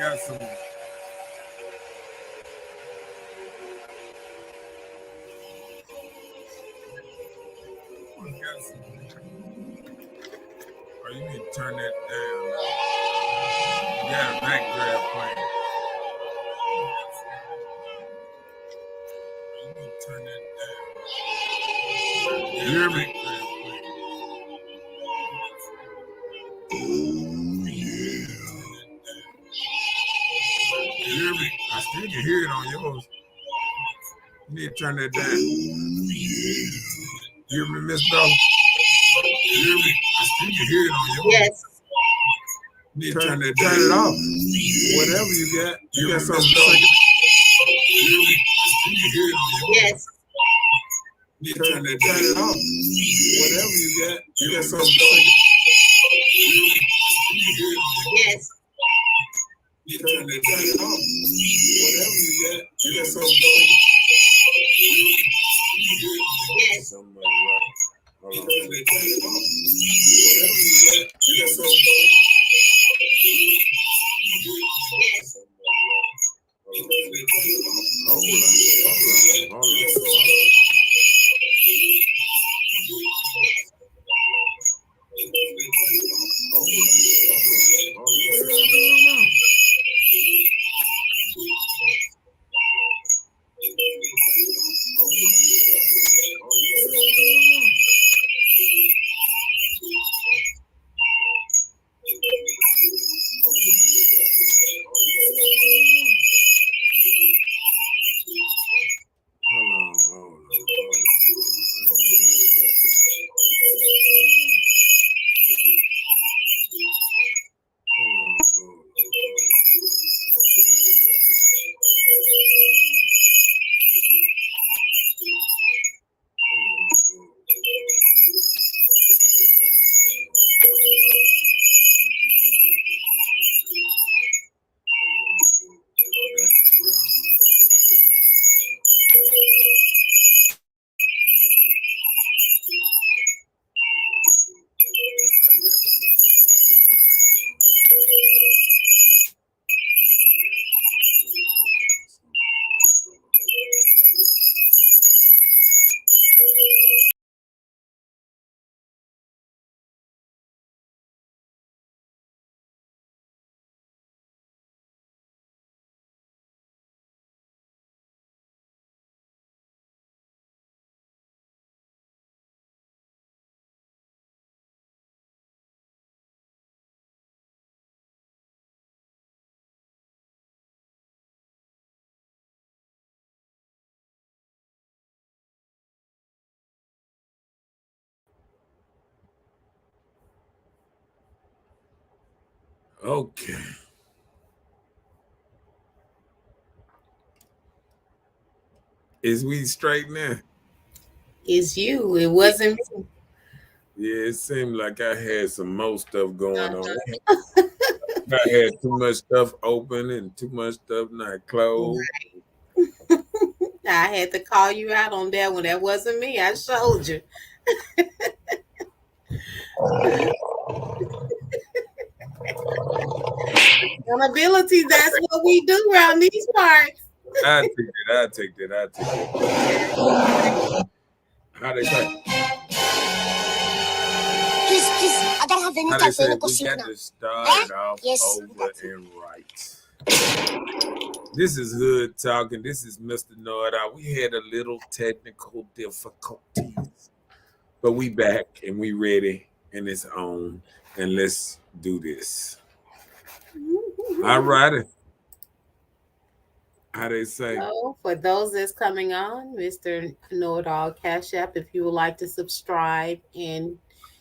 got some. Oh, you need to turn that down. You got a backdraft playing. You need to turn that down. You hear me? Oh, yeah. You hear me? I still can hear it on yours. You need to turn that down. Oh, yeah. You hear me, Miss Bell? You hear me? I still can hear it on yours. Yes. You need to turn it off. Whatever you got. You got something to say. You hear me? I still can hear it on yours. Yes. You need to turn it off. Whatever you got. You got something to say. Yes. You turn it off. Whatever you got, you got something to say. Yes. Somebody right. Hold on. Turn it off. Whatever you got, you got something to say. Yes. Hold on. Okay. Is we straight now? It's you. It wasn't me. Yeah, it seemed like I had some more stuff going on. I had too much stuff open and too much stuff not closed. I had to call you out on that one. That wasn't me. I showed you. Accountability, that's what we do around these parts. I take that. How they say? Please, I don't have any How they time for say any we gossip got now. to start off Yes. over and right. This is Hood Talking. This is Mr. Know-It-All. We had a little technical difficulties, but we back and we ready and it's on. And let's do this. All righty. How they say? So, for those that's coming on, Mr. Know-It-All Cash App, if you would like to subscribe and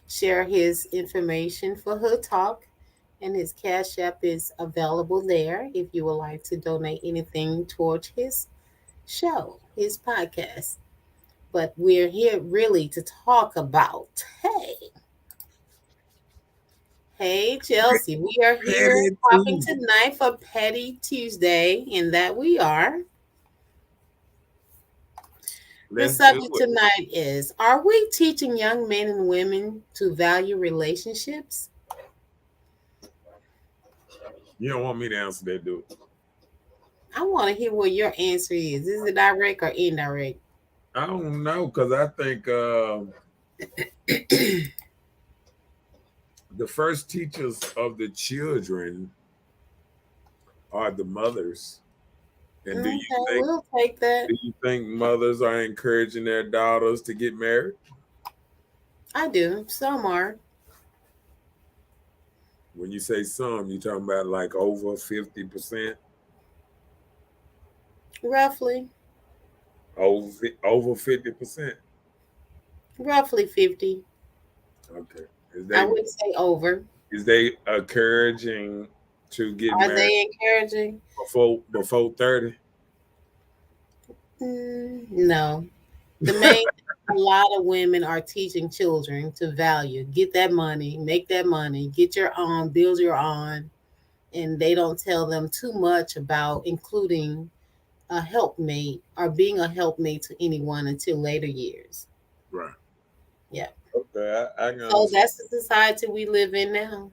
share his information for Hood Talk, and his Cash App is available there if you would like to donate anything towards his show, his podcast. But we're here really to talk about, hey, Chelsea, we are here talking tonight for Petty Tuesday, and that we are. The subject tonight is, are we teaching young men and women to value relationships? You don't want me to answer that, dude. I want to hear what your answer is. Is it direct or indirect? I don't know, because I think the first teachers of the children are the mothers. And Okay, we'll take that. do you think mothers are encouraging their daughters to get married? I do. Some are. When you say some, you talking about like over 50%? Roughly. Over 50%. Roughly 50. Okay. I wouldn't say over. Is they encouraging to get Are married they encouraging? before 30? No. The main a lot of women are teaching children to value, get that money, make that money, get your own, build your own, and they don't tell them too much about including a helpmate or being a helpmate to anyone until later years. Right. Yeah. Okay, I can So understand. that's the society we live in now.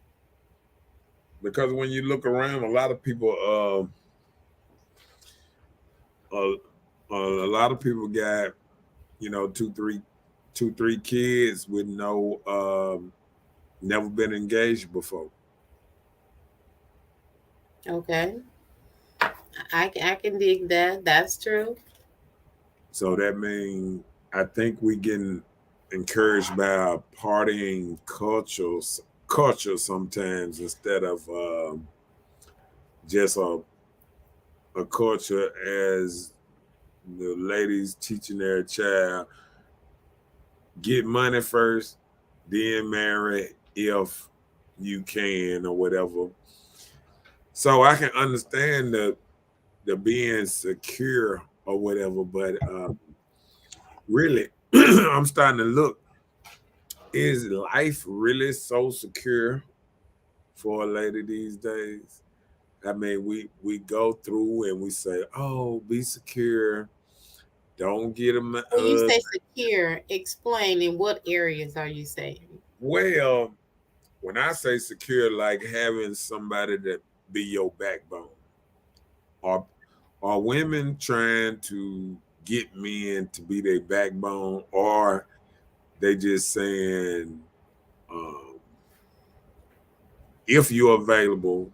Because when you look around, a lot of people a lot of people got, two, three kids with no never been engaged before. Okay. I can dig that. That's true. So that means I think we getting encouraged by our partying culture sometimes, instead of just a culture as the ladies teaching their child, get money first, then marry if you can, or whatever. So I can understand the being secure or whatever, but really, I'm starting to look. Is life really so secure for a lady these days? I mean, we go through and we say, "Oh, be secure. Don't get a When you say husband." secure, explain in what areas are you saying? Well, when I say secure, like having somebody that be your backbone, or are women trying to get men to be their backbone, or they just saying, um, if you're available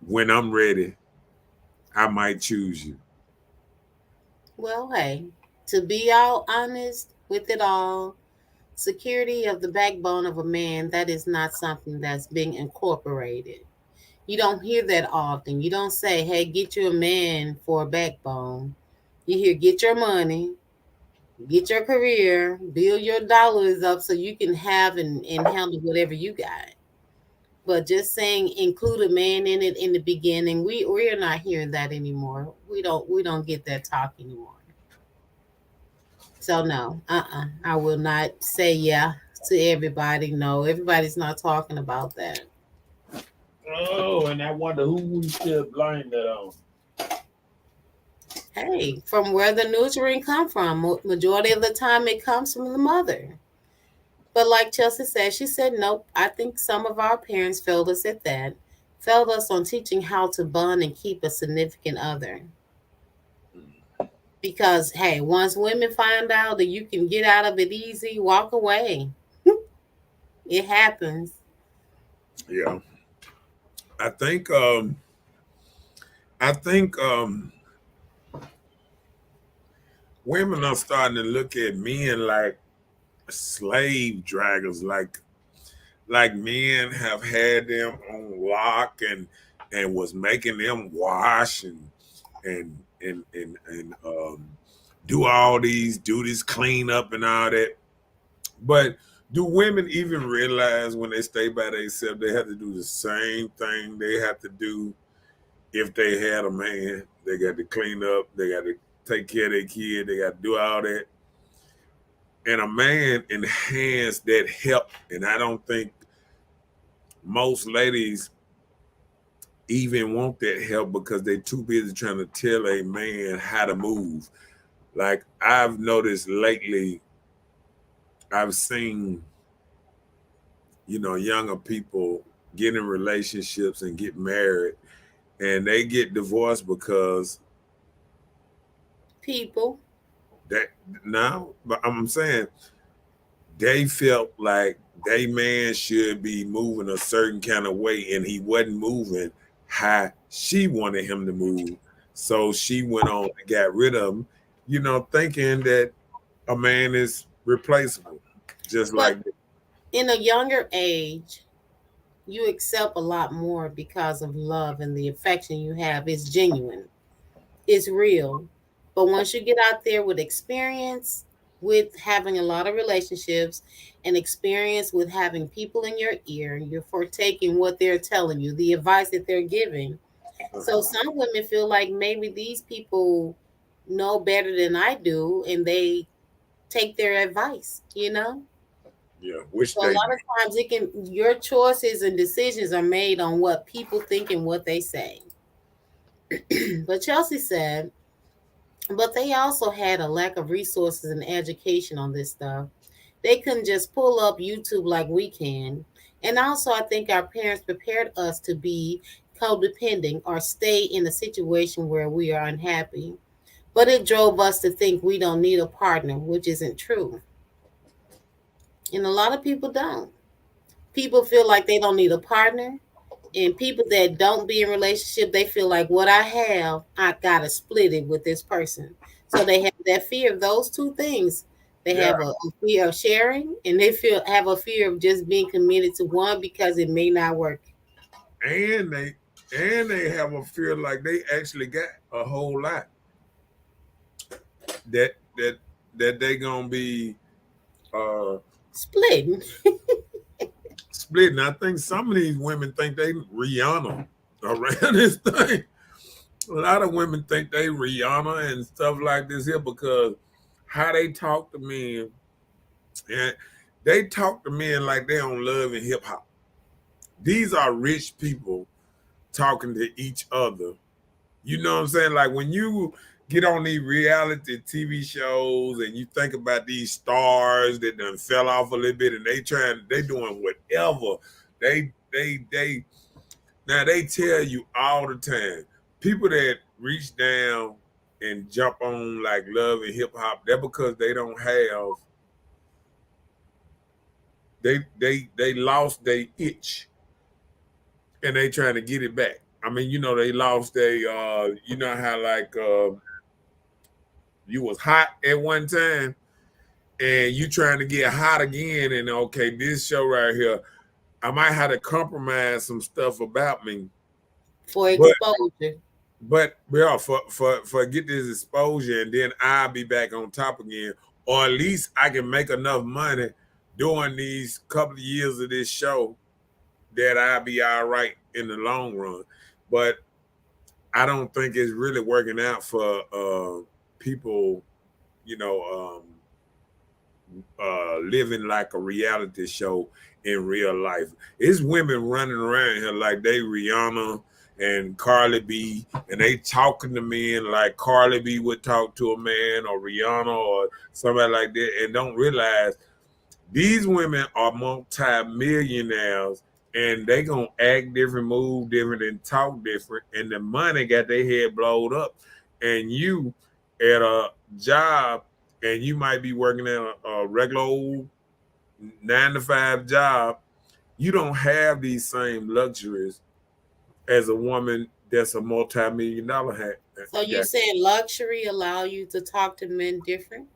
when I'm ready, I might choose you. Well, hey, to be all honest with it all, security of the backbone of a man, that is not something that's being incorporated. You don't hear that often. You don't say, hey, get you a man for a backbone. You hear, get your money, get your career, build your dollars up so you can have and handle whatever you got. But just saying include a man in it in the beginning, we're not hearing that anymore. We don't get that talk anymore. So no, I will not say yeah to everybody. No, everybody's not talking about that. Oh, and I wonder who we should blame that on. Hey, from where the nutrient come from, majority of the time it comes from the mother. But like Chelsea said, she said, nope, I think some of our parents failed us at that, failed us on teaching how to bond and keep a significant other. Because, hey, once women find out that you can get out of it easy, walk away. It happens. Yeah, I think I think women are starting to look at men like slave dragons, like men have had them on lock and was making them wash and do this clean up and all that. But do women even realize when they stay by themselves they have to do the same thing they have to do if they had a man? They got to clean up, they got to take care of their kid, they got to do all that. And a man enhanced that help. And I don't think most ladies even want that help because they're too busy trying to tell a man how to move. Like I've noticed lately, I've seen, younger people get in relationships and get married, and they get divorced because People. that now. But I'm saying they felt like they man should be moving a certain kind of way, and he wasn't moving how she wanted him to move. So she went on and got rid of him, thinking that a man is replaceable, just But like in a younger age, you accept a lot more because of love and the affection you have is genuine. It's real. But once you get out there with experience, with having a lot of relationships and experience with having people in your ear, you're foretaking what they're telling you, the advice that they're giving. So some women feel like maybe these people know better than I do and they take their advice. yeah, which So a they lot of times your choices and decisions are made on what people think and what they say. But Chelsea said, but they also had a lack of resources and education on this stuff. They couldn't just pull up YouTube like we can. And also, I think our parents prepared us to be codependent or stay in a situation where we are unhappy. But it drove us to think we don't need a partner, which isn't true. And a lot of people don't. People feel like they don't need a partner. And people that don't be in relationship, they feel like what I have, I gotta split it with this person. So they have that fear of those two things. They yeah, have a fear of sharing, and they have a fear of just being committed to one because it may not work. and they have a fear like they actually got a whole lot that that that they gonna be uh Splitting. splitting. I think some of these women think they Rihanna around this thing. A lot of women think they Rihanna and stuff like this here because how they talk to men, and they talk to men like they don't love and hip hop. These are rich people talking to each other. You know what I'm saying? Like when you get on these reality TV shows and you think about these stars that done fell off a little bit and they doing whatever. They now they tell you all the time. People that reach down and jump on like love and hip hop, that because they don't have they lost their itch and they trying to get it back. I mean, they lost you know how like you was hot at one time and you trying to get hot again, and okay, this show right here, I might have to compromise some stuff about me. For But exposure. yeah, for get this exposure and then I'll be back on top again. Or at least I can make enough money during these couple of years of this show that I'll be all right in the long run. But I don't think it's really working out for people, you know, living like a reality show in real life. It's women running around here like they Rihanna and Carly B, and they talking to men like Carly B would talk to a man, or Rihanna or somebody like that, and don't realize these women are multi-millionaires and they gonna act different, move different, and talk different, and the money got their head blowed up. And you at a job, and you might be working at a regular old 9 to 5 job, you don't have these same luxuries as a woman that's a multi-million-dollar hat. So you saying luxury allow you to talk to men different?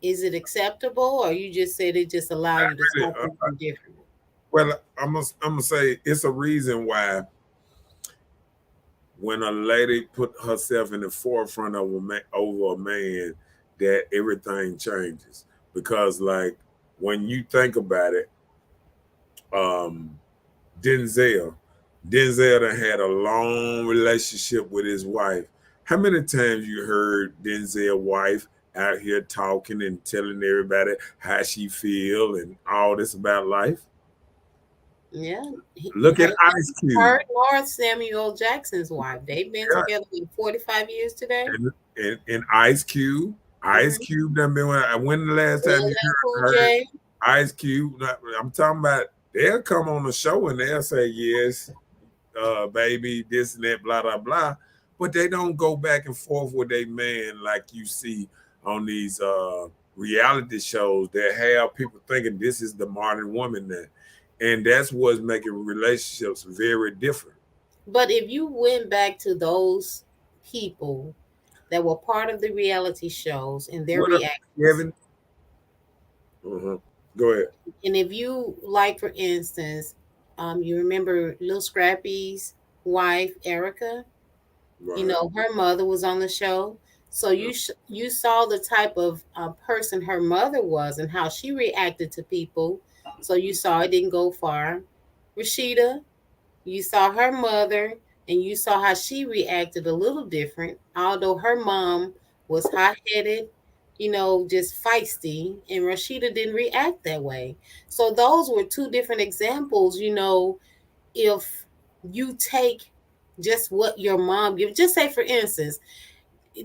Is it acceptable, or you just said it just allow you to really, talk to them different? Well, I'm gonna say it's a reason why when a lady put herself in the forefront of over a man, that everything changes. Because like when you think about it, um, Denzel, Denzel done had a long relationship with his wife. How many times you heard Denzel's wife out here talking and telling everybody how she feel and all this about life? Yeah. Look at Ice Cube. Her or Samuel Jackson's wife. They've been together for 45 years today. And Ice Cube. Ice Cube done been when the last time you heard Ice Cube? I'm talking about they'll come on the show and they'll say, yes, baby, this and that, blah, blah, blah. But they don't go back and forth with a man like you see on these reality shows that have people thinking this is the modern woman now. And that's what's making relationships very different. But if you went back to those people that were part of the reality shows and their What up, reactions, Kevin? Go ahead. and if you, like, for instance, you remember Lil Scrappy's wife, Erica, Right. you know, her mother was on the show. So you saw the type of person her mother was and how she reacted to people. So you saw it didn't go far. Rashida, you saw her mother and you saw how she reacted a little different, although her mom was hot headed, you know, just feisty, and Rashida didn't react that way. So those were two different examples, you know, if you take just what your mom gives, just say, for instance,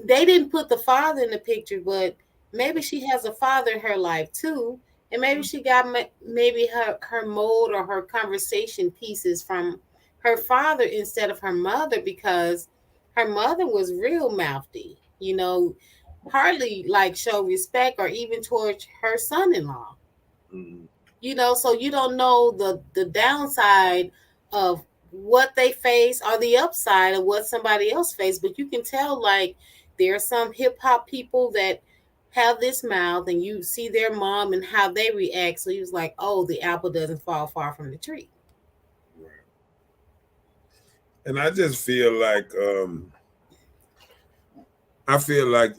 they didn't put the father in the picture, but maybe she has a father in her life too. And maybe she got maybe her mode or her conversation pieces from her father instead of her mother, because her mother was real mouthy, you know, hardly like show respect or even towards her son-in-law. Mhm. You know, so you don't know the downside of what they face or the upside of what somebody else faced, but you can tell, like, there are some hip-hop people that have this mouth and you see their mom and how they react, so he was like, oh, the apple doesn't fall far from the tree. Right. And I just feel like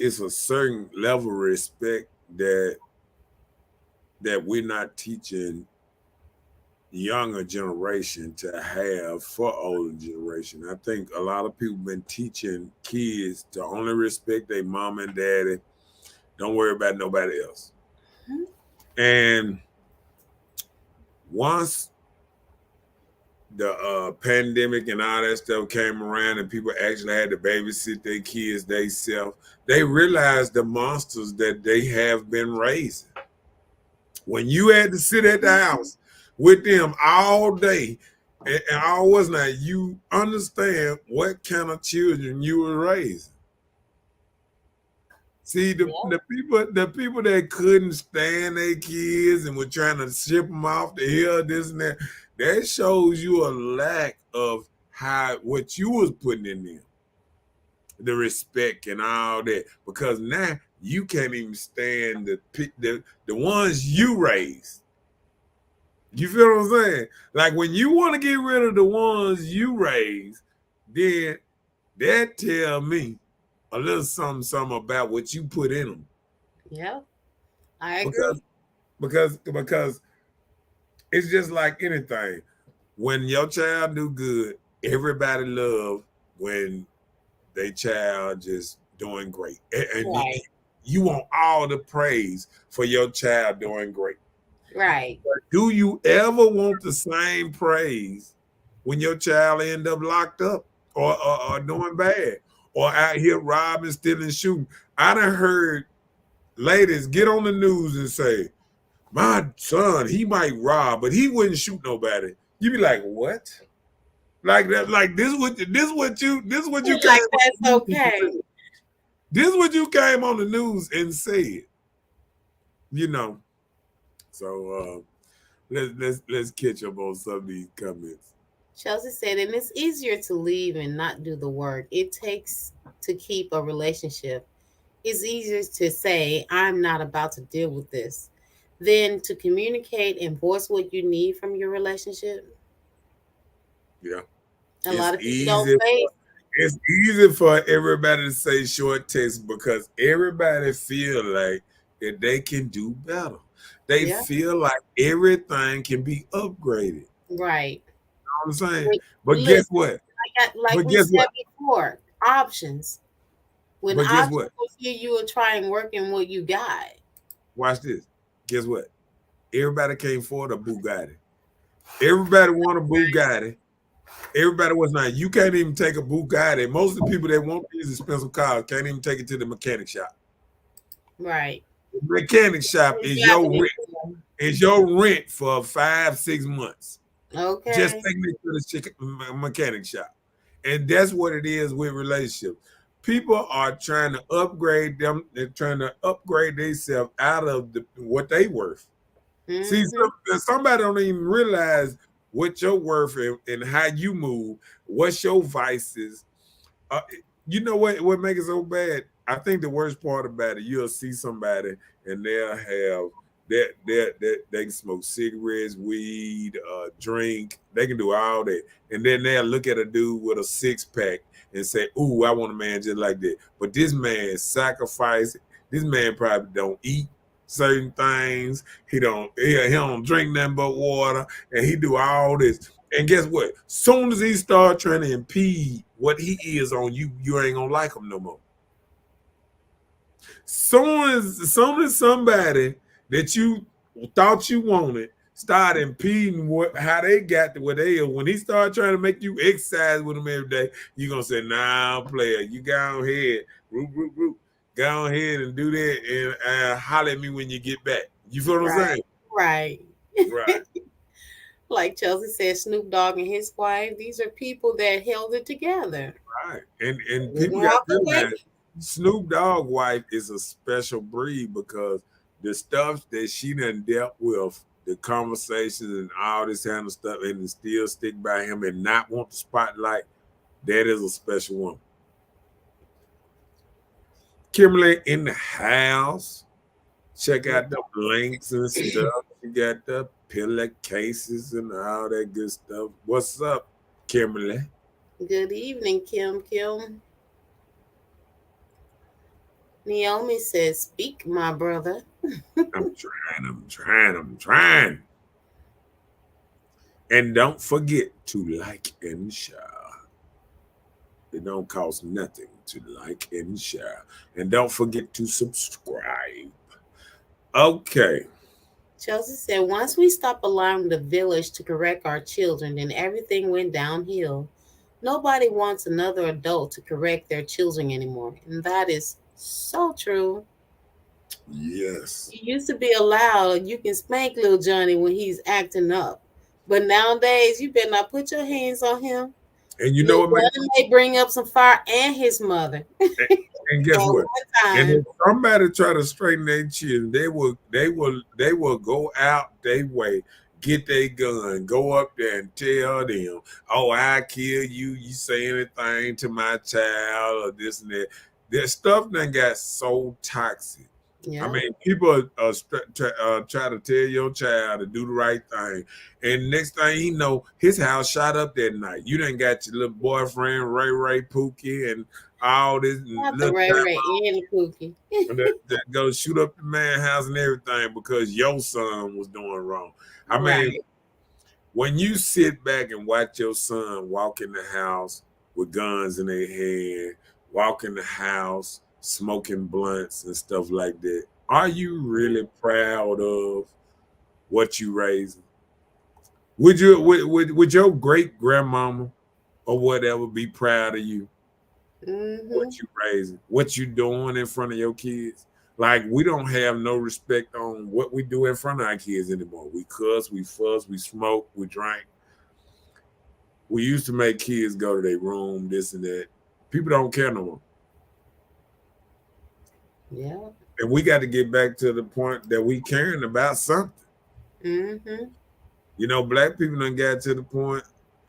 it's a certain level of respect that we're not teaching younger generation to have for older generation. I think a lot of people been teaching kids to only respect their mom and daddy. Don't worry about nobody else. Mhm. And once the pandemic and all that stuff came around and people actually had to babysit their kids themselves, they realized the monsters that they have been raising. When you had to sit at the house with them all day and all was not, you understand what kind of children you were raising. See, the people that couldn't stand their kids and were trying to ship them off the hill, this and that shows you a lack of what you was putting in them, the respect and all that. Because now you can't even stand the ones you raised. You feel what I'm saying? Like, when you want to get rid of the ones you raised, then that tell me a little something about what you put in them. Yeah, I agree. Because it's just like anything. When your child do good, everybody love when they child just doing great. And Right. you want all the praise for your child doing great. Right. But do you ever want the same praise when your child end up locked up or doing bad or out here robbing, stealing, shooting? I done heard ladies get on the news and say, my son, he might rob, but he wouldn't shoot nobody. You be like, what? Like that? Like this? What you came? Like, that's okay. This what you came on the news and said. You know. So let's catch up on some of these comments. Chelsea said, and it's easier to leave and not do the work it takes to keep a relationship. It's easier to say, I'm not about to deal with this, than to communicate and voice what you need from your relationship. Yeah. A lot of people don't easy. face. It's easy for everybody to say short text because everybody feel like that they can do better. They Yeah. feel like everything can be upgraded. Right. You know what I'm saying? Wait, But listen, guess what? Like But we guess said what? before, options. When But guess options what? will hear you will try and work in what you got. Watch this. Guess what? Everybody can't afford a Bugatti. Everybody want a Bugatti. Everybody was not. You can't even take a Bugatti. Most of the people that want these expensive cars can't even take it to the mechanic shop. Right. The mechanic shop is your rent. is your rent for 5-6 months. Just Okay. take me to the mechanic shop. And that's what it is with relationships. People are trying to upgrade them. They're trying to upgrade themselves out of what they worth. See, Mm-hmm. somebody don't even realize what your worth and how you move. What's your vices? Uh, you know what makes it so bad? I think the worst part about it, you'll see somebody and they'll have that they can smoke cigarettes, weed, drink, they can do all that. And then they'll look at a dude with a 6-pack and say, ooh, I want a man just like that. But this man sacrifice, this man probably don't eat certain things. He don't drink nothing but water, and he do all this. And guess what? Soon as he start trying to impede what he is on you, you ain't gonna like him no more. Soon as somebody that you thought you wanted start impeding how they got to where they are, when he start trying to make you exercise with him every day, you gonna say, nah, player, you go ahead, go ahead and do that and holler at me when you get back. You feel what I'm Right. saying? Right. Right. Like Chelsea said, Snoop Dogg and his wife, these are people that held it together. Right. And people got Walk to away. realize Snoop Dogg wife is a special breed because the stuff that she done dealt with, the conversations and all this kind of stuff, and to still stick by him and not want the spotlight, that is a special woman. Kimberly in the house. Check out the links and stuff. You got the pillowcases and all that good stuff. What's up, Kimberly? Good evening, Kim. Kim. Naomi says, speak, my brother. I'm trying. And don't forget to like and share. It don't cost nothing to like and share. And don't forget to subscribe. Okay. Chelsea said, once we stopped allowing the village to correct our children, then everything went downhill. Nobody wants another adult to correct their children anymore. And that is so true. Yes. You used to be allowed, you can spank little Johnny when he's acting up. But nowadays, you better not put your hands on him. And you know Little what makes brother may bring up some fire and his mother and guess at what? one And time. if somebody try to straighten their chin, they will go out their way, get their gun, go up there and tell them, "Oh, I kill you. You say anything to my child or this and that." That stuff done got so toxic. I Yeah. mean, people try to tell your child to do the right thing, and next thing you know, his house shot up that night. You done got your little boyfriend Ray Pookie and all this Not the little Ray time Ray and the Pookie. that go shoot up the man's house and everything because your son was doing wrong. I mean, Right. when you sit back and watch your son walk in the house with guns in their hand, walk in the house smoking blunts and stuff like that, are you really proud of what you raising? Would your great grandmama or whatever be proud of you? Mm-hmm. What you raising, what you doing in front of your kids? Like we don't have no respect on what we do in front of our kids anymore. We cuss, we fuss, we smoke, we drink. We used to make kids go to their room, this and that. People don't care no more. Yeah. And we got to get back to the point that we caring about something. Mm-hmm. You know, black people done got to the point.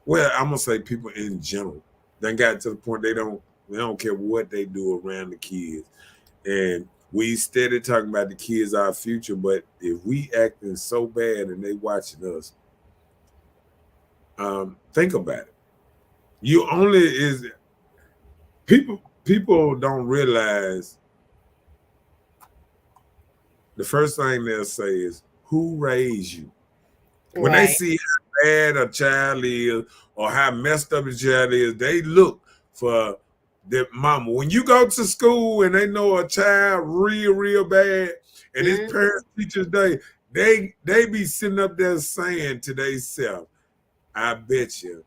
Well, I'm gonna say people in general done got to the point they don't care what they do around the kids. And we steady talking about the kids our future, but if we acting so bad and they watching us, think about it. You only is people don't realize the first thing they'll say is who raised you. When they Right. see how bad a child is or how messed up a child is, they look for their mama. When you go to school and they know a child real bad, and it's Mm-hmm. parents teachers day, they be sitting up there saying to themselves, I bet you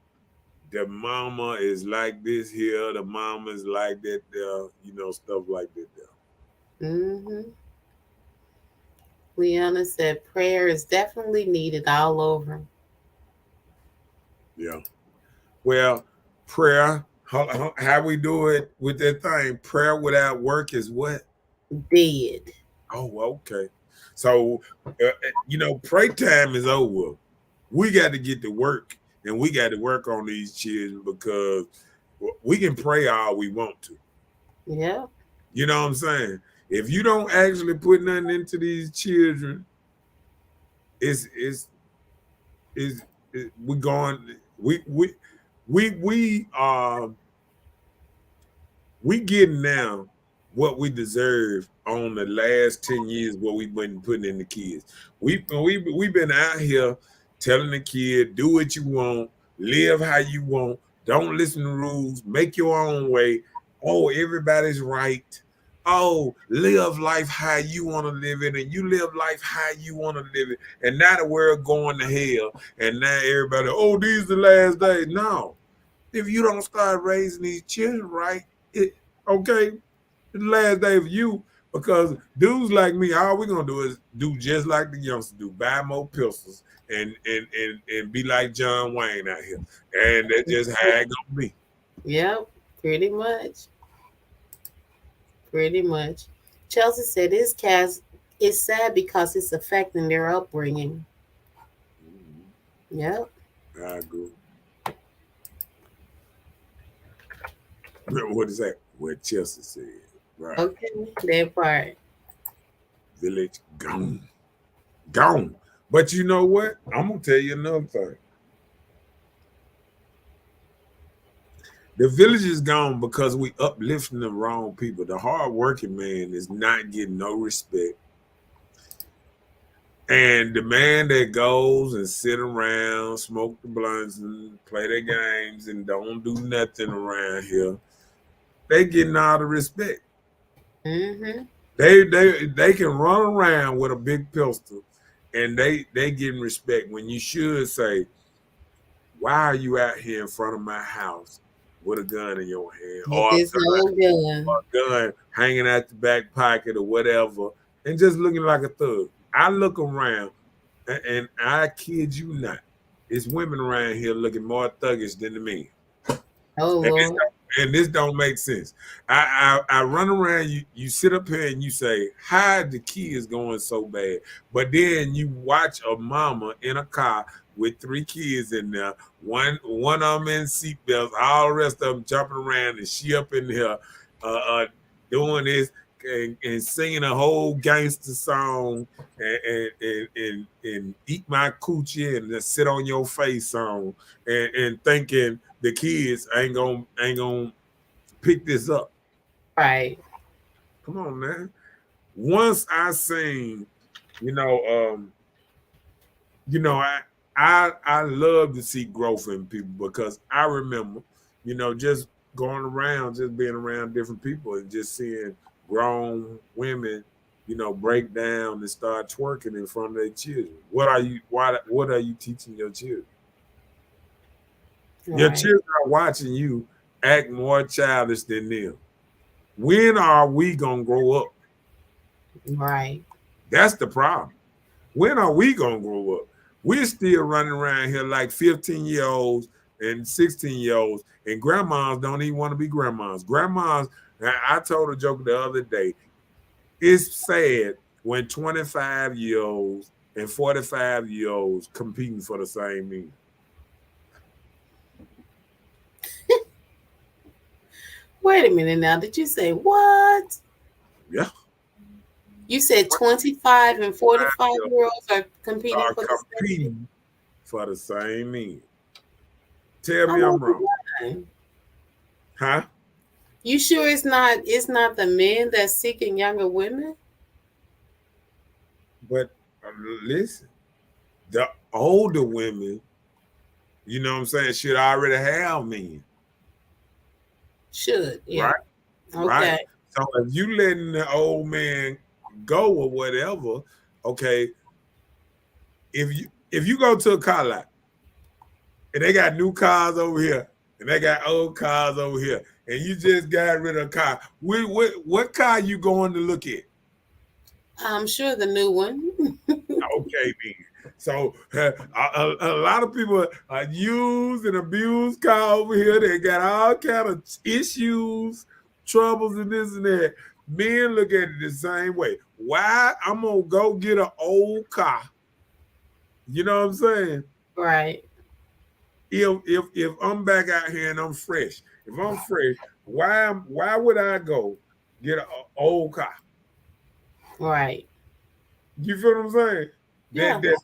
the mama is like this here, the mama is like that there, stuff like that there. Mm-hmm. Leona said prayer is definitely needed all over. Yeah. Well, prayer, how we do it with that thing, prayer without work is what? Dead. Oh, okay. So, pray time is over. We got to get to work, and we got to work on these children because we can pray all we want to. Yeah. You know what I'm saying? If you don't actually put nothing into these children, it's we going we getting now what we deserve on the last 10 years what we've been putting in the kids. We've been out here telling the kid, do what you want, live how you want, don't listen to rules, make your own way. Oh, everybody's right. Oh, live life how you want to live it, and you live life how you want to live it. And now the world going to hell, and now everybody, oh, these the last days. No, if you don't start raising these children right, okay, it's the last day of you, because dudes like me, all we're gonna do is do just like the youngsters do, buy more pistols and be like John Wayne out here. And that's just how it gonna be. Yep. Pretty much. Pretty much. Chelsea said this cast is sad because it's affecting their upbringing. Yep. I agree. What is that? What Chelsea said. Right. Okay. That part. Village gone. Gone. But you know what? I'm gonna tell you another thing. The village is gone because we uplifting the wrong people. The hard-working man is not getting no respect. And the man that goes and sit around, smoke the blunts and play their games and don't do nothing around here, they getting all the respect. Mm-hmm. They can run around with a big pistol and they getting respect when you should say, why are you out here in front of my house with a gun in your hand or a gun hanging out the back pocket or whatever and just looking like a thug? I look around and I kid you not, it's women around here looking more thuggish than the men. Oh, and this don't make sense. I run around, you sit up here and you say, how the kids going so bad? But then you watch a mama in a car with 3 kids in there, one of them in seatbelts, all the rest of them jumping around, and she up in here doing this and singing a whole gangster song and eat my coochie and just sit on your face song and thinking the kids ain't gonna pick this up. right. Come on, man. Once I seen, I love to see growth in people because I remember, just going around, just being around different people and just seeing grown women, break down and start twerking in front of their children. What are you teaching your children? Right. Your children are watching you act more childish than them. When are we gonna grow up? Right. That's the problem. When are we gonna grow up? We're still running around here like 15-year-olds and 16-year-olds, and grandmas don't even want to be grandmas. Grandmas, I told a joke the other day, it's sad when 25-year-olds and 45-year-olds competing for the same meal. Wait a minute now. Did you say what? Yeah. You said 25 and 45-year-olds are competing for the same meal. Tell me I'm wrong. Huh? You sure it's not the men that's seeking younger women? But listen, the older women, you know what I'm saying, should already have men. Should, yeah. Right? Okay. Right. So if you letting the old man go or whatever, okay, if you go to a car lot and they got new cars over here and they got old cars over here and you just got rid of a car, what car you going to look at? I'm sure the new one. amen. So a lot of people are used and abused car over here. They got all kind of issues, troubles, and this and that. Men look at it the same way. Why I'm gonna go get an old car? You know what I'm saying? Right. If I'm back out here and I'm fresh, if I'm fresh, why would I go get an old car? Right. You feel what I'm saying? Yeah. That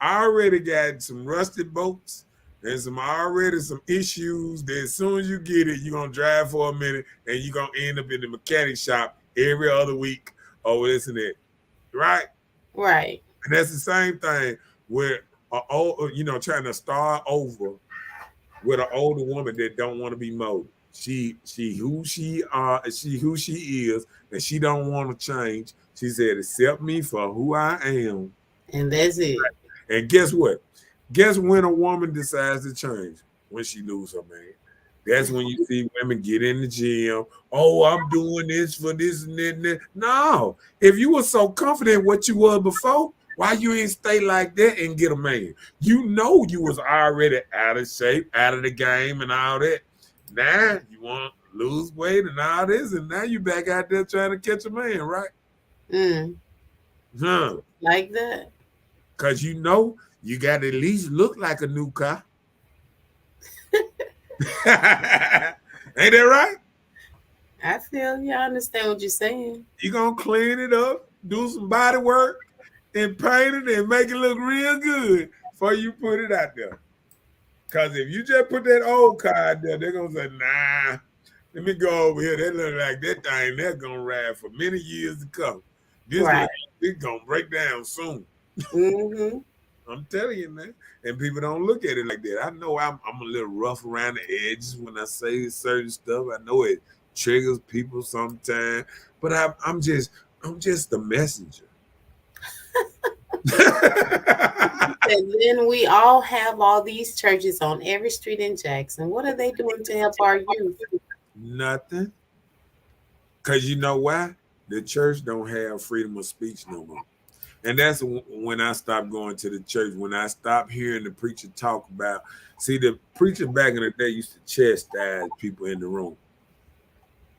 I already got some rusted bolts and some issues that as soon as you get it, you're gonna drive for a minute and you're gonna end up in the mechanic shop every other week over this and that. Right? Right. And that's the same thing with trying to start over with an older woman that don't want to be molded. She who she is, and she don't want to change. She said, accept me for who I am. And that's it. And guess what? Guess when a woman decides to change? When she lose her man. That's when you see women get in the gym. Oh, I'm doing this for this and that and that. No. If you were so confident what you were before, why you ain't stay like that and get a man? You know you was already out of shape, out of the game and all that. Now you want to lose weight and all this, and now you back out there trying to catch a man, right? Huh. Like that. Because you know you got to at least look like a new car. Ain't that right? I feel you. I understand what you're saying. You're going to clean it up, do some body work, and paint it and make it look real good before you put it out there. Because if you just put that old car out there, they're going to say, nah, let me go over here. That look like that thing that's going to ride for many years to come. This is going to break down soon. Mm-hmm. I'm telling you, man. And people don't look at it like that. I know I'm a little rough around the edges when I say certain stuff. I know it triggers people sometimes, but I'm just the messenger. And then we all have all these churches on every street in Jackson. What are they doing to help our youth? Nothing. Because you know why? The church don't have freedom of speech no more. And that's when I stopped going to the church, when I stopped hearing the preacher talk about, see, the preacher back in the day used to chastise people in the room.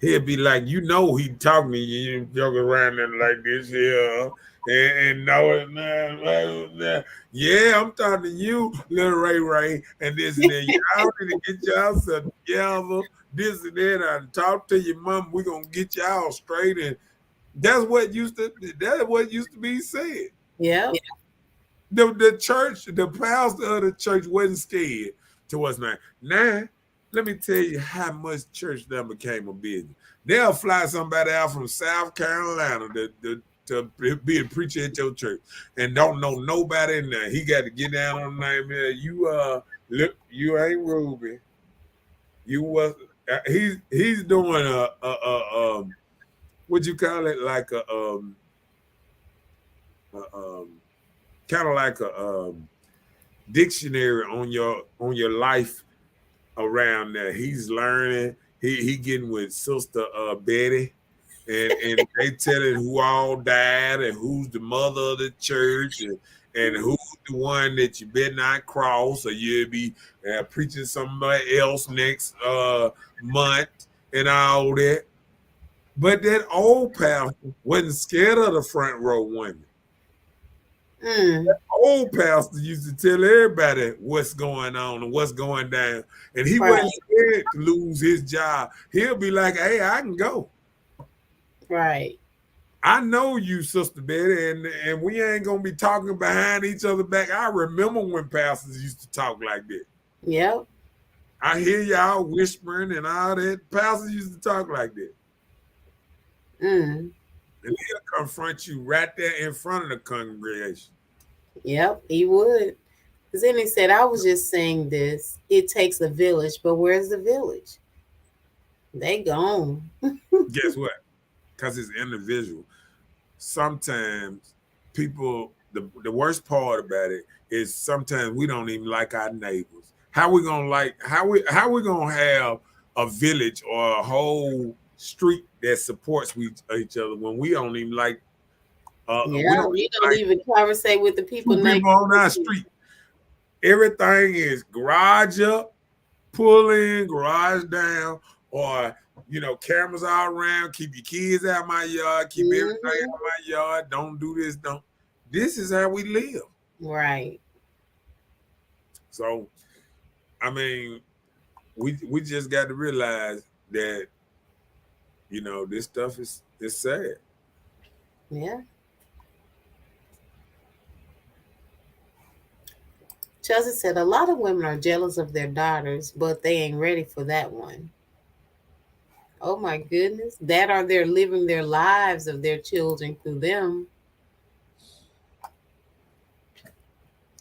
He'd be like, you know, he'd talk to me, you joke around and like this here, and no, it's not. Yeah, I'm talking to you, little Ray, and this and that. Y'all need to get yourself together, this and that. I talk to your mom, we're going to get y'all straight. And that's what used to be said. Yeah. The church, the pastor of the church wasn't scared to us now. Now, let me tell you how much church that became a business. They'll fly somebody out from South Carolina to be a preacher at your church and don't know nobody in there. He got to get down on the name here. You ain't Ruby. You was he's doing a what you call it, like a kind of like a dictionary on your life around there. He's learning. He getting with Sister Betty, and they telling who all died and who's the mother of the church and who's the one that you better not cross or you'll be preaching somebody else next month and all that. But that old pastor wasn't scared of the front row women. That old pastor used to tell everybody what's going on and what's going down. And he wasn't scared to lose his job. He'll be like, hey, I can go. Right. I know you, Sister Betty, and we ain't going to be talking behind each other back. I remember when pastors used to talk like that. Yep. I hear y'all whispering and all that. Pastors used to talk like that. And he'll confront you right there in front of the congregation. Yep, he would. Because then he said, I was just saying this. It takes a village, but where's the village? They gone. Guess what? Because it's individual. Sometimes people, the worst part about it is sometimes we don't even like our neighbors. How we gonna have a village or a whole street that supports each other when we don't even like We Yeah, don't we don't like even conversate with the people two next people on door our to you. street. Everything is garage up, pull in, garage down, or cameras all around. Keep your kids out of my yard. Keep everything Mhm. out of my yard. Don't do this. Don't. This is how we live. Right. So, I mean, we just got to realize that this stuff is sad. Yeah. Chelsea said a lot of women are jealous of their daughters, but they ain't ready for that one. Oh my goodness. That or they're living their lives of their children through them.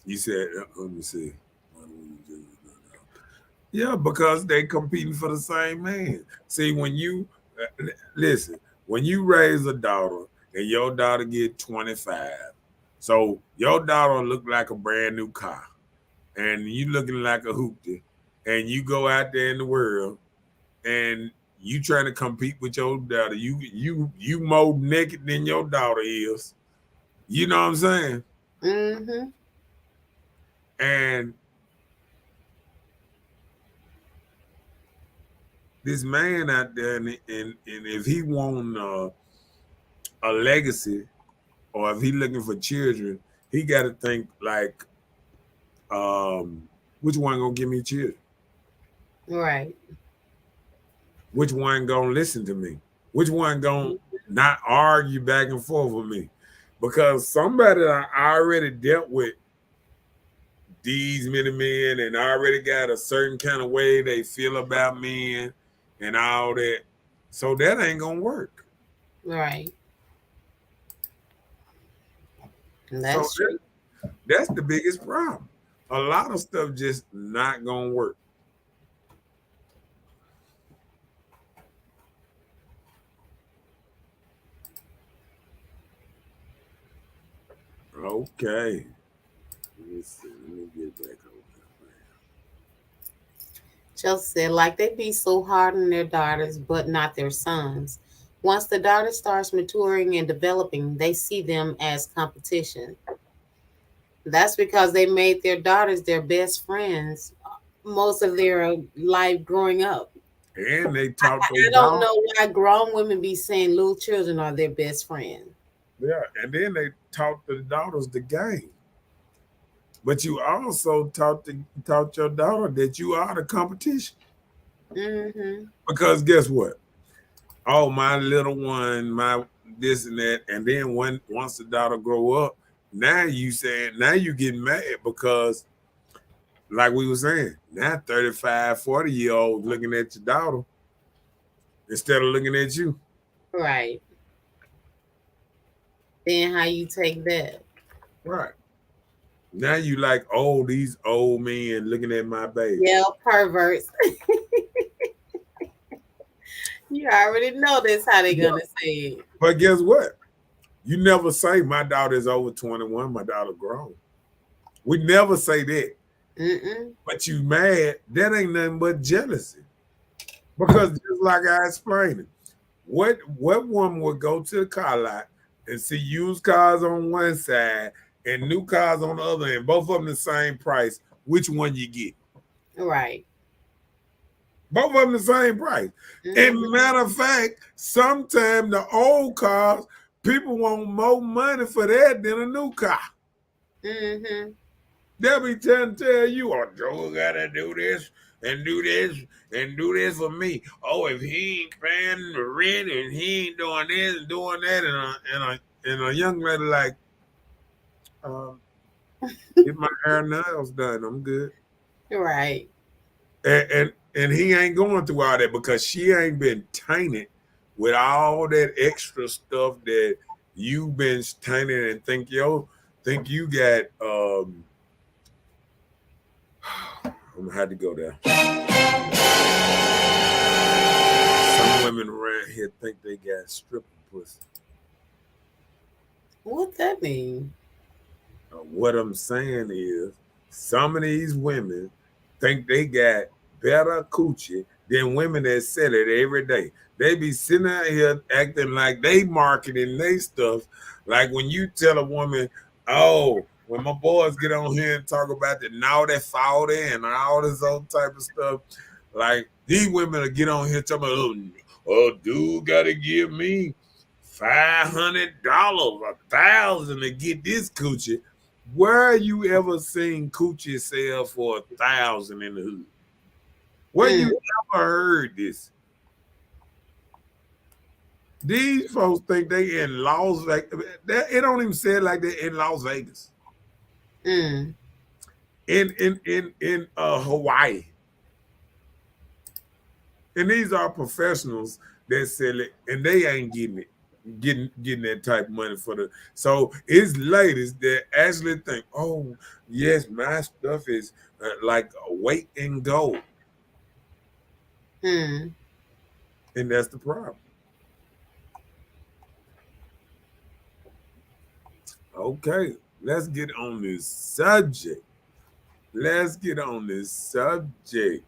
You said, let me see. Yeah, because they competing for the same man. See, when you listen, when you raise a daughter and your daughter get 25, so your daughter look like a brand new car, and you looking like a hoopty, and you go out there in the world and you trying to compete with your daughter. You more naked than your daughter is. You know what I'm saying? Mm-hmm. And this man out there, and if he want a legacy, or if he looking for children, he got to think like, which one gonna give me children? Right. Which one gonna listen to me? Which one gonna not argue back and forth with me? Because somebody that I already dealt with these many men and already got a certain kind of way they feel about men and all that. So that ain't gonna work. Right. So That's true. that's the biggest problem. A lot of stuff just not gonna work. Okay. Let me see. Let me get back over Chelsea said, like they be so hard on their daughters, but not their sons. Once the daughter starts maturing and developing, they see them as competition. That's because they made their daughters their best friends most of their life growing up. there. And they taught their I don't daughter. know why grown women be saying little children are their best friend. Yeah, and then they taught the daughters the game. But you also taught your daughter that you are the competition. Mm-hmm. Because guess what? Oh, my little one, my this and that. And then once the daughter grow up, now you getting mad because, like we were saying, now 35, 40-year-olds looking at your daughter instead of looking at you. Right. Then how you take that? Right. Now you like, oh, these old men looking at my baby. Yeah, perverts. You already know that's how they gonna say it. But guess what? You never say my daughter is over 21, my daughter grown. We never say that. Mm-mm. But you mad, that ain't nothing but jealousy. Because just like I explained it, what woman would go to the car lot and see used cars on one side and new cars on the other, and both of them the same price? Which one you get? Right. Both of them the same price. Mm-hmm. And matter of fact, sometimes the old cars, people want more money for that than a new car. Mm-hmm. They'll be trying to tell you, oh, Joe gotta do this and do this and do this for me. Oh, if he ain't paying the rent and he ain't doing this and doing that, and a young lady like, get my hair and nails done, I'm good. Right. And he ain't going through all that because she ain't been tainted with all that extra stuff that you've been tainted and think you got I'm gonna have to go there. Some women around here think they got stripping pussy. What that mean? What I'm saying is, some of these women think they got better coochie than women that sell it every day. They be sitting out here acting like they marketing they stuff. Like when you tell a woman, oh, when my boys get on here and talk about the now that fought and all this old type of stuff, like these women will get on here talking about, oh dude gotta give me $500, 1,000 to get this coochie. Where you ever seen coochie sell for 1,000 in the hood? Where you ever heard this? These folks think they in Las Vegas. It don't even say it like they're in Las Vegas. Mm. In Hawaii. And these are professionals that sell it, and they ain't getting that type of money for the. So it's ladies that actually think, oh yes, my stuff is like a weight in gold, Mm. and that's the problem. Okay, let's get on this subject. Let's get on this subject.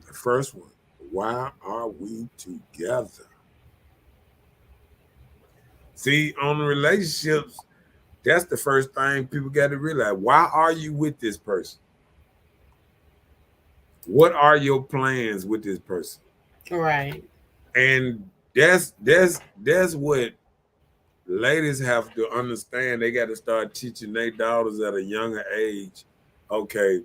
The first one. Why are we together? See, on the relationships, that's the first thing people got to realize. Why are you with this person? What are your plans with this person? Right. And that's what ladies have to understand. They got to start teaching their daughters at a younger age. Okay,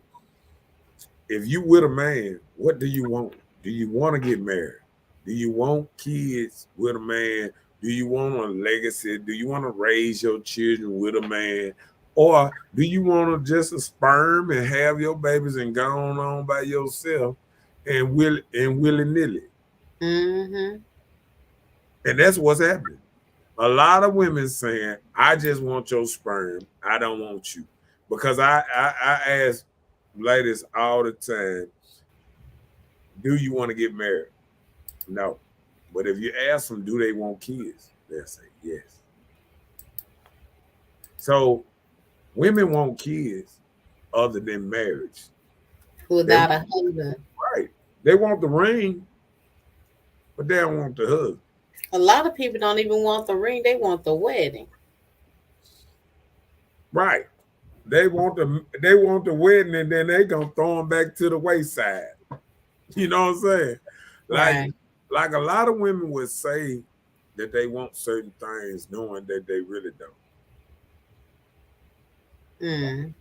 if you with a man, what do you want? Do you want to get married? Do you want kids with a man? Do you want a legacy? Do you want to raise your children with a man? Or do you want to just a sperm and have your babies and go on by yourself and willy-nilly? Mm-hmm. And that's what's happening. A lot of women saying, I just want your sperm. I don't want you. Because I ask ladies all the time, do you want to get married? No. But if you ask them, do they want kids? They'll say yes. So women want kids other than marriage. Without a husband. Right. They want the ring, but they don't want the husband. A lot of people don't even want the ring, they want the wedding. Right. They want the wedding, and then they gonna throw them back to the wayside. You know what I'm saying? Like a lot of women would say that they want certain things, knowing that they really don't. Mm.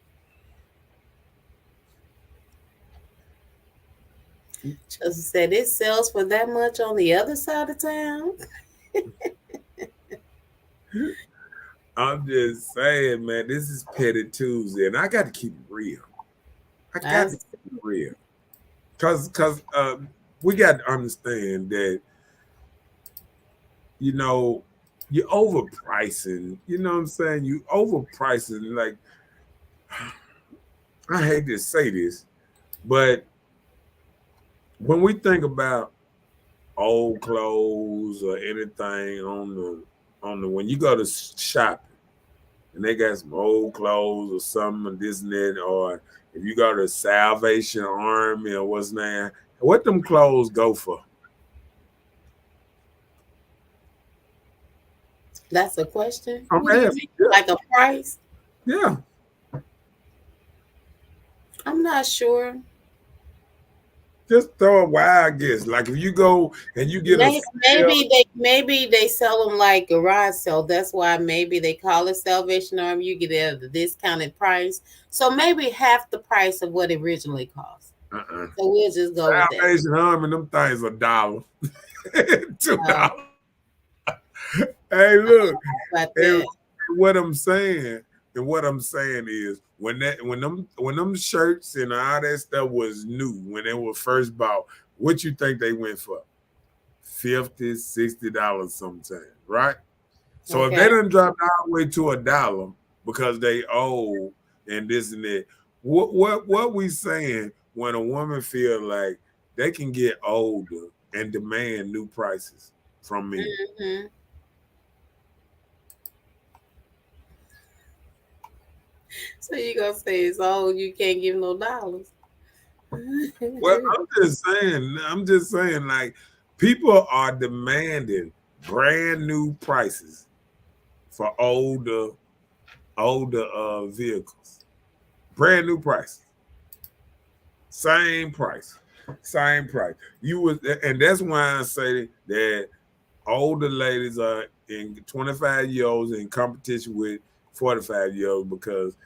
Just said it sells for that much on the other side of town. I'm just saying, man, this is Petty Tuesday, and I got to keep it real. I got to keep it real. Because we got to understand that, you know, you're overpricing. You know what I'm saying? You overpricing. Like, I hate to say this, but when we think about old clothes or anything on the when you go to shopping and they got some old clothes or something and this and that, or if you go to Salvation Army or what's name, what them clothes go for? That's a question. I'm asking. Yeah. Like a price? Yeah. I'm not sure. Just throw a wild guess. Like if you go and you get maybe they sell them like garage sale. That's why maybe they call it Salvation Army. You get it at the discounted price. So maybe half the price of what it originally cost. So we'll just go with that. Salvation Army, them things $1. $2. Hey, look. What I'm saying is when them shirts and all that stuff was new, when they were first bought, what you think they went for? $50, $60 sometimes, right? So if they done dropped all the way to $1 because they old and this and that, what we saying when a woman feel like they can get older and demand new prices from me? Mm-hmm. So you gonna say it's old, you can't give no dollars? Well, I'm just saying, like, people are demanding brand new prices for older vehicles. Brand new prices. Same price. Same price. And that's why I say that older ladies are in 25-year-olds in competition with 45-year-olds because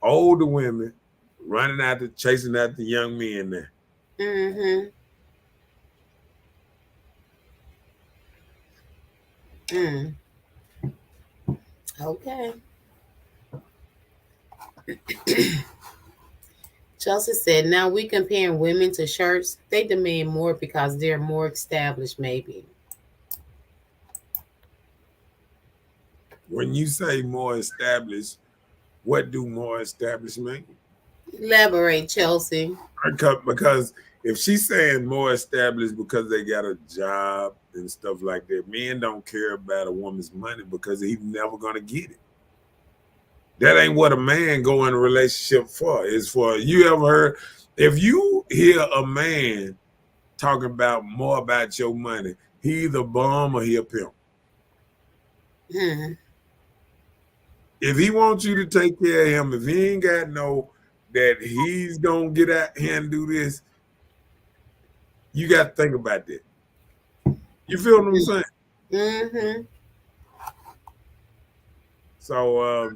older women running after chasing after young men now. Mm-hmm. Mm. Okay. Chelsea said, now we comparing women to shirts. They demand more because they're more established, maybe. When you say more established, what do more established mean? Elaborate, Chelsea. Because if she's saying more established because they got a job and stuff like that, men don't care about a woman's money because he's never gonna get it. That ain't what a man go in a relationship for. Is for you ever heard if you hear a man talking about more about your money, he either bum or he a pimp. Hmm. If he wants you to take care of him, if he ain't got no that he's gonna get out here and do this, you got to think about that. You feel what I'm saying? Mm-hmm. So,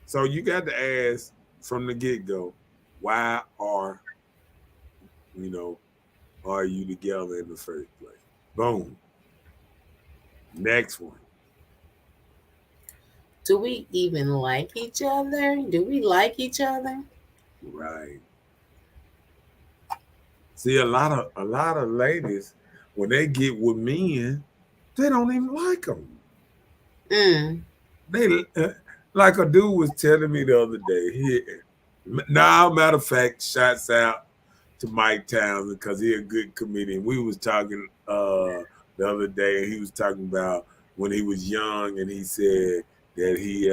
so you got to ask from the get go, why are you together in the first place? Boom. Next one. Do we even like each other? Do we like each other? Right. See, a lot of ladies, when they get with men, they don't even like them. Mm. They like a dude was telling me the other day. Matter of fact, shouts out to Mike Townsend because he a good comedian. We was talking the other day, and he was talking about when he was young, and he said that he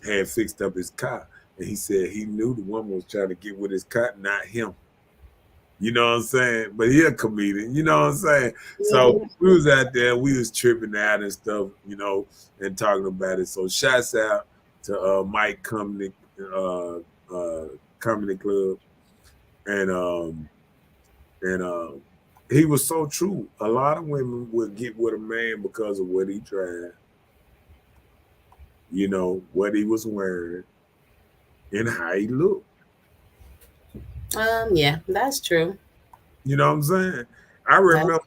had fixed up his car, and he said he knew the woman was trying to get with his car, not him. You know what I'm saying? But he a comedian, you know what I'm saying? So we was out there, we was tripping out and stuff, and talking about it. So shouts out to Mike Comedy Comedy Club. And he was so true. A lot of women would get with a man because of what he tried, what he was wearing, and how he looked. Yeah, that's true. You know what I'm saying? I remember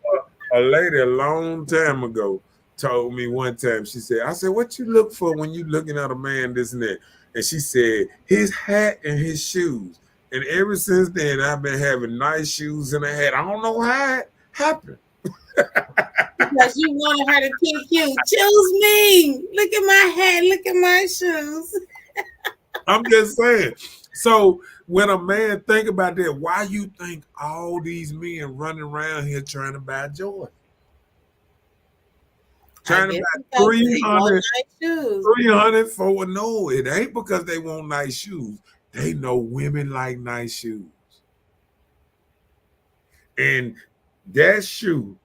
a lady a long time ago told me one time, I said, what you look for when you looking at a man, this and that? And she said, his hat and his shoes. And ever since then, I've been having nice shoes and a hat. I don't know how it happened. Because you wanted her to kick you. Choose me. Look at my hat. Look at my shoes. I'm just saying. So when a man think about that, why you think all these men running around here trying to buy Jordan? Trying to buy 300 for no, it ain't because they want nice shoes. They know women like nice shoes. And that shoe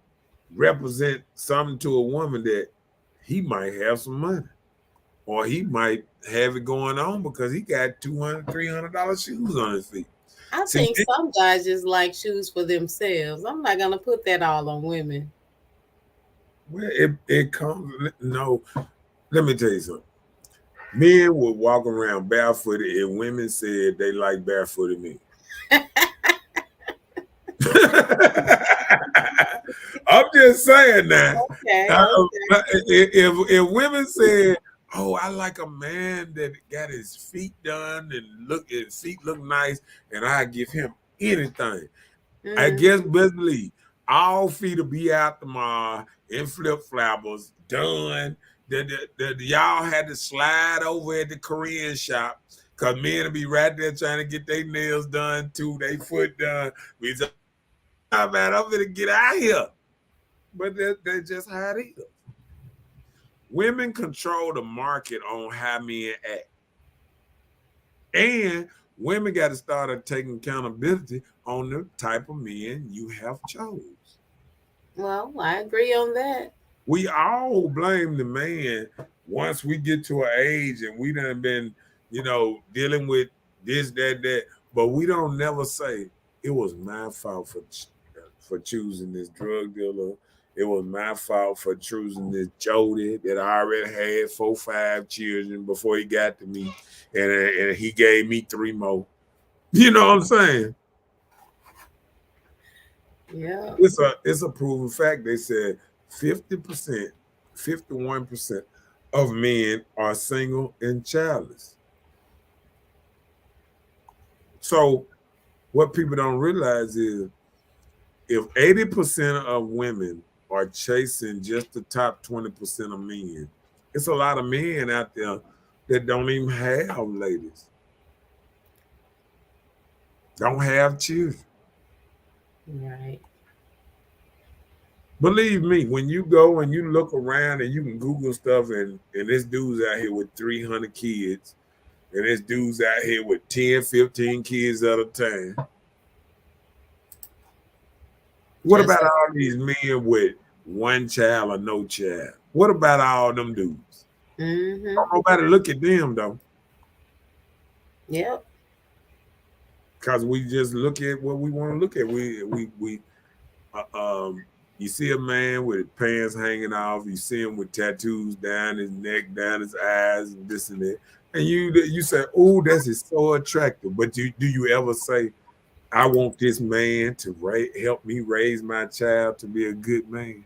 represent something to a woman that he might have some money. Or he might have it going on because he got $200, $300 shoes on his feet. I think some guys just like shoes for themselves. I'm not gonna put that all on women. Well, it comes. No, let me tell you something. Men would walk around barefooted, and women said they like barefooted men. I'm just saying that. Okay. If women said, "Oh, I like a man that got his feet done and his feet look nice, and I give him anything," I guess best believe all feet will be out tomorrow in flip floppers, done. That y'all had to slide over at the Korean shop because men will be right there trying to get their nails done too, their foot done. We just, man, I'm gonna get out here. But they're just how it is. Women control the market on how men act. And women got to start taking accountability on the type of men you have chose. Well, I agree on that. We all blame the man once we get to an age and we done been, dealing with this, that, that. But we don't never say it was my fault for choosing this drug dealer. It was my fault for choosing this Jody that I already had 4, 5 children before he got to me, and he gave me 3 more. You know what I'm saying? Yeah. It's a proven fact. They said 50%, 51% of men are single and childless. So what people don't realize is if 80% of women are chasing just the top 20% of men, it's a lot of men out there that don't even have ladies, don't have children. Right. Believe me, when you go and you look around and you can Google stuff, and this dude's out here with 300 kids, and this dude's out here with 10, 15 kids at a time. What Just about all these men with 1 child or no child? What about all them dudes? mm-hmm. Don't nobody look at them though, Yep. because we just look at what we want to look at. You see a man with his pants hanging off. You see him with tattoos down his neck, down his eyes, and this and that. And you say, "Oh, that is so attractive." But do you ever say, "I want this man to help me raise my child to be a good man"?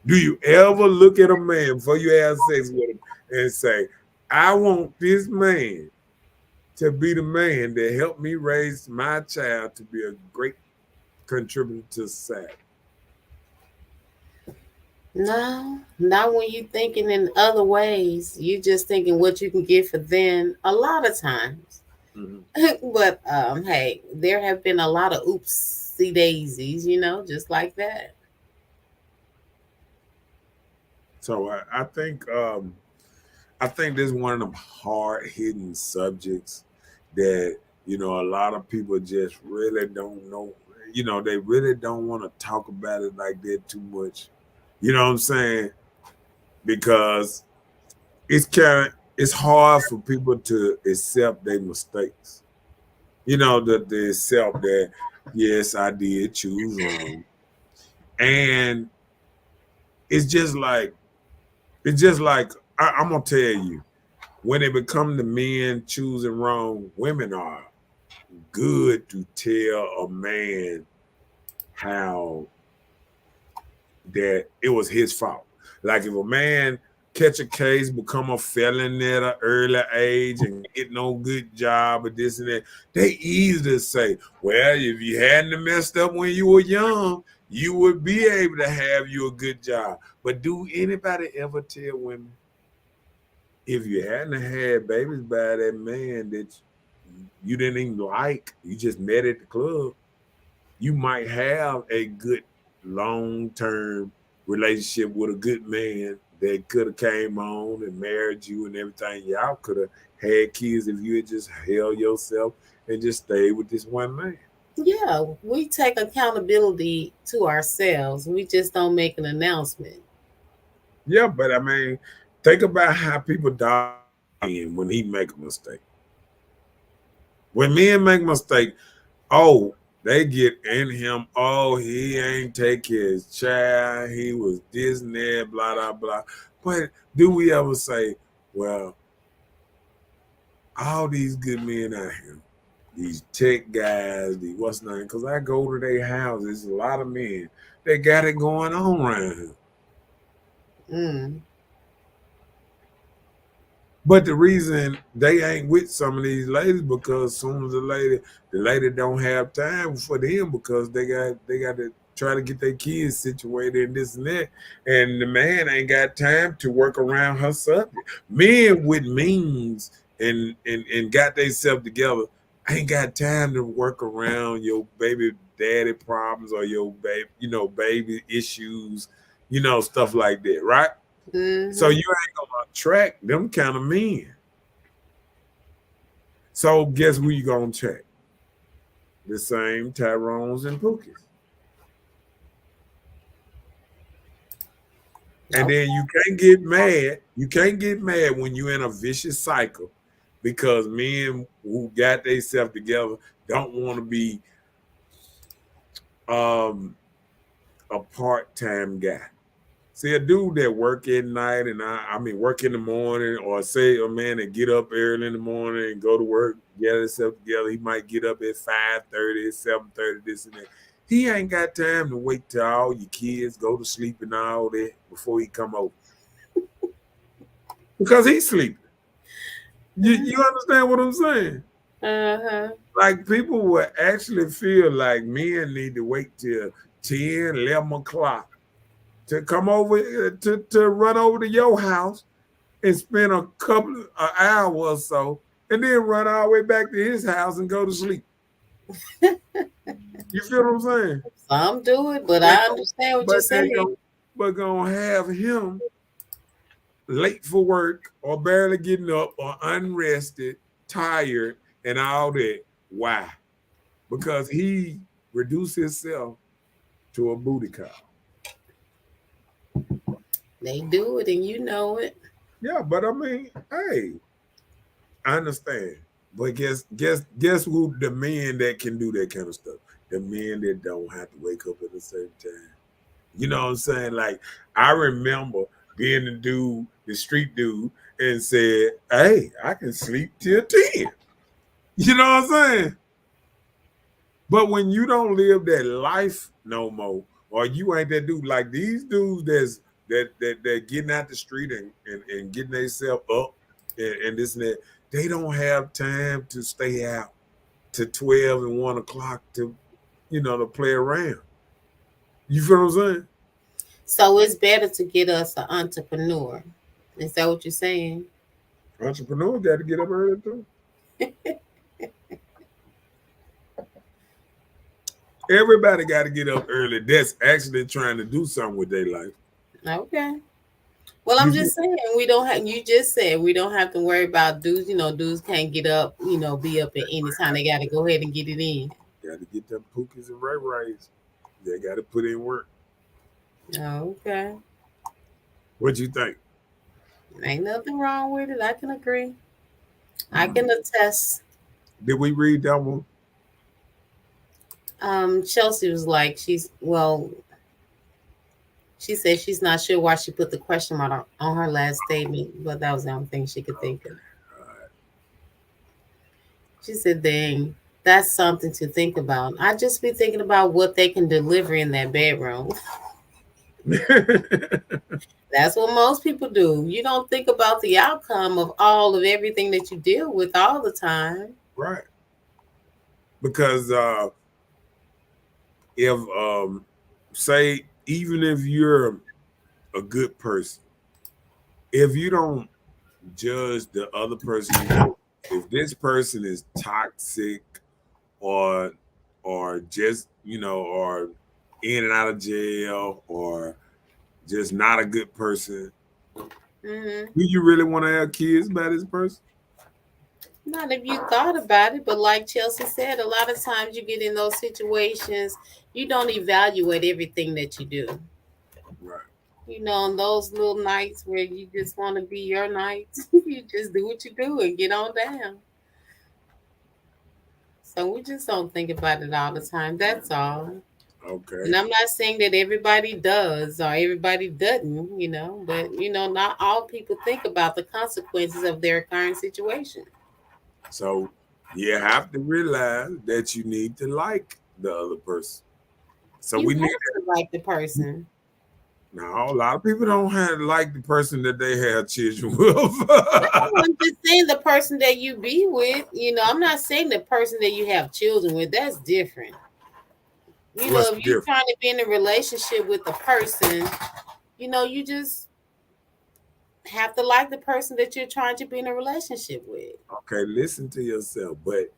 Do you ever look at a man before you have sex with him and say, "I want this man to be the man that helped me raise my child to be a great contributor to society"? No, not when you thinking in other ways. You just thinking what you can get for them a lot of times. Mm-hmm. But hey, there have been a lot of oopsie daisies, just like that. So I think this is one of them hard hitting subjects that a lot of people just really don't know. They really don't want to talk about it like that too much. You know what I'm saying? Because it's hard for people to accept their mistakes. That they accept that yes, I did choose wrong, and it's just like I'm gonna tell you, when it become the men choosing wrong, women are good to tell a man how that it was his fault. Like if a man catch a case, become a felon at an early age and get no good job or this and that, they easy to say, well, if you hadn't messed up when you were young, you would be able to have you a good job. But do anybody ever tell women, if you hadn't had babies by that man that you didn't even like, you just met at the club, you might have a good long-term relationship with a good man that could have came on and married you and everything. Y'all could have had kids if you had just held yourself and just stayed with this one man. Yeah, we take accountability to ourselves. We just don't make an announcement. Yeah, but I mean, think about how people die when he make a mistake. When men make a mistake, oh, they get in him. Oh, he ain't take care of his child. He was this and that, blah, blah, blah. But do we ever say, well, all these good men out here, these tech guys, these what's name? Because I go to their houses, a lot of men that got it going on around here. Mm. But the reason they ain't with some of these ladies because as soon as the lady don't have time for them because they got to try to get their kids situated and this and that, and the man ain't got time to work around her subject. Men with means and got themselves together ain't got time to work around your baby daddy problems or your baby issues, stuff like that, right? Mm-hmm. So you ain't gonna attract them kind of men. So guess who you gonna check? The same Tyrones and Pookies. And then you can't get mad. You can't get mad when you're in a vicious cycle because men who got themselves together don't want to be a part-time guy. See, a dude that work at night and I mean work in the morning, or say a man that get up early in the morning and go to work, get himself together, he might get up at 5:30, 7:30, this and that. He ain't got time to wait till all your kids go to sleep and all that before he come over. Because he's sleeping. You understand what I'm saying? Uh-huh. Like people will actually feel like men need to wait till 10, 11 o'clock to come over to run over to your house and spend an hour or so and then run all the way back to his house and go to sleep. You feel what I'm saying? Some do it, but I understand what you're saying. But gonna have him late for work or barely getting up or unrested, tired, and all that. Why? Because he reduced himself to a booty call. They do it and you know it. Yeah, but I mean, hey, I understand. But guess who the men that can do that kind of stuff? The men that don't have to wake up at a certain time. You know what I'm saying? Like, I remember being the street dude, and said, hey, I can sleep till 10. You know what I'm saying? But when you don't live that life no more, or you ain't that dude, like these dudes that getting out the street and getting themselves up and this and that, they don't have time to stay out to 12 and 1 o'clock to play around. You feel what I'm saying? So it's better to get us an entrepreneur. Is that what you're saying? Entrepreneur got to get up early too. Everybody got to get up early. That's actually trying to do something with their life. Okay. Well, I'm just saying we don't have. You just said we don't have to worry about dudes. Dudes can't get up. Be up at any time. They got to go ahead and get it in. Got to get them Pookies and Ray Rays. They got to put in work. Okay. What you think? Ain't nothing wrong with it. I can agree. I can attest. Did we read that one? Chelsea was like, she said she's not sure why she put the question mark on her last statement, but that was the only thing she could think of. She said, dang, that's something to think about. I just be thinking about what they can deliver in that bedroom. That's what most people do. You don't think about the outcome of everything that you deal with all the time. Right. Because if say, even if you're a good person, if you don't judge the other person, if this person is toxic or just or in and out of jail or just not a good person, do you really want to have kids by this person? Not if you thought about it, but like Chelsea said, a lot of times you get in those situations, you don't evaluate everything that you do. Right. On those little nights where you just want to be your nights, you just do what you do and get on down. So we just don't think about it all the time. That's all. Okay. And I'm not saying that everybody does or everybody doesn't, but not all people think about the consequences of their current situation. So you have to realize that you need to like the other person. So we need to like the person. Now, a lot of people don't like the person that they have children with. I'm just saying the person that you be with. I'm not saying the person that you have children with. That's different. If you're trying to be in a relationship with a person, you just have to like the person that you're trying to be in a relationship with. Okay, listen to yourself. But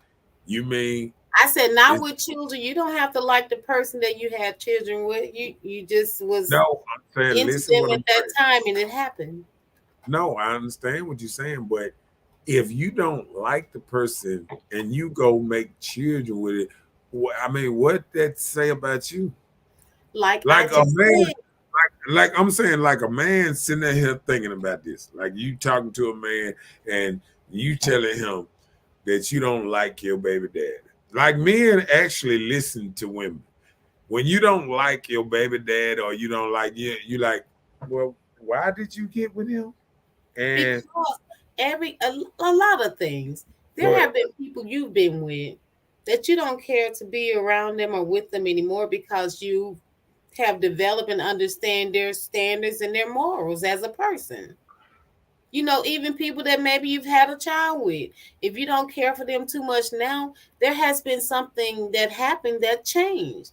you mean... I said not with children. You don't have to like the person that you had children with. You just was no. I'm saying into them at that time, and it happened. No, I understand what you're saying, but if you don't like the person and you go make children with it, I mean, what that say about you? Like I Like a just man, said, like I'm saying, like a man sitting there here thinking about this. Like you talking to a man and you telling him that you don't like your baby dad. Like men actually listen to women. When you don't like your baby dad or you don't like you like, well, why did you get with him? And because a lot of things. go There ahead. have been people you've been with that you don't care to be around them or with them anymore because you have developed and understand their standards and their morals as a person. Even people that maybe you've had a child with, if you don't care for them too much now, there has been something that happened that changed.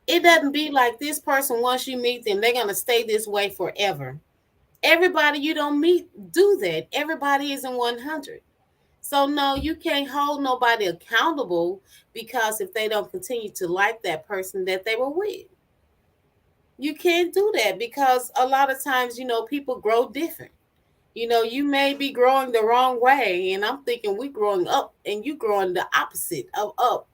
It doesn't be like this person, once you meet them, they're going to stay this way forever. Everybody you don't meet do that. Everybody isn't 100. So no, you can't hold nobody accountable because if they don't continue to like that person that they were with. You can't do that because a lot of times, people grow different. You may be growing the wrong way, and I'm thinking we growing up and you growing the opposite of up.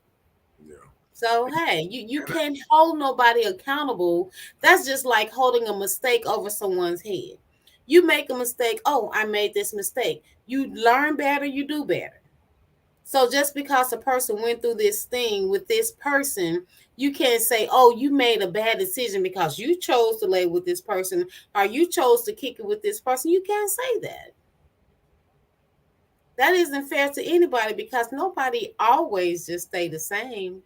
Yeah. So hey, you can't hold nobody accountable. That's just like holding a mistake over someone's head. You make a mistake, oh, I made this mistake. You learn better, you do better. So just because a person went through this thing with this person, you can't say, oh, you made a bad decision because you chose to lay with this person or you chose to kick it with this person. You can't say that. That isn't fair to anybody because nobody always just stay the same.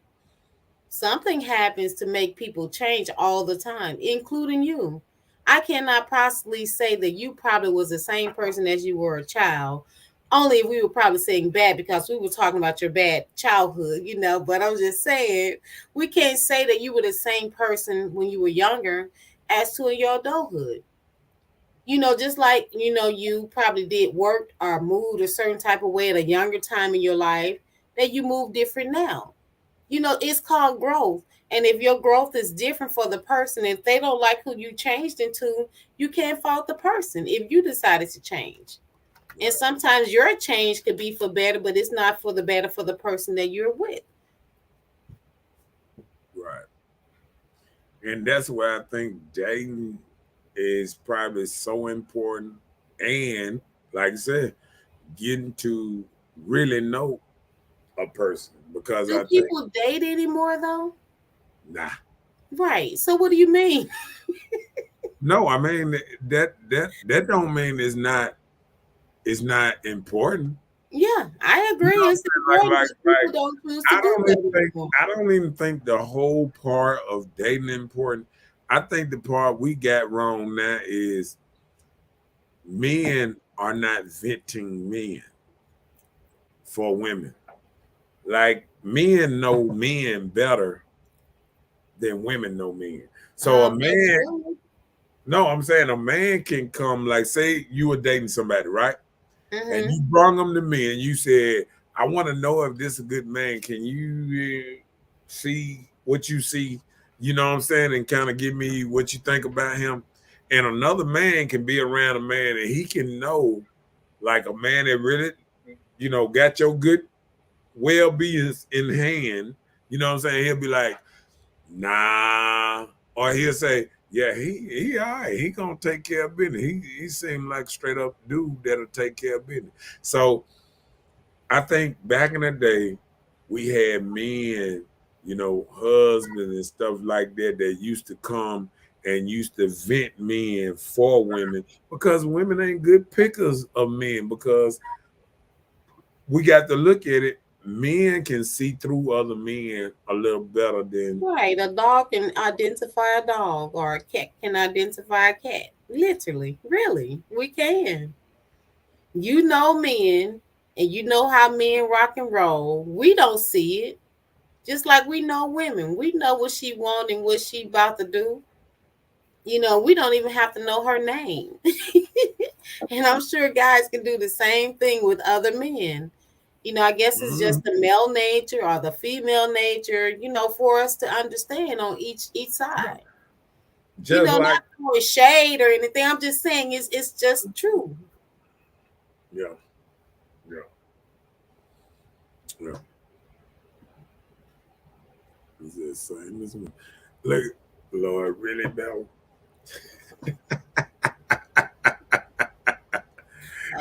Something happens to make people change all the time, including you. I cannot possibly say that you probably was the same person as you were a child. Only if we were probably saying bad because we were talking about your bad childhood. But I'm just saying, we can't say that you were the same person when you were younger as to in your adulthood. Just like, you probably did work or moved a certain type of way at a younger time in your life, that you move different now. It's called growth. And if your growth is different for the person, if they don't like who you changed into, you can't fault the person if you decided to change. And sometimes your change could be for better, but it's not for the better for the person that you're with. Right. And that's why I think dating is probably so important. And like I said, getting to really know a person because Do I think, people date anymore though? nah, Right. So what do you mean? no, I mean that don't mean it's not important. Yeah, I You agree. know what I'm It's saying? important, but people don't choose to I do don't that even think anymore. I don't even think the whole part of dating important. I think the part we got wrong now is men are not venting men for women. Like men know men better than women know men. So a That's man, true. no, I'm saying a man can come, like say you were dating somebody, right? And Mm-hmm. you brought them to me and you said, I want to know if this is a good man. Can you see what you see? You know what I'm saying? And kind of give me what you think about him. And another man can be around a man and he can know, like a man that really, got your good well being in hand. You know what I'm saying? He'll be like, nah. Or he'll say, yeah, he all right. He gonna take care of business. He seemed like straight up dude that'll take care of business. So I think back in the day, we had men, husbands and stuff like that used to come and used to vent men for women because women ain't good pickers of men because we got to look at it. Men can see through other men a little better than Right. A dog can identify a dog, or a cat can identify a cat. Literally. Really. We can. Men, and you know how men rock and roll. We don't see it. Just like we know women. We know what she want and what she about to do. We don't even have to know her name. And I'm sure guys can do the same thing with other men. I guess it's just Mhm. the male nature or the female nature, for us to understand on each Yeah. side. Just like Not for shade or anything. I'm just saying it's just true. yeah, yeah. just saying. Listen, look, Lord, really though.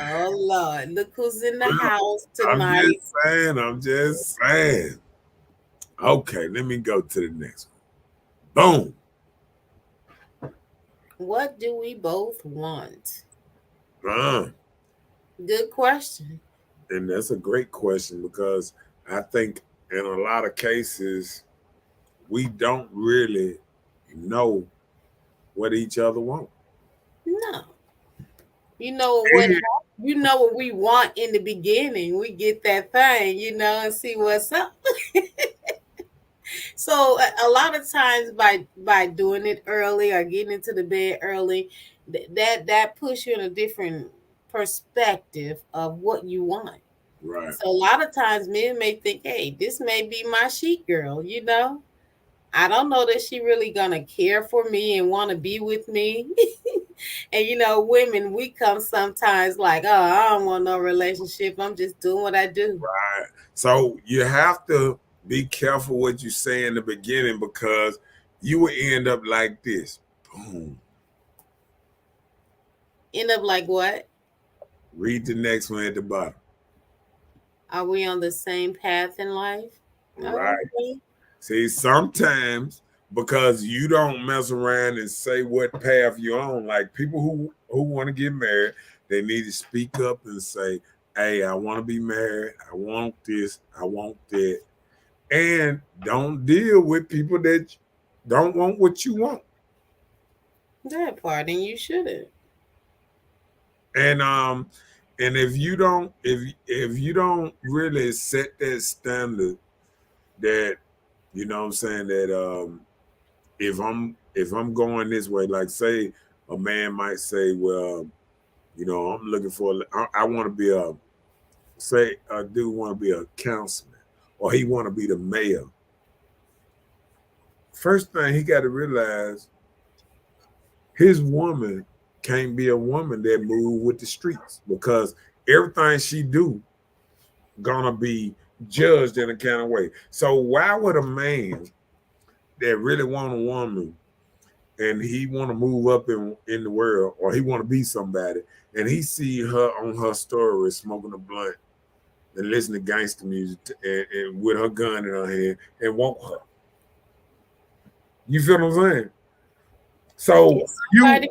Oh Lord, look who's in the house I'm tonight. just saying. I'm just saying. Okay, let me go to the next one. Boom. What do we both want? Uh, Good question. and that's a great question because I think in a lot of cases we don't really know what each other want. No. You know what what we want in the beginning. We get that thing, and see what's up. So a lot of times by doing it early or getting into the bed early, that puts you in a different perspective of what you want. Right. So a lot of times men may think, hey, this may be my sheet girl, I don't know that she really gonna care for me and want to be with me. And women, we come sometimes like, oh, I don't want no relationship. I'm just doing what I do. Right. So you have to be careful what you say in the beginning because you will end up like this. Boom. End up like what? Read the next one at the bottom. Are we on the same path in life? Right. Okay. See, sometimes because you don't mess around and say what path you're on, like people who want to get married, they need to speak up and say, hey, I want to be married. I want this. I want that. And don't deal with people that don't want what you want. That part, and you shouldn't. And if you don't really set that standard that you know what I'm saying that if I'm going this way, like say a man might say, well, I'm looking for I want to be say a dude want to be a councilman or he want to be the mayor. First thing he got to realize, his woman can't be a woman that move with the streets because everything she do gonna be judged in a kind of way. So why would a man that really want a woman and he want to move up in the world or he want to be somebody and he see her on her story smoking a blunt and listen to gangster music and with her gun in her hand and want her? You feel what I'm saying? So everybody,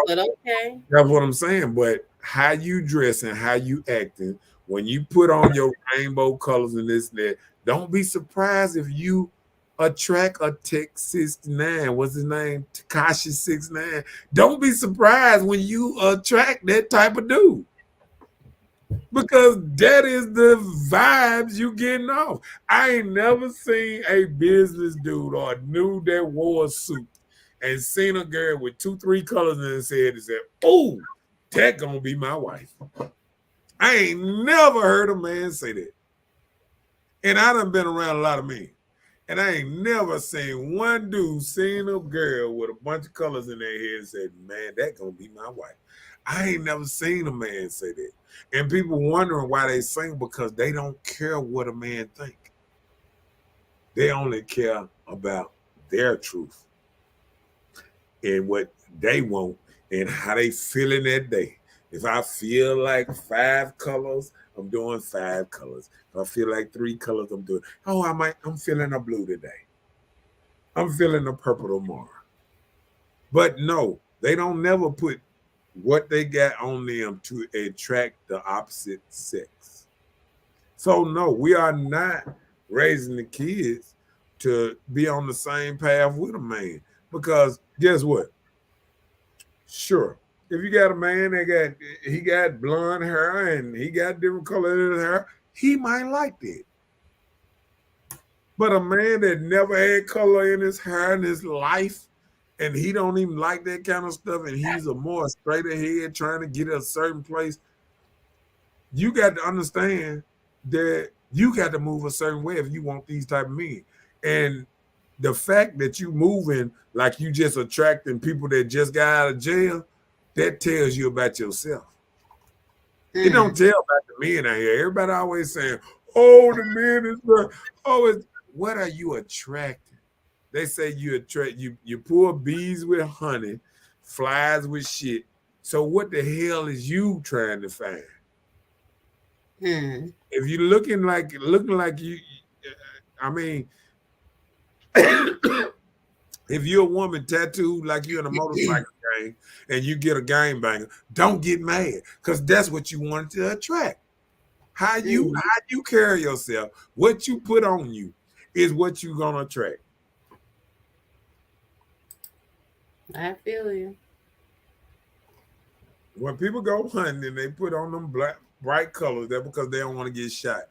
but okay. That's what I'm saying. But how you dress and how you acting, when you put on your rainbow colors and this and that, don't be surprised if you attract a Tech 69. What's his name? Takashi 69. Don't be surprised when you attract that type of dude. Because that is the vibes you getting off. I ain't never seen a business dude or a dude that wore a suit and seen a girl with 2-3 colors in his head and said, oh, that gonna be my wife. I ain't never heard a man say that. And I done been around a lot of men. And I ain't never seen one dude seen a girl with a bunch of colors in their head and said, man, that gonna be my wife. I ain't never seen a man say that. And people wondering why they sing because they don't care what a man think. They only care about their truth and what they want and how they feel in that day. If I feel like 5 colors, I'm doing 5 colors. If I feel like 3 colors, I'm doing, I'm feeling a blue today. I'm feeling a purple tomorrow. But no, they don't never put what they got on them to attract the opposite sex. So no, we are not raising the kids to be on the same path with a man. Because guess what? Sure, if you got a man that he got blonde hair and he got different color in his hair, he might like that. But a man that never had color in his hair in his life, and he don't even like that kind of stuff, and he's a more straight ahead trying to get a certain place, you got to understand that you got to move a certain way if you want these type of men. And the fact that you moving like you just attracting people that just got out of jail, that tells you about yourself. It don't tell about the men out here. Everybody always saying, oh, the men is always, what are you attracting? They say you attract you pull bees with honey, flies with shit. So what the hell is you trying to find? Hmm. If you're looking like you, I mean, if you're a woman tattooed like you're in a motorcycle gang and you get a gang banger, don't get mad because that's what you wanted to attract. How you carry yourself, what you put on you, is what you're gonna attract. I feel you. When people go hunting and they put on them bright colors, that's because they don't want to get shot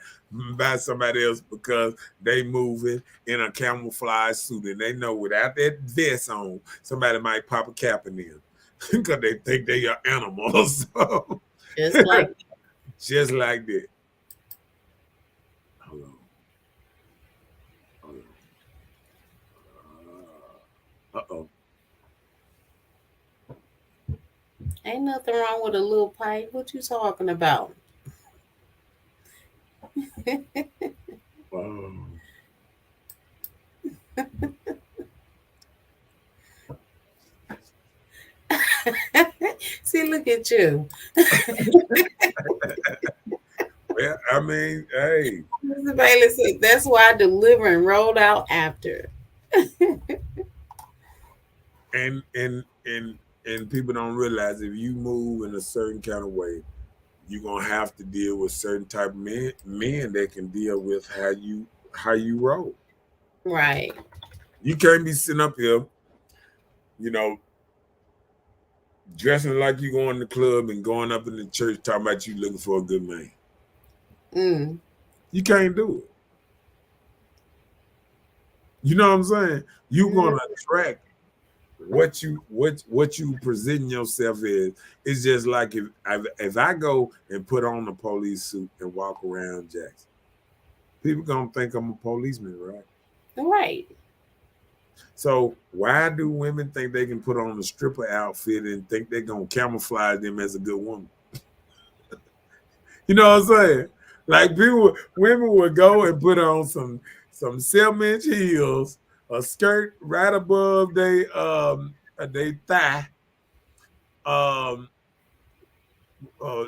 by somebody else because they moving in a camouflage suit and they know without that vest on, somebody might pop a cap in them because they think they are animals. So, Just like just like that. Hold on. Hold on. Uh-oh. ain't nothing wrong with a little pipe. What you talking about? Um, See, look at you. well, I mean, hey, Mr. Bailey said that's why I deliver and rolled out after. and people don't realize if you move in a certain kind of way, you're gonna have to deal with certain type of men that can deal with how you roll. Right. You can't be sitting up here, you know, dressing like you going to the club and going up in the church talking about you looking for a good man. Mm. You can't do it. You know what I'm saying? You're gonna attract what you present yourself as. It's just like if I go and put on a police suit and walk around Jackson, people gonna think I'm a policeman, right? Right. So why do women think they can put on a stripper outfit and think they're gonna camouflage them as a good woman? You know what I'm saying? Like women would go and put on some 7-inch heels, a skirt right above they thigh, um,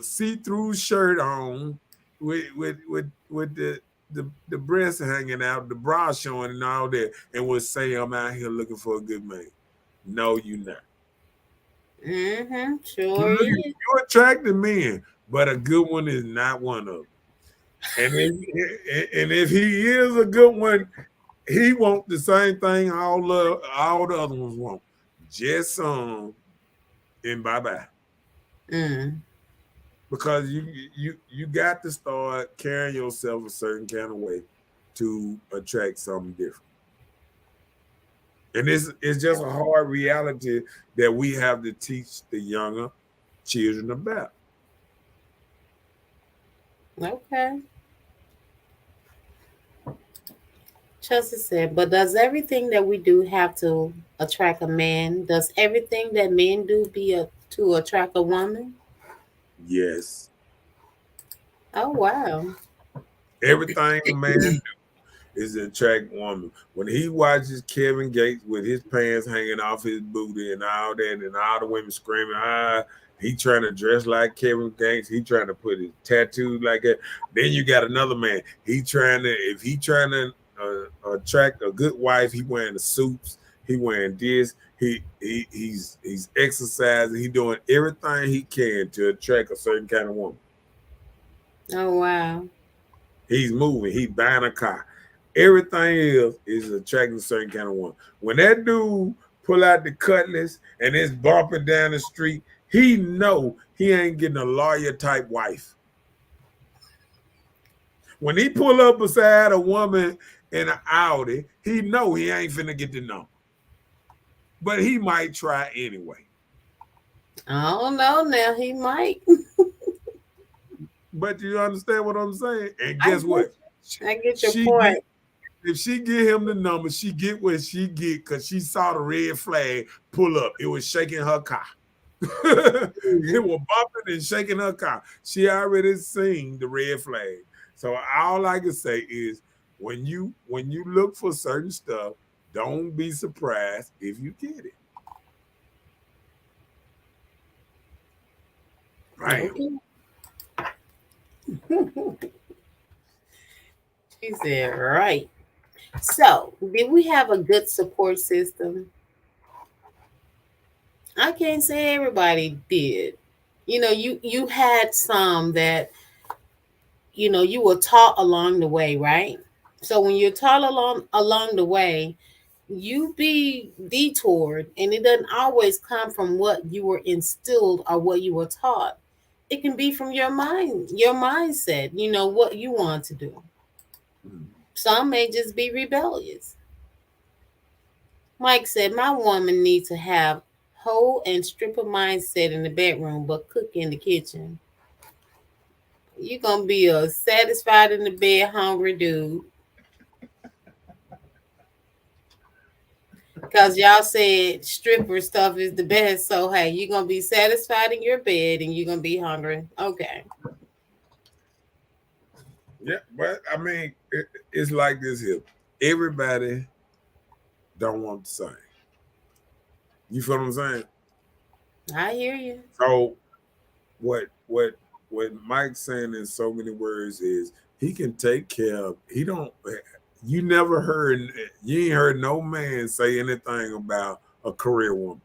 see-through shirt on with the breasts hanging out, the bra showing and all that, and would say I'm out here looking for a good man. No, you not. Mm-hmm. Sure is. You attractive men, but a good one is not one of them. And if he is a good one, he want the same thing all the other ones want. Just some and bye-bye. Mm. Because you got to start carrying yourself a certain kind of way to attract something different. And it's just a hard reality that we have to teach the younger children about. Okay. Chelsea said, but does everything that we do have to attract a man? Does everything that men do to attract a woman? Yes. Oh wow. Everything a man is to attract woman. When he watches Kevin Gates with his pants hanging off his booty and all that, and all the women screaming, he trying to dress like Kevin Gates, he trying to put his tattoos like that. Then you got another man. If he trying to attract a good wife, he wearing the suits, he wearing this, he's exercising, he doing everything he can to attract a certain kind of woman. Oh wow. He's moving, he's buying a car. Everything else is attracting a certain kind of woman. When that dude pull out the cutlass and it's bumping down the street, he know he ain't getting a lawyer type wife. When he pull up beside a woman in an Audi, he know he ain't finna get the number. But he might try anyway. I don't know now. He might. But you understand what I'm saying? And guess what? I get your point. If she get him the number, she get what she get because she saw the red flag pull up. It was shaking her car. It was bumping and shaking her car. She already seen the red flag. So all I can say is when you look for certain stuff, Don't be surprised if you get it. Bam. Okay. She said, right. So, did we have a good support system? I can't say everybody did. You had some that you were taught along the way, right? So when you're taught along the way, you be detoured, and it doesn't always come from what you were instilled or what you were taught. It can be from your mindset, what you want to do. Some may just be rebellious. Mike said, my woman needs to have whole and stripper mindset in the bedroom, but cook in the kitchen. You're gonna be a satisfied in the bed, hungry dude. Cause y'all said stripper stuff is the best. So hey, you're gonna be satisfied in your bed and you're gonna be hungry. Okay. Yeah, but I mean, it's like this here. Everybody don't want the same. You feel what I'm saying? I hear you. So what Mike's saying in so many words is he can take care of. He don't. You never heard. You ain't heard no man say anything about a career woman.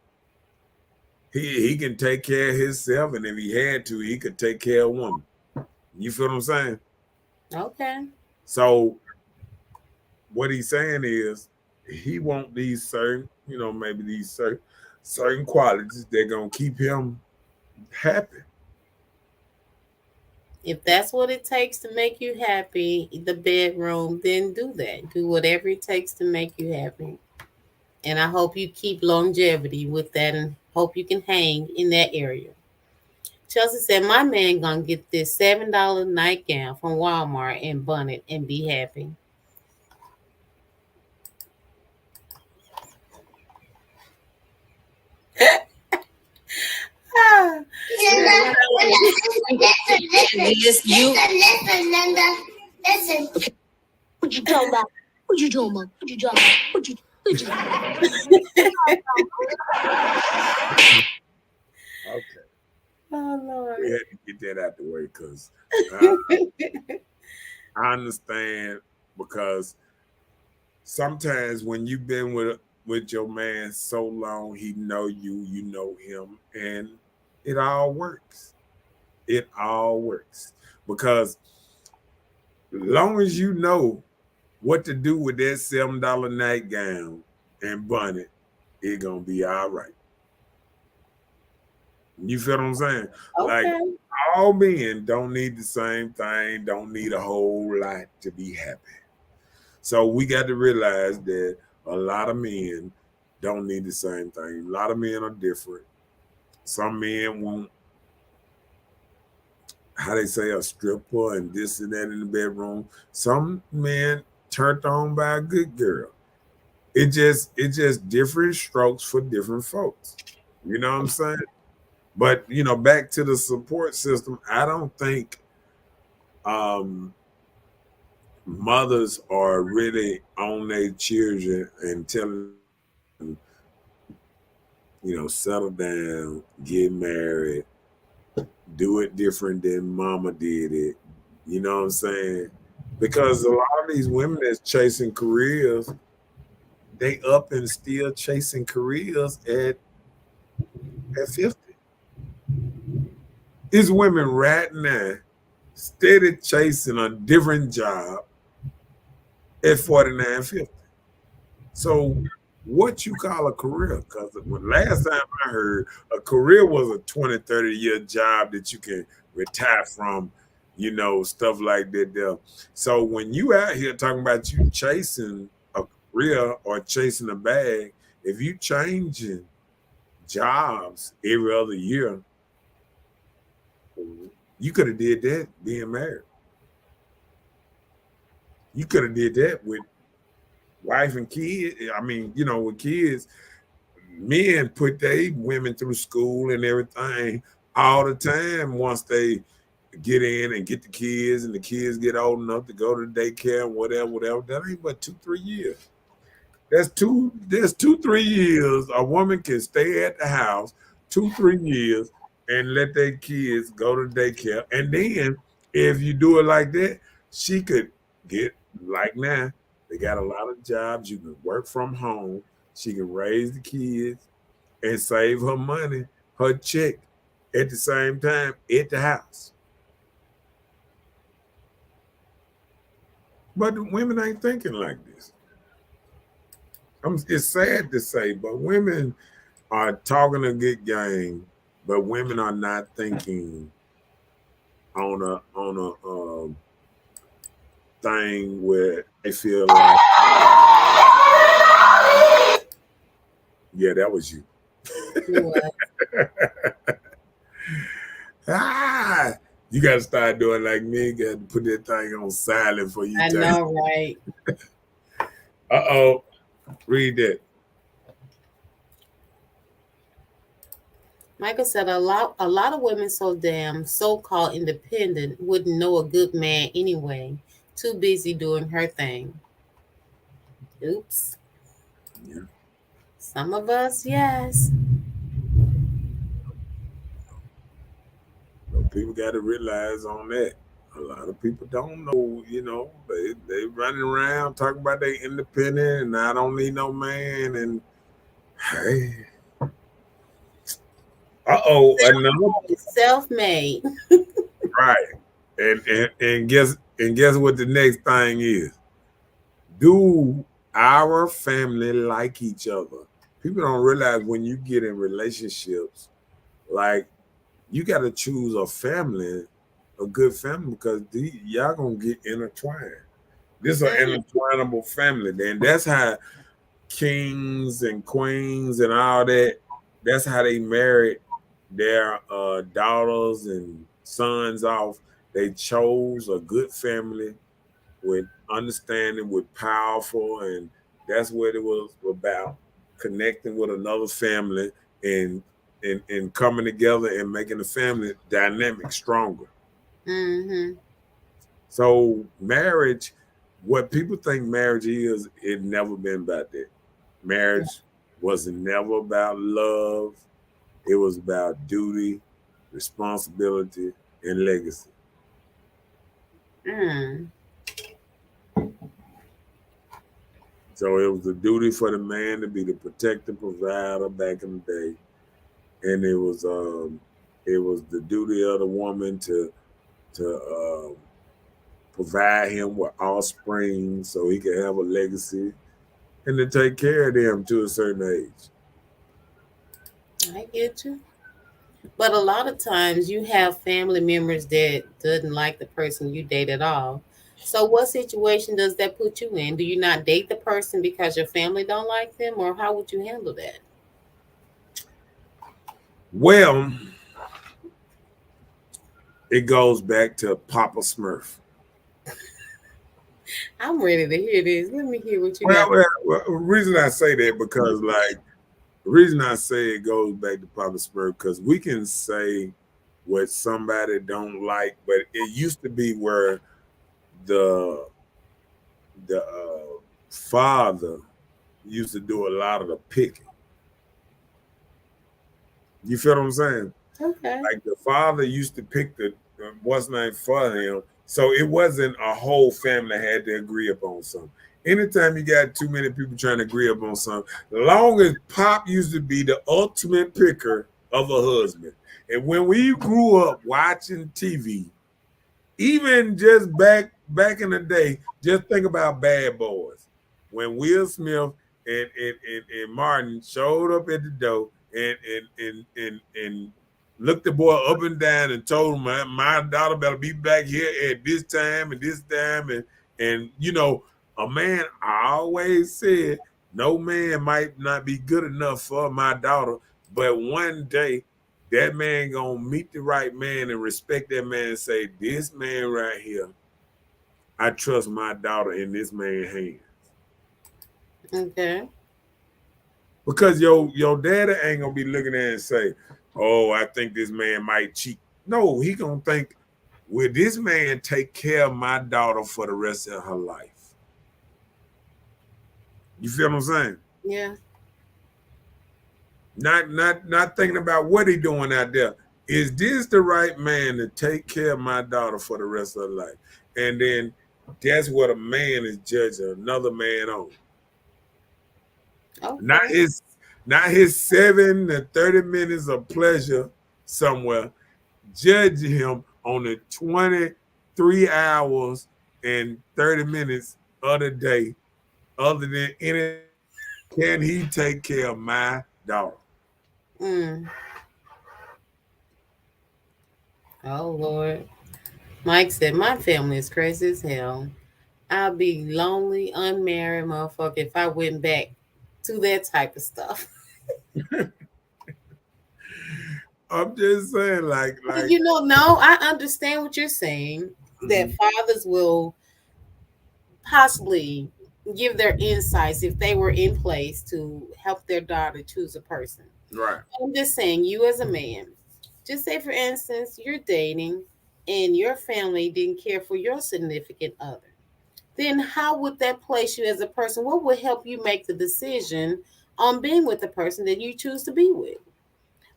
He can take care of himself, and if he had to, he could take care of a woman. You feel what I'm saying? Okay. So what he's saying is he want these certain, maybe these certain qualities that gonna keep him happy. If that's what it takes to make you happy, the bedroom, then do that. Do whatever it takes to make you happy. And I hope you keep longevity with that and hope you can hang in that area. Chelsea said, my man gonna get this $7 nightgown from Walmart and bun it and be happy. Ah, Listen, Linda. Listen. What you talking about? What you talking about? What you talking about? What you Okay, oh Lord. we had to get that out the way because I understand because sometimes when you've been with your man so long, he know you, you know him, and it all works. It all works because long as you know what to do with that $7 nightgown and bun it gonna be all right. You feel what I'm saying? Like Okay. all men don't need the same thing, don't need a whole lot to be happy. So we got to realize that a lot of men don't need the same thing. A lot of men are different. Some men want, how they say, a stripper and this and that in the bedroom. Some men turned on by a good girl. It just different strokes for different folks. You know what I'm saying? But back to the support system, I don't think um mothers are really on their children and telling them, settle down, get married, do it different than mama did it. You know what I'm saying? Because a lot of these women that's chasing careers, they up and still chasing careers at 50. These women right now steady chasing a different job at 49, 50. So what you call a career? Because last time I heard a career was a 20, 30-year job that you can retire from, stuff like that there. So when you out here talking about you chasing a career or chasing a bag, if you changing jobs every other year, you could have did that being married. You could have did that with wife and kids. I mean, with kids, men put their women through school and everything all the time once they get in and get the kids and the kids get old enough to go to daycare and whatever. That ain't but 2-3 years. There's 3 years a woman can stay at the house 3 years and let their kids go to daycare. And then if you do it like that, she could get, like now, they got a lot of jobs. You can work from home. She can raise the kids and save her money, her check at the same time at the house. But the women ain't thinking like this. It's sad to say, but women are talking a good game, but women are not thinking on a thing where they feel like, yeah, that was you. You got to start doing like me. You got to put that thing on silent for you. I know, right? Read that. Michael said a lot of women so damn so-called independent wouldn't know a good man anyway. Too busy doing her thing. Oops. Yeah. Some of us, yes. So people got to realize on that. A lot of people don't know, they running around talking about they independent and I don't need no man. And hey, another self-made. Right. And guess what the next thing is? Do our family like each other? People don't realize when you get in relationships, like you got to choose a good family, because y'all gonna get intertwined. This is an intertwinable family. Then that's how kings and queens and all that. That's how they married their daughters and sons off. They chose a good family with understanding, with powerful, and that's what it was about, connecting with another family and coming together and making the family dynamic stronger. Mm-hmm. So marriage, what people think marriage is, it never been about that. Marriage was never about love. It was about duty, responsibility, and legacy. So it was the duty for the man to be the protector, provider back in the day, and it was the duty of the woman to provide him with offspring so he could have a legacy, and to take care of them to a certain age. I get you. But a lot of times you have family members that doesn't like the person you date at all. So what situation does that put you in? Do you not date the person because your family don't like them, or how would you handle that? Well, it goes back to Papa Smurf. I'm ready to hear this. Let me hear what you got. Well, the reason I say that, because the reason I say it goes back to Papa Smurf, because we can say what somebody don't like, but it used to be where the father used to do a lot of the picking. You feel what I'm saying? Okay. Like the father used to pick the what's name for him, so it wasn't a whole family had to agree upon something. Anytime you got too many people trying to agree upon something, long as Pop used to be the ultimate picker of a husband. And when we grew up watching TV, even just back in the day, just think about Bad Boys. When Will Smith and Martin showed up at the door and looked the boy up and down and told him, my daughter better be back here at this time and this time. And a man, I always said, no man might not be good enough for my daughter, but one day that man gonna meet the right man and respect that man and say, this man right here, I trust my daughter in this man's hands. Okay. Because your daddy ain't gonna be looking at it and say, oh, I think this man might cheat. No, he gonna think, will this man take care of my daughter for the rest of her life? You feel what I'm saying? Yeah. Not thinking about what he doing out there. Is this the right man to take care of my daughter for the rest of her life? And then that's what a man is judging another man on. Not Okay. his 7 to 30 minutes of pleasure somewhere. Judge him on the 23 hours and 30 minutes of the day. Other than any, can he take care of my daughter? Mm. Oh Lord. Mike said, my family is crazy as hell. I'll be lonely, unmarried motherfucker if I went back to that type of stuff. I'm just saying, like, But you know, no, I understand what you're saying. That Mhm. fathers will possibly give their insights if they were in place to help their daughter choose a person. Right. I'm just saying, you as a man, just say for instance, you're dating and your family didn't care for your significant other. Then how would that place you as a person? What would help you make the decision on being with the person that you choose to be with?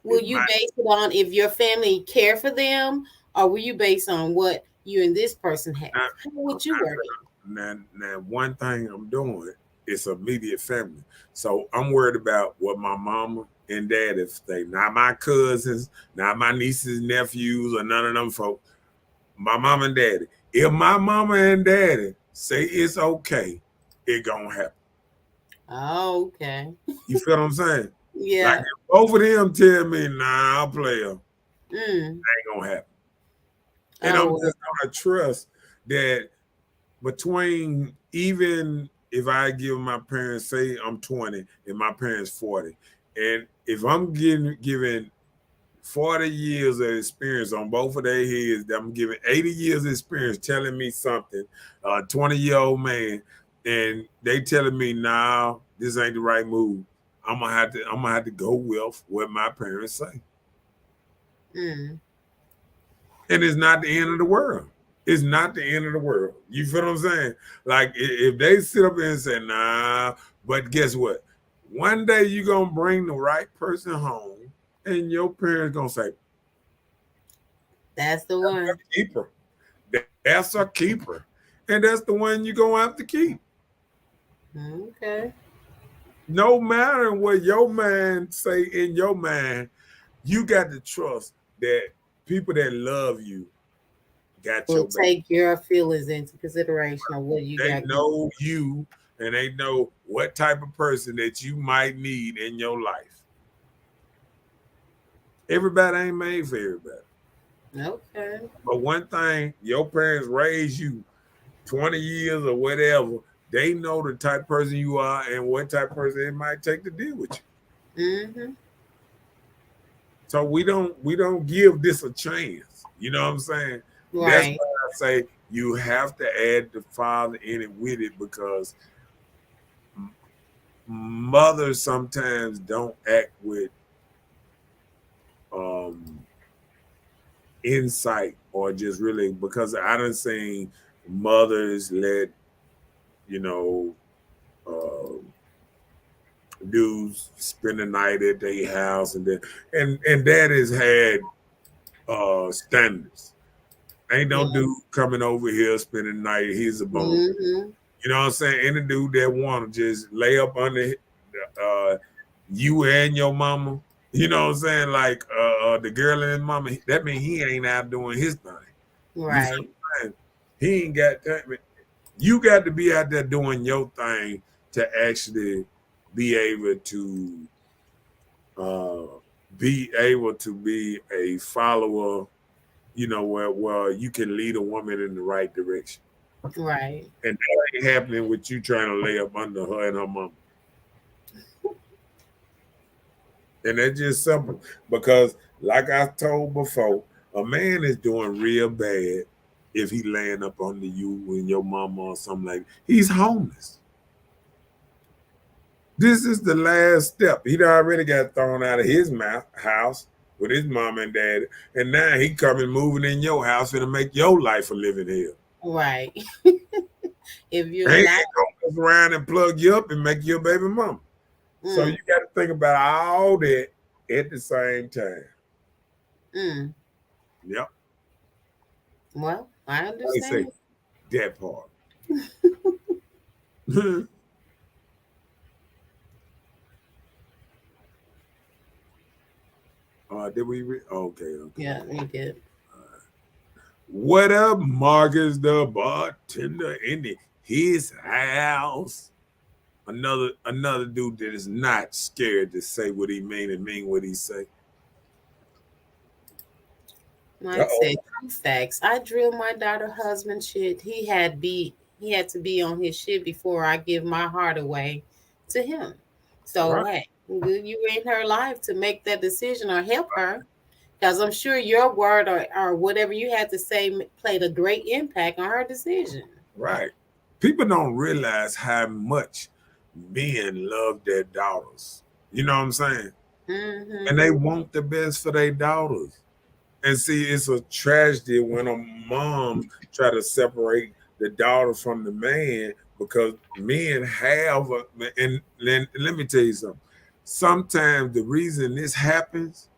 Will It you might. base it on if your family care for them, or will you base on what you and this person have? Not, How would you work it? now, one thing I'm doing is immediate family. So I'm worried about what my mama and daddy think. Not my cousins, not my nieces, nephews, or none of them folks. My mama and daddy. If my mama and daddy say it's okay, it gonna happen. Oh, okay. You feel what I'm saying? Like Yeah. if both of them tell me, nah, I'll play them, Mm. ain't gonna happen. And I'm Oh, just gonna trust that between, even if I give my parents, say I'm 20 and my parents 40, and if I'm giving 40 years of experience on both of their heads, I'm giving 80 years of experience telling me something, a 20-year-old man, and they telling me, nah, this ain't the right move. I'm gonna have to go with what my parents say. mm. And it's not the end of the world. It's not the end of the world. You feel what I'm saying? Like if they sit up there and say, nah, but guess what? One day you're gonna bring the right person home and your parents gonna say, That's the one. keeper. That's a keeper. And that's the one you're gonna have to keep. Okay. No matter what your mind say in your mind, you got to trust that people that love you got Will your back. take your feelings into consideration of what you They got going. know you and they know what type of person that you might need in your life. Everybody ain't made for everybody. Okay. But one thing, your parents raised you 20 years or whatever, they know the type of person you are and what type of person it might take to deal with you. Mm-hmm. So we don't give this a chance. You know what I'm saying? That's Right. why I say you have to add the father in it with it, because mothers sometimes don't act with um insight, or just really, because I done seen mothers let, you know, uh, dudes spend the night at their house, and then and that has had standards. Ain't no Yeah. dude coming over here spending the night. He's a bum. Mm-hmm. You know what I'm saying? Any dude that want to just lay up under you and your mama, you know what I'm saying? Like the girl and his mama, that means he ain't out doing his thing. You feel Right. what I'm saying? He ain't got that. You got to be out there doing your thing to actually be able to uh, be a follower, you know, where you can lead a woman in the right direction. Right. And that ain't happening with you trying to lay up under her and her mama. And that's just simple. Because like I told before, a man is doing real bad if he laying up under you and your mama or something like that. He's homeless. This is the last step. He'd already got thrown out of his house with his mom and dad, and now he coming moving in your house and to make your life a living hell. Right. If you Ain't allow. mess around and plug you up and make you a baby mama. So you got to think about all that at the same time. Yep. Well, I I understand. say that part. Did we read? Okay. Yeah, we did. What up, Marcus the bartender in his house? Another dude that is not scared to say what he mean and mean what he say. Mike said, "True facts. I drill my daughter husband shit. He had to be on his shit before I give my heart away to him. So hey, you in her life to make that decision or help her, because I'm sure your word or whatever you had to say played a great impact on her decision. Right. People don't realize how much men love their daughters. You know what I'm saying? And they want the best for their daughters. And see, it's a tragedy when a mom try to separate the daughter from the man, because men have and let me tell you something. Sometimes the reason this happens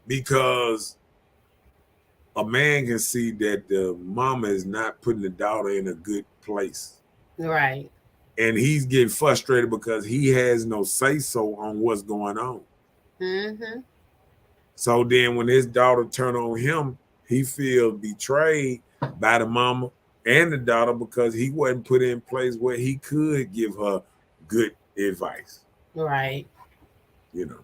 because a man can see that the mama is not putting the daughter in a good place. Right. And he's getting frustrated because he has no say-so on what's going on. So then when his daughter turn on him, he feels betrayed by the mama and the daughter because he wasn't put in place where he could give her good advice. Right. You know.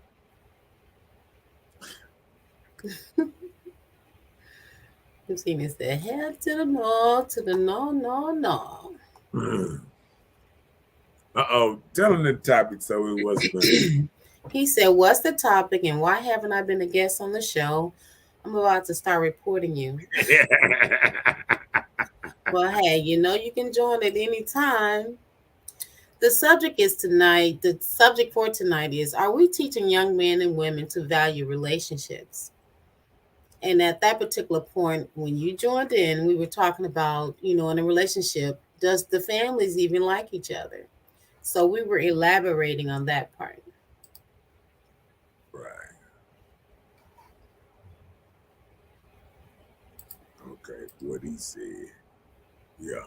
You see me say, head to the no, to the no. Tell him the topic so it wasn't. He said, what's the topic and why haven't I been a guest on the show? I'm about to start reporting you. Well, hey, you can join at any time. The subject for tonight is, are we teaching young men and women to value relationships? And at that particular point, when you joined in, we were talking about, in a relationship, does the families even like each other? So we were elaborating on that part. Right. Okay, what he said. Yeah.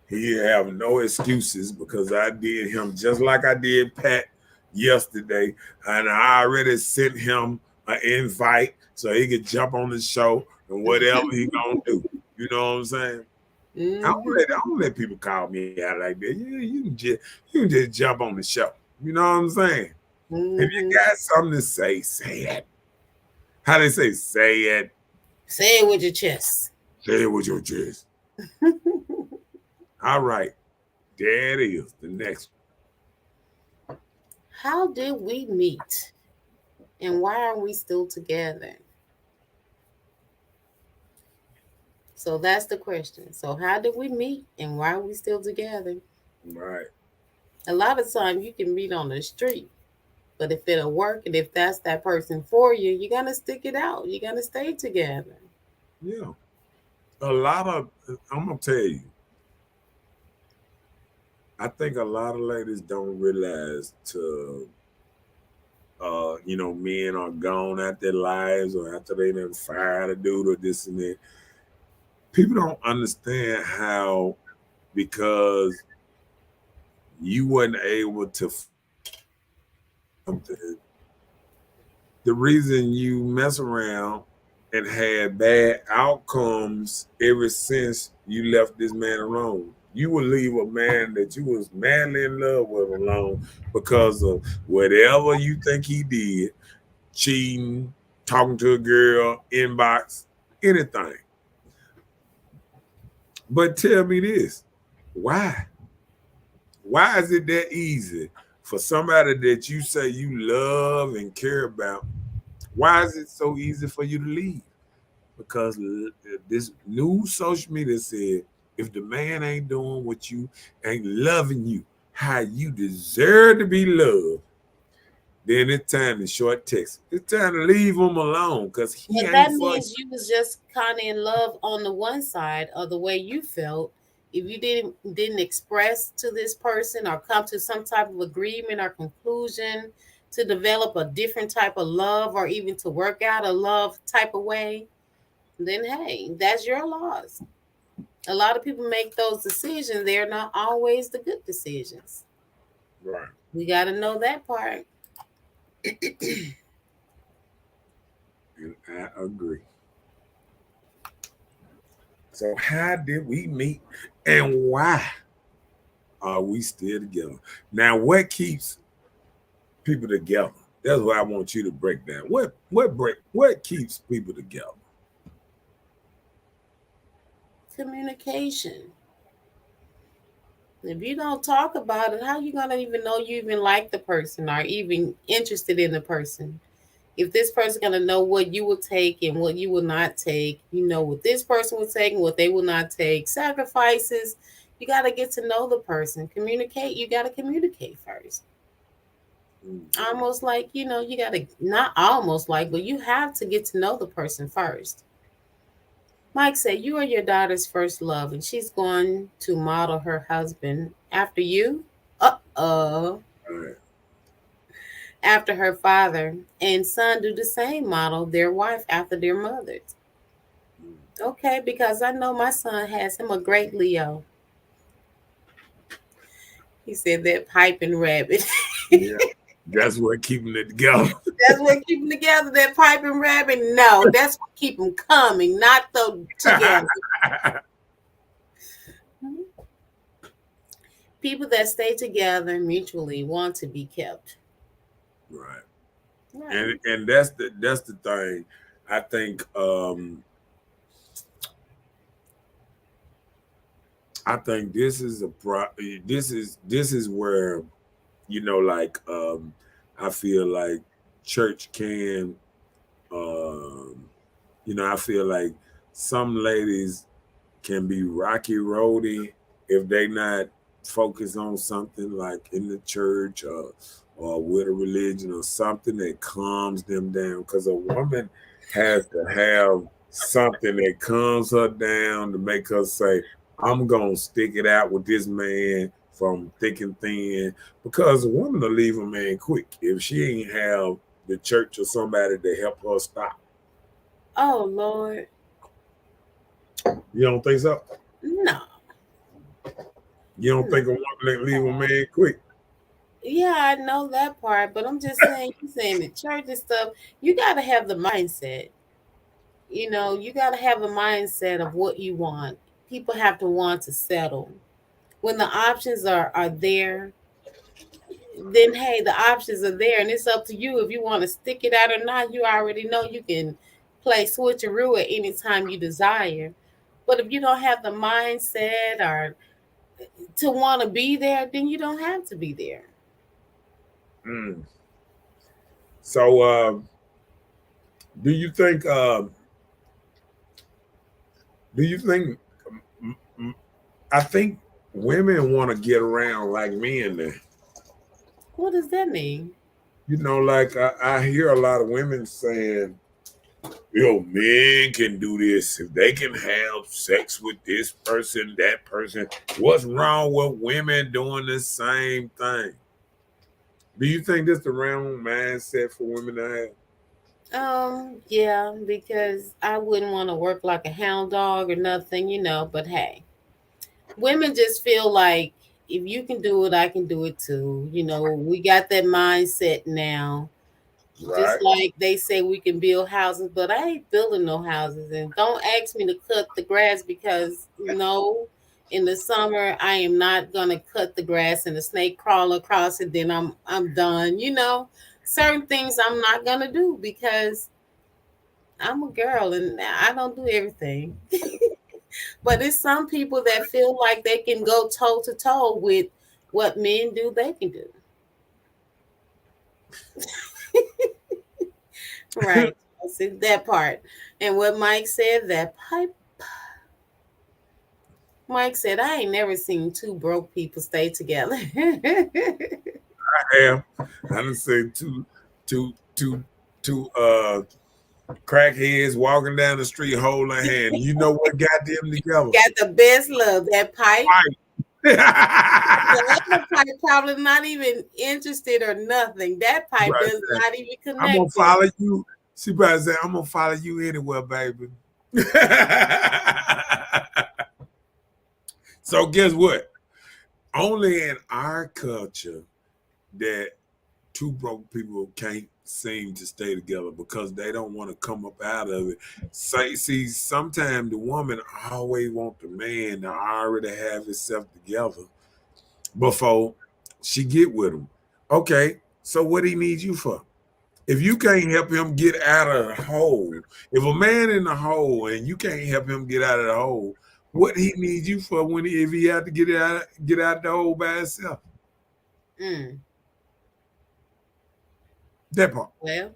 He have no excuses because I did him just like I did Pat yesterday. And I already sent him an invite so he could jump on the show and whatever he gonna do. You know what I'm saying? I don't let people call me out like that. Yeah, you can just jump on the show. You know what I'm saying? If you got something to say, say it. How they say it? Say it with your chest. Say it with your chest. All right. There it is. The next one. How did we meet? And why are we still together? So that's the question. So how did we meet and why are we still together? Right. A lot of times you can meet on the street, but if it'll work and if that's that person for you, you're going to stick it out. You're going to stay together. Yeah. I'm going to tell you, I think a lot of ladies don't realize men are gone out their lives or after they done fired a dude or this and that. People don't understand how, because you wasn't able to, the reason you mess around and had bad outcomes ever since you left this man alone. You would leave a man that you was madly in love with alone because of whatever you think he did, cheating, talking to a girl, inbox, anything. But tell me this, why? Why is it that easy for somebody that you say you love and care about? Why is it so easy for you to leave? Because this new social media said, if the man ain't doing what you ain't loving you, how you deserve to be loved, then it's time to short text. It's time to leave him alone because he ain't. That means you was just kind of in love on the one side of the way you felt, if you didn't express to this person or come to some type of agreement or conclusion to develop a different type of love or even to work out a love type of way, then hey, that's your loss. A lot of people make those decisions. They're not always the good decisions. Right. We got to know that part. And I agree. So how did we meet and why are we still together? Now, what keeps people together? That's what I want you to break down. What keeps people together? Communication. If you don't talk about it, how you gonna even know you even like the person or even interested in the person? If this person gonna know what you will take and what you will not take, you know what this person will take and what they will not take. Sacrifices. You gotta get to know the person. Communicate. You gotta communicate first. Almost like you gotta not almost like, but you have to get to know the person first. Mike said, "You are your daughter's first love, and she's going to model her husband after you. Uh-oh. Right. After her father, and son do the same, model their wife after their mothers. Okay, because I know my son has him a great Leo." He said that piping rabbit. Yeah. That's what keeping it together. That's what keep them together. That piping rabbit. No, that's what keep them coming, not the together. People that stay together mutually want to be kept. Right. Right. And that's the thing. I think this is this is where like I feel like church can I feel like some ladies can be rocky roady if they not focused on something like in the church or with a religion or something that calms them down. Because a woman has to have something that calms her down to make her say, I'm gonna stick it out with this man from thick and thin. Because a woman will leave a man quick if she ain't have the church or somebody to help her stop. Oh Lord, You don't think so? no. You don't think a woman that leave a man quick? Yeah, I know that part, but I'm just saying, you saying the church and stuff. You got to have the mindset. You got to have the mindset of what you want. People have to want to settle. When the options are there, then hey, the options are there, and it's up to you if you want to stick it out or not. You already know you can play switcheroo at any time you desire. But if you don't have the mindset or to want to be there, then you don't have to be there. Mm. So, do you think? Do you think? I think women want to get around like men. Now. What does that mean? Like I hear a lot of women saying, men can do this if they can have sex with this person, that person. What's wrong with women doing the same thing? Do you think this the wrong mindset for women to have? Yeah, because I wouldn't want to work like a hound dog or nothing, but hey, women just feel like if you can do it, I can do it too. We got that mindset now. Just Right. like they say we can build houses, but I ain't building no houses. And don't ask me to cut the grass because no, in the summer I am not gonna cut the grass and the snake crawl across it. Then I'm done. Certain things I'm not gonna do because I'm a girl and I don't do everything. But it's some people that feel like they can go toe to toe with what men do. They can do right. I see that part. And what Mike said, that pipe. Mike said, I ain't never seen two broke people stay together. I have. I done say two crackheads walking down the street holding hand. You know what got them together? Got the best love. That pipe. The Right. other pipe probably not even interested or nothing. That pipe Right. does not even connect. I'm gonna follow you. She probably said, I'm gonna follow you anywhere, baby. So guess what? Only in our culture that two broke people can't seem to stay together because they don't want to come up out of it. See, sometimes the woman always want the man to already have himself together before she get with him. Okay, so what he needs you for? If you can't help him get out of the hole, if a man in the hole and you can't help him get out of the hole, what he needs you for if he have to get out the hole by himself? Mm. That part. Well,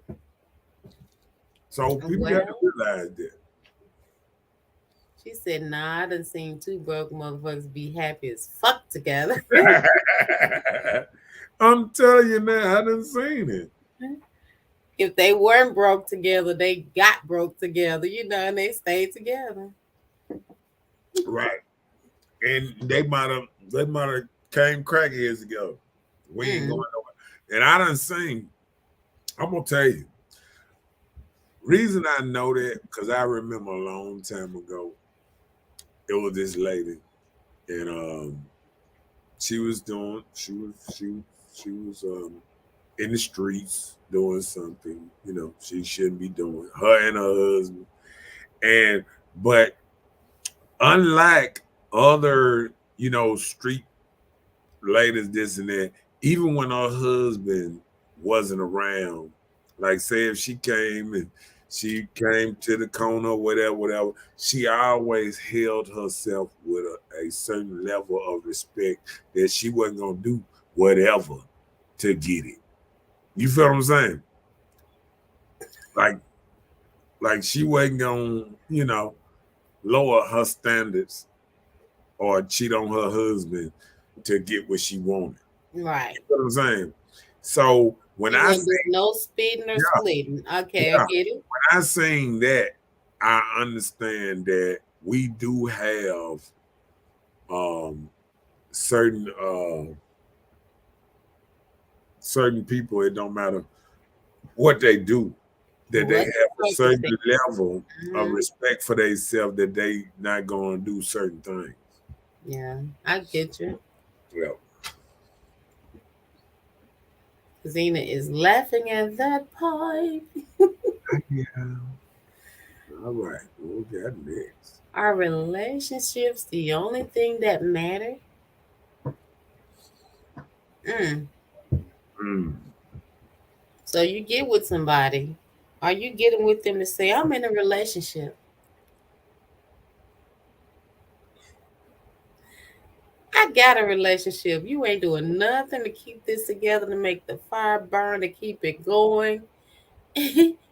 So people got to realize that. She said, nah, I done seen two broke motherfuckers be happy as fuck together. I'm telling you now, I done seen it. If they weren't broke together, they got broke together, and they stayed together. Right. And they might have came crackheads together. We ain't going nowhere. And I done seen, I'm gonna tell you, reason I know that, because I remember a long time ago, it was this lady, and she was in the streets doing something, she shouldn't be doing, her and her husband. But unlike other, street ladies, this and that, even when her husband wasn't around, like say if she came to the corner, whatever, she always held herself with a certain level of respect that she wasn't gonna do whatever to get it. You feel what I'm saying? Like she wasn't gonna, lower her standards or cheat on her husband to get what she wanted. Right. You know what I'm saying? So when I say no speeding or splitting, okay, I get it. When I seen that, I understand that we do have certain people, it don't matter what they do, that they have a certain level of respect for themselves that they not gonna do certain things. Yeah, I get you. Yeah. Zena is laughing at that pipe. Yeah. All right. What we got next? Are relationships the only thing that matter? So you get with somebody. Are you getting with them to say, I'm in a relationship? I got a relationship. You ain't doing nothing to keep this together, to make the fire burn, to keep it going.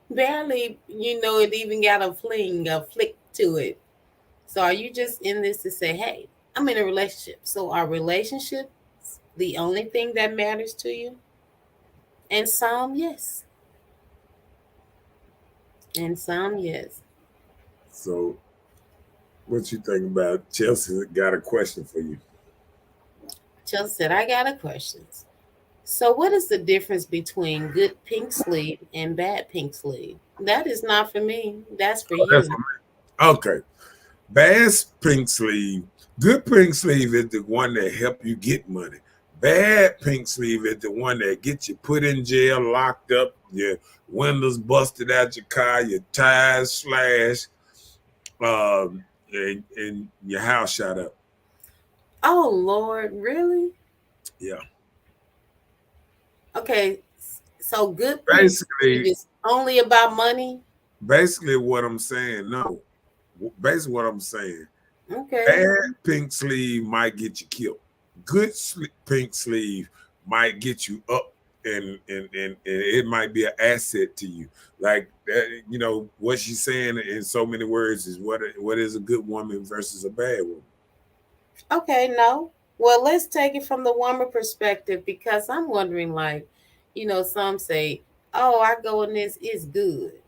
Barely, it even got a flick to it. So are you just in this to say, hey, I'm in a relationship? So are relationships the only thing that matters to you? And some, yes. And some, yes. So what you think about Chelsea? Got a question for you. Chelsea said, I got a question. So what is the difference between good pink sleeve and bad pink sleeve? That is not for me. That's for you. That's for me. Okay. Bad pink sleeve, good pink sleeve is the one that help you get money. Bad pink sleeve is the one that gets you put in jail, locked up, your windows busted out your car, your tires slashed, and your house shot up. Oh, Lord, really? Yeah. Okay, so good basically is only about money? Basically what I'm saying, no. Basically what I'm saying, okay, bad pink sleeve might get you killed. Good pink sleeve might get you up, and it might be an asset to you. Like that, what she's saying in so many words is what is a good woman versus a bad woman. Okay, no. Well, let's take it from the woman perspective, because I'm wondering, some say, oh, I go in this, is good.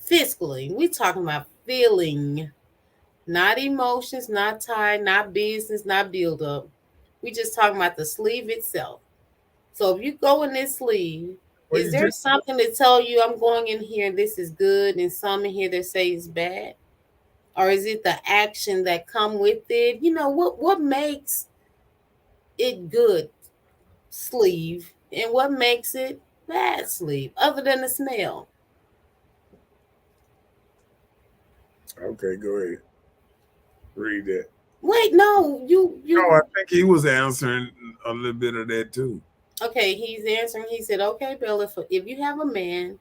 Physically, we talking about feeling, not emotions, not tie, not business, not build up. We just talking about the sleeve itself. So if you go in this sleeve, Well, is you there just something to tell you I'm going in here and this is good, and some in here that say it's bad? Or is it the action that come with it? You know, what makes it good sleeve and what makes it bad sleeve other than the smell? okay. Go ahead, read that. Wait, no, No, I you think he was answering a little bit of that too. okay, he's answering. He said, okay, Bill, if you have a man,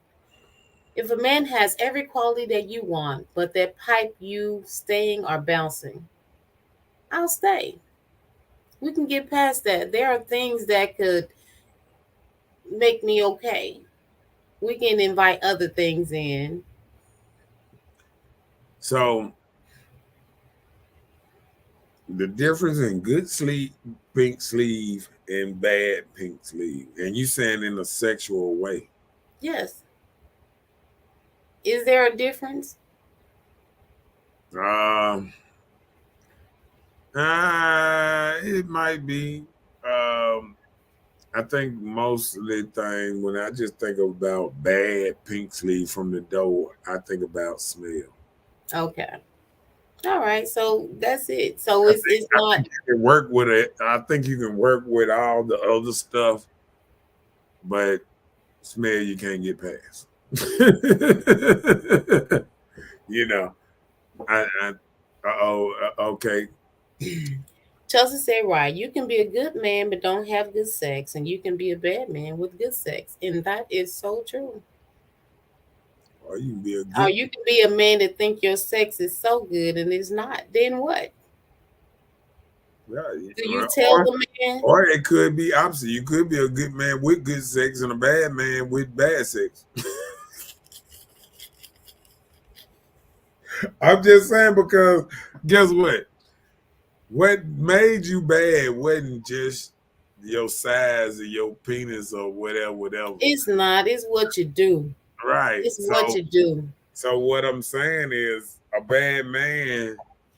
if a man has every quality that you want, but that pipe you staying or bouncing, I'll stay. We can get past that. There are things that could make me okay. We can invite other things in. So the difference in good sleeve, pink sleeve, and bad pink sleeve, and you saying in a sexual way. Yes. Is there a difference? Um, it might be. I think most of the time when I just think about bad pink sleeve from the door, I think about smell. Okay. All right. So that's it. So I it's I not think you can work with it. I think you can work with all the other stuff, but smell you can't get past. you know, okay. Chelsea said right. You can be a good man but don't have good sex, and you can be a bad man with good sex. And that is so true. Or you can be a Or good, you can be a man that think your sex is so good and it's not. Then what? Do you tell or the man? or it could be opposite. You could be a good man with good sex and a bad man with bad sex. I'm just saying because guess what? What made you bad wasn't just your size or your penis or whatever. It's not. It's what you do. Right. It's what you do. So what I'm saying is a bad man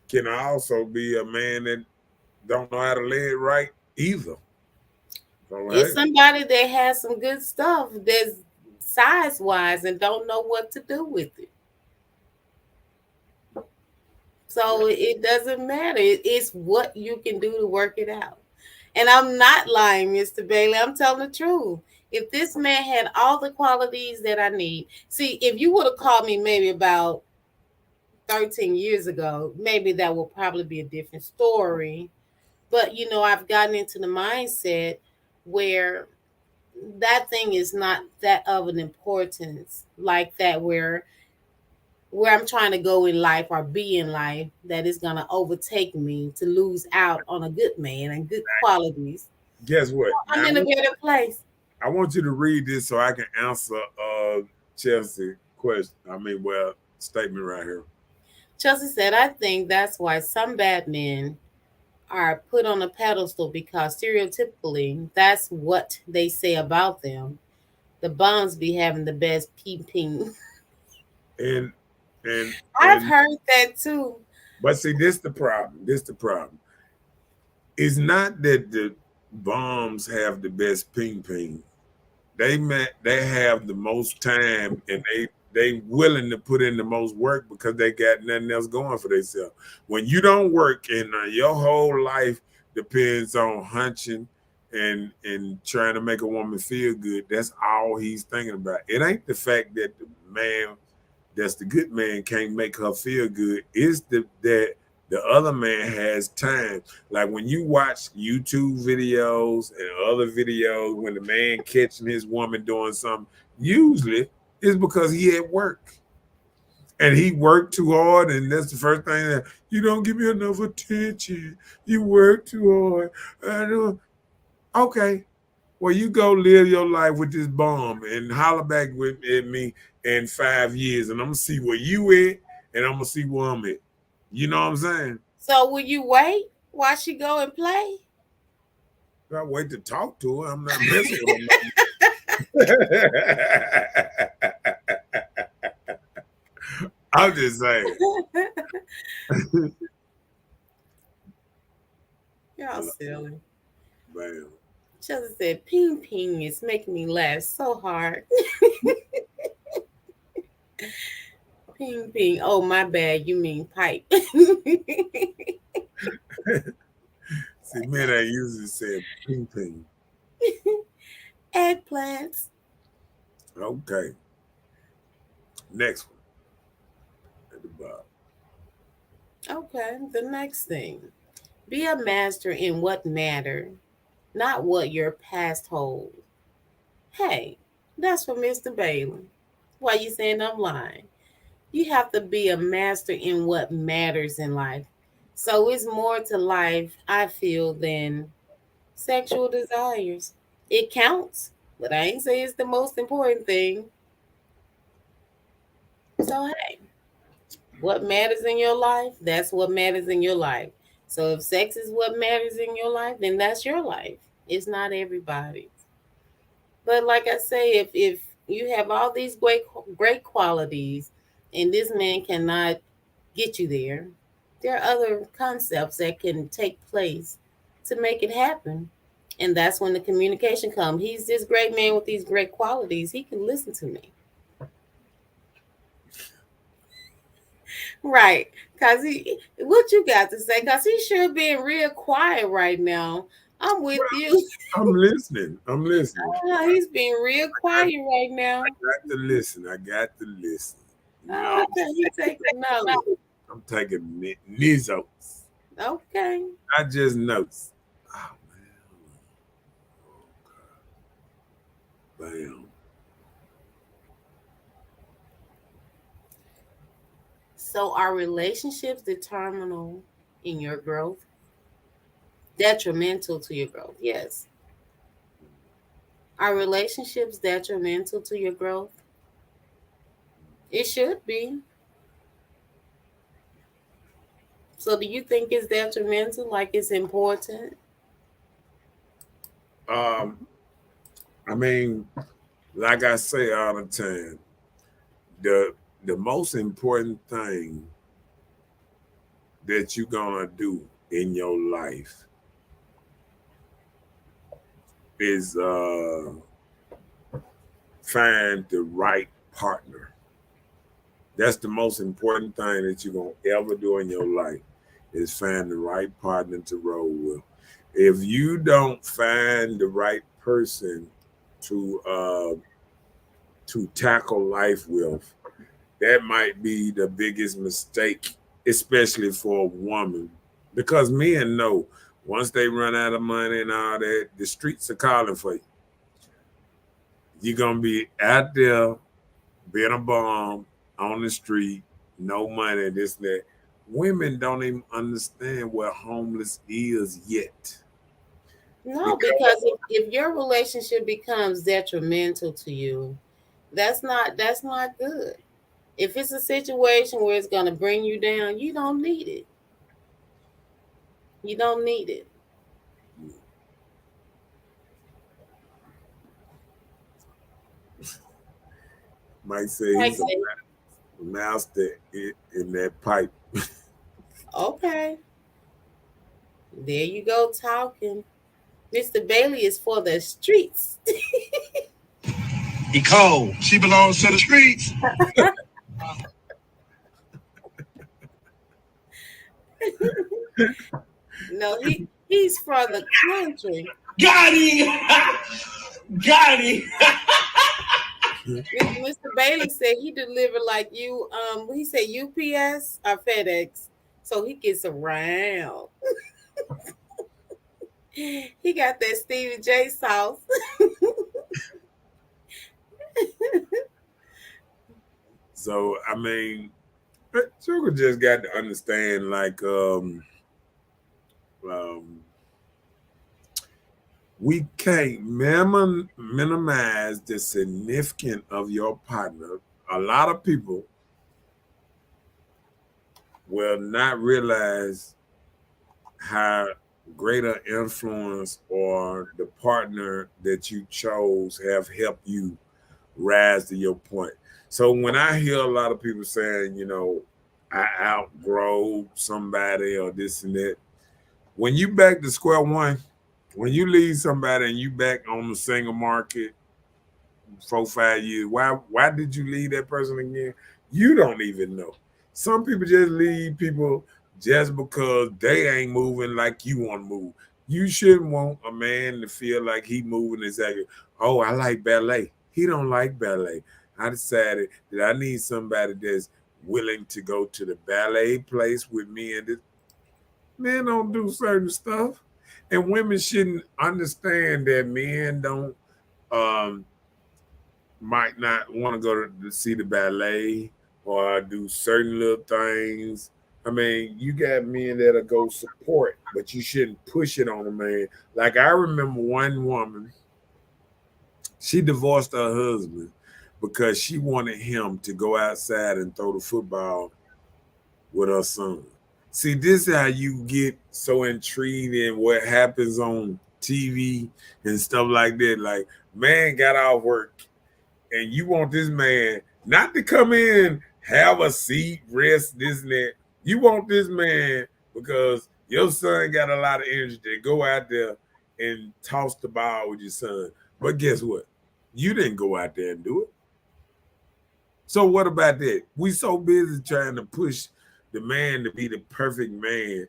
can also be a man that don't know how to lay it right either. So It's hey, somebody that has some good stuff that's size wise and don't know what to do with it. So it doesn't matter. It's what you can do to work it out. And I'm not lying, Mr. Bailey. I'm telling the truth. If this man had all the qualities that I need, see, if you would have called me maybe about 13 years ago, maybe that will probably be a different story. But, you know, I've gotten into the mindset where that thing is not that of an importance like that, where I'm trying to go in life or be in life that is going to overtake me to lose out on a good man and good qualities. guess what? I'm Now, in a better place. I want you to read this so I can answer Chelsea question. Statement right here. Chelsea said, I think that's why some bad men are put on a pedestal because stereotypically that's what they say about them. The bums be having the best peeping. And and I've and heard that too. but see, this the problem. This the problem. It's not that the bombs have the best ping. They have the most time and they willing to put in the most work because they got nothing else going for themselves. When you don't work and your whole life depends on hunching and trying to make a woman feel good, that's all he's thinking about. It ain't the fact that the man that's the good man can't make her feel good. It's that the other man has time. Like when you watch YouTube videos and other videos, when the man catching his woman doing something, usually it's because he at work and he worked too hard, and that's the first thing that you don't give me enough attention. You work too hard. I don't. Okay, well, you go live your life with this bomb and holler back at me in 5 years, and I'm gonna see where you at, and I'm gonna see where I'm at. You know what I'm saying? So will you wait while she go and play? I wait to talk to her. I'm not messing with her. I'm just saying. Y'all silly. Bam. Chelsea said, "Ping ping is making me laugh so hard." Ping ping. Oh, my bad. You mean pipe. See, men ain't usually say ping ping. Eggplants. Okay. Next one at the bottom. Okay, the next thing. Be a master in what matter, not what your past holds. Hey, that's for Mr. Bailey. Why you saying I'm lying? You have to be a master in what matters in life. So it's more to life, I feel, than sexual desires. It counts, but I ain't say it's the most important thing. So hey, what matters in your life, that's what matters in your life. So if sex is what matters in your life, then that's your life. It's not everybody's. But like I say, if you have all these great qualities and this man cannot get you there, there are other concepts that can take place to make it happen. And that's when the communication comes. He's this great man with these great qualities. He can listen to me. Right. Cause what you got to say? Cause he's sure being real quiet right now. I'm with you. I'm listening. I'm listening. He's being real quiet right now. I got to listen. I got to listen. You Oh, know, okay, he's taking notes. I'm taking notes. Okay. Not just notes. Oh man. Bam. So are relationships determinal in your growth? Detrimental to your growth? Yes. Are relationships detrimental to your growth? It should be. So do you think it's detrimental? Like it's important? I mean, like I say all the time, the the most important thing that you're gonna do in your life is find the right partner. That's the most important thing that you're gonna ever do in your life is find the right partner to roll with. If you don't find the right person to tackle life with, that might be the biggest mistake, especially for a woman, because men know once they run out of money and all that, the streets are calling for you. You're gonna be out there being a bum on the street, no money, this and that. Women don't even understand what homeless is yet. No, because if your relationship becomes detrimental to you, that's not good. If it's a situation where it's gonna bring you down, you don't need it. You don't need it. Mike say he's a master in that pipe. Okay, there you go talking. Mr. Bailey is for the streets. He cold. She belongs to the streets. No, he's for the country. Got him. Got him. Mr. Bailey said he delivered like you. He said UPS or FedEx, so he gets around. He got that Stevie J sauce. So I mean, Sugar just got to understand like um we can't minimize the significance of your partner. A lot of people will not realize how greater influence or the partner that you chose have helped you rise to your point. So when I hear a lot of people saying, I outgrow somebody or this and that, when you back to square one, when you leave somebody and you back on the single market 4-5 years, why did you leave that person again? You don't even know. Some people just leave people just because they ain't moving like you want to move. You shouldn't want a man to feel like he moving exactly. Oh, I like ballet. He don't like ballet. I decided that I need somebody that's willing to go to the ballet place with me, and men don't do certain stuff. And women shouldn't understand that men don't might not want to go to see the ballet or do certain little things. I mean, you got men that'll go support, but you shouldn't push it on a man. Like I remember one woman, she divorced her husband because she wanted him to go outside and throw the football with her son. See, this is how you get so intrigued in what happens on TV and stuff like that. Like, man got off work and you want this man not to come in, have a seat, rest, this and that. You want this man because your son got a lot of energy to go out there and toss the ball with your son. But guess what? You didn't go out there and do it. So what about that? We so busy trying to push the man to be the perfect man.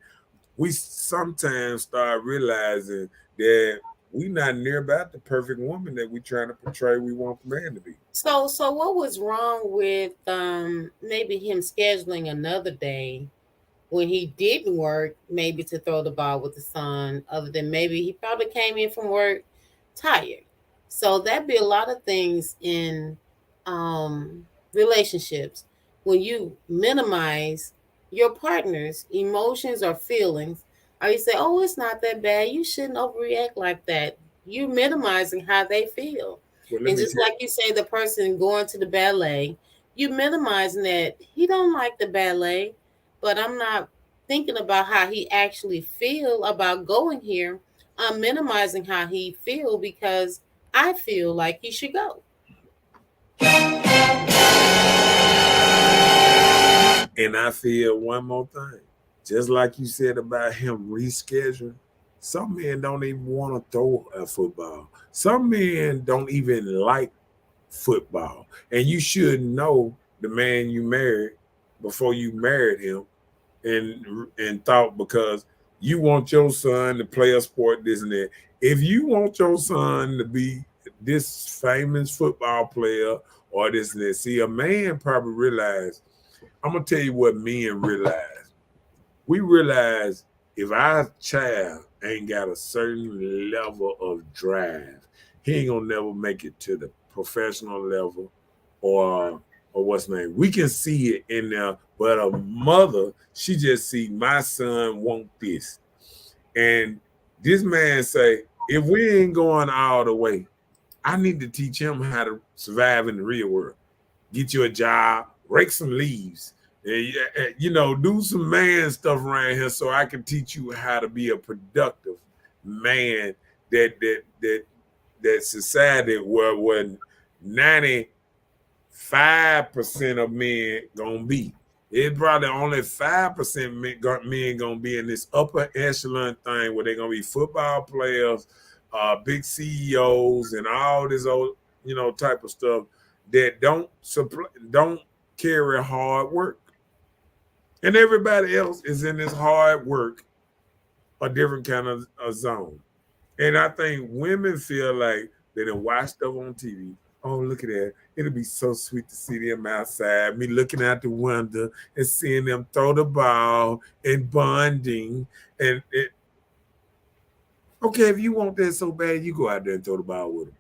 We sometimes start realizing that we not near about the perfect woman that we trying to portray we want the man to be. So what was wrong with maybe him scheduling another day when he didn't work, maybe to throw the ball with the son, other than maybe he probably came in from work tired. So that'd be a lot of things in relationships when you minimize your partner's emotions or feelings, or you say, "Oh, it's not that bad. You shouldn't overreact like that." You're minimizing how they feel. Well, And just like you say, the person going to the ballet, you minimizing that he don't like the ballet, but I'm not thinking about how he actually feel about going here. I'm minimizing how he feel because I feel like he should go. And I feel one more thing, just like you said about him rescheduling. Some men don't even want to throw a football. Some men don't even like football. And you should know the man you married before you married him and thought because you want your son to play a sport, this and that. If you want your son to be this famous football player or this and that, see, a man probably realized, I'm going to tell you what men realize. We realize if our child ain't got a certain level of drive, he ain't gonna never make it to the professional level or what's name. We can see it in there, but a mother, she just see my son want this. And this man say, if we ain't going all the way, I need to teach him how to survive in the real world. Get you a job, rake some leaves, do some man stuff around here so I can teach you how to be a productive man that society where 95% of men gonna be. It's probably only 5% men gonna be in this upper echelon thing where they're gonna be football players, big CEOs, and all this old type of stuff that don't carry hard work. And everybody else is in this hard work, a different kind of a zone. And I think women feel like they done watch stuff on TV. Oh, look at that. It'll be so sweet to see them outside, me looking out the window and seeing them throw the ball and bonding. Okay, if you want that so bad, you go out there and throw the ball with them.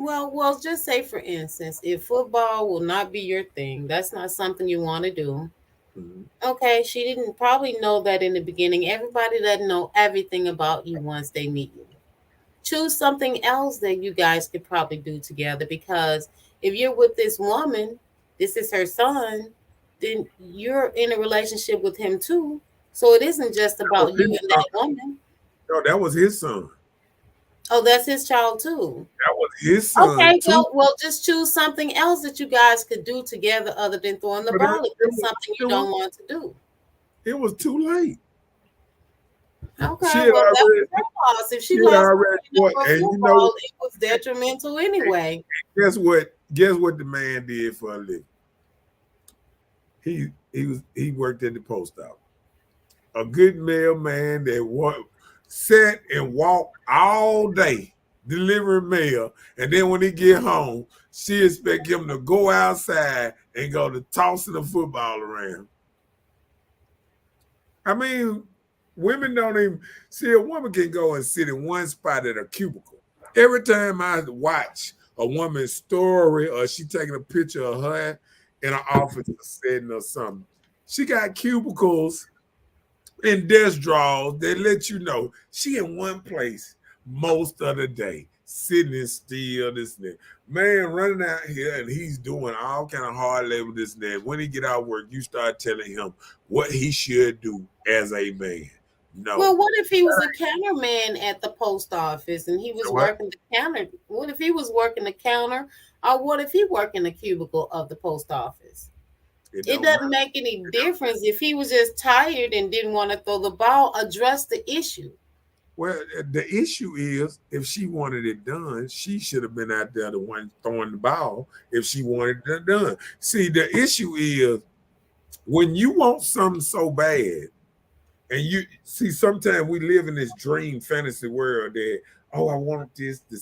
Well, just say for instance, if football will not be your thing, that's not something you want to do. Mhm. Okay, she didn't probably know that in the beginning. Everybody doesn't know everything about you once they meet you. Choose something else that you guys could probably do together, because if you're with this woman, this is her son, then you're in a relationship with him too. So it isn't just about you and that woman. No, that was his son. Oh, that's his child too. That was his son Okay, too. well, just choose something else that you guys could do together other than throwing the But ball if it's something you don't want to do. it was too late. Okay, She had well, that was already, her loss. If she she had lost already what? for And you football, know, it was detrimental anyway. guess what? Guess what the man did for a living? He worked at the post office. A good mailman that sat and walked all day delivering mail, and then when he get home, she expect him to go outside and go to tossing the football around. I mean, women don't even see a woman can go and sit in one spot at a cubicle. Every time I watch a woman's story or she taking a picture of her in an office or setting or something, she got cubicles and desk drawers that let you know she in one place most of the day, sitting still, this and that. Man running out here and he's doing all kind of hard labor, this and that. When he get out of work, you start telling him what he should do as a man. No. Well, what if he was a counterman at the post office and he was working the counter? What if he was working the counter, or what if he worked in the cubicle of the post office? It doesn't make any difference. If he was just tired and didn't want to throw the ball, address the issue. Well, the issue is if she wanted it done, she should have been out there the one throwing the ball if she wanted it done. See, the issue is when you want something so bad, and you see, sometimes we live in this dream fantasy world that, oh, I want this to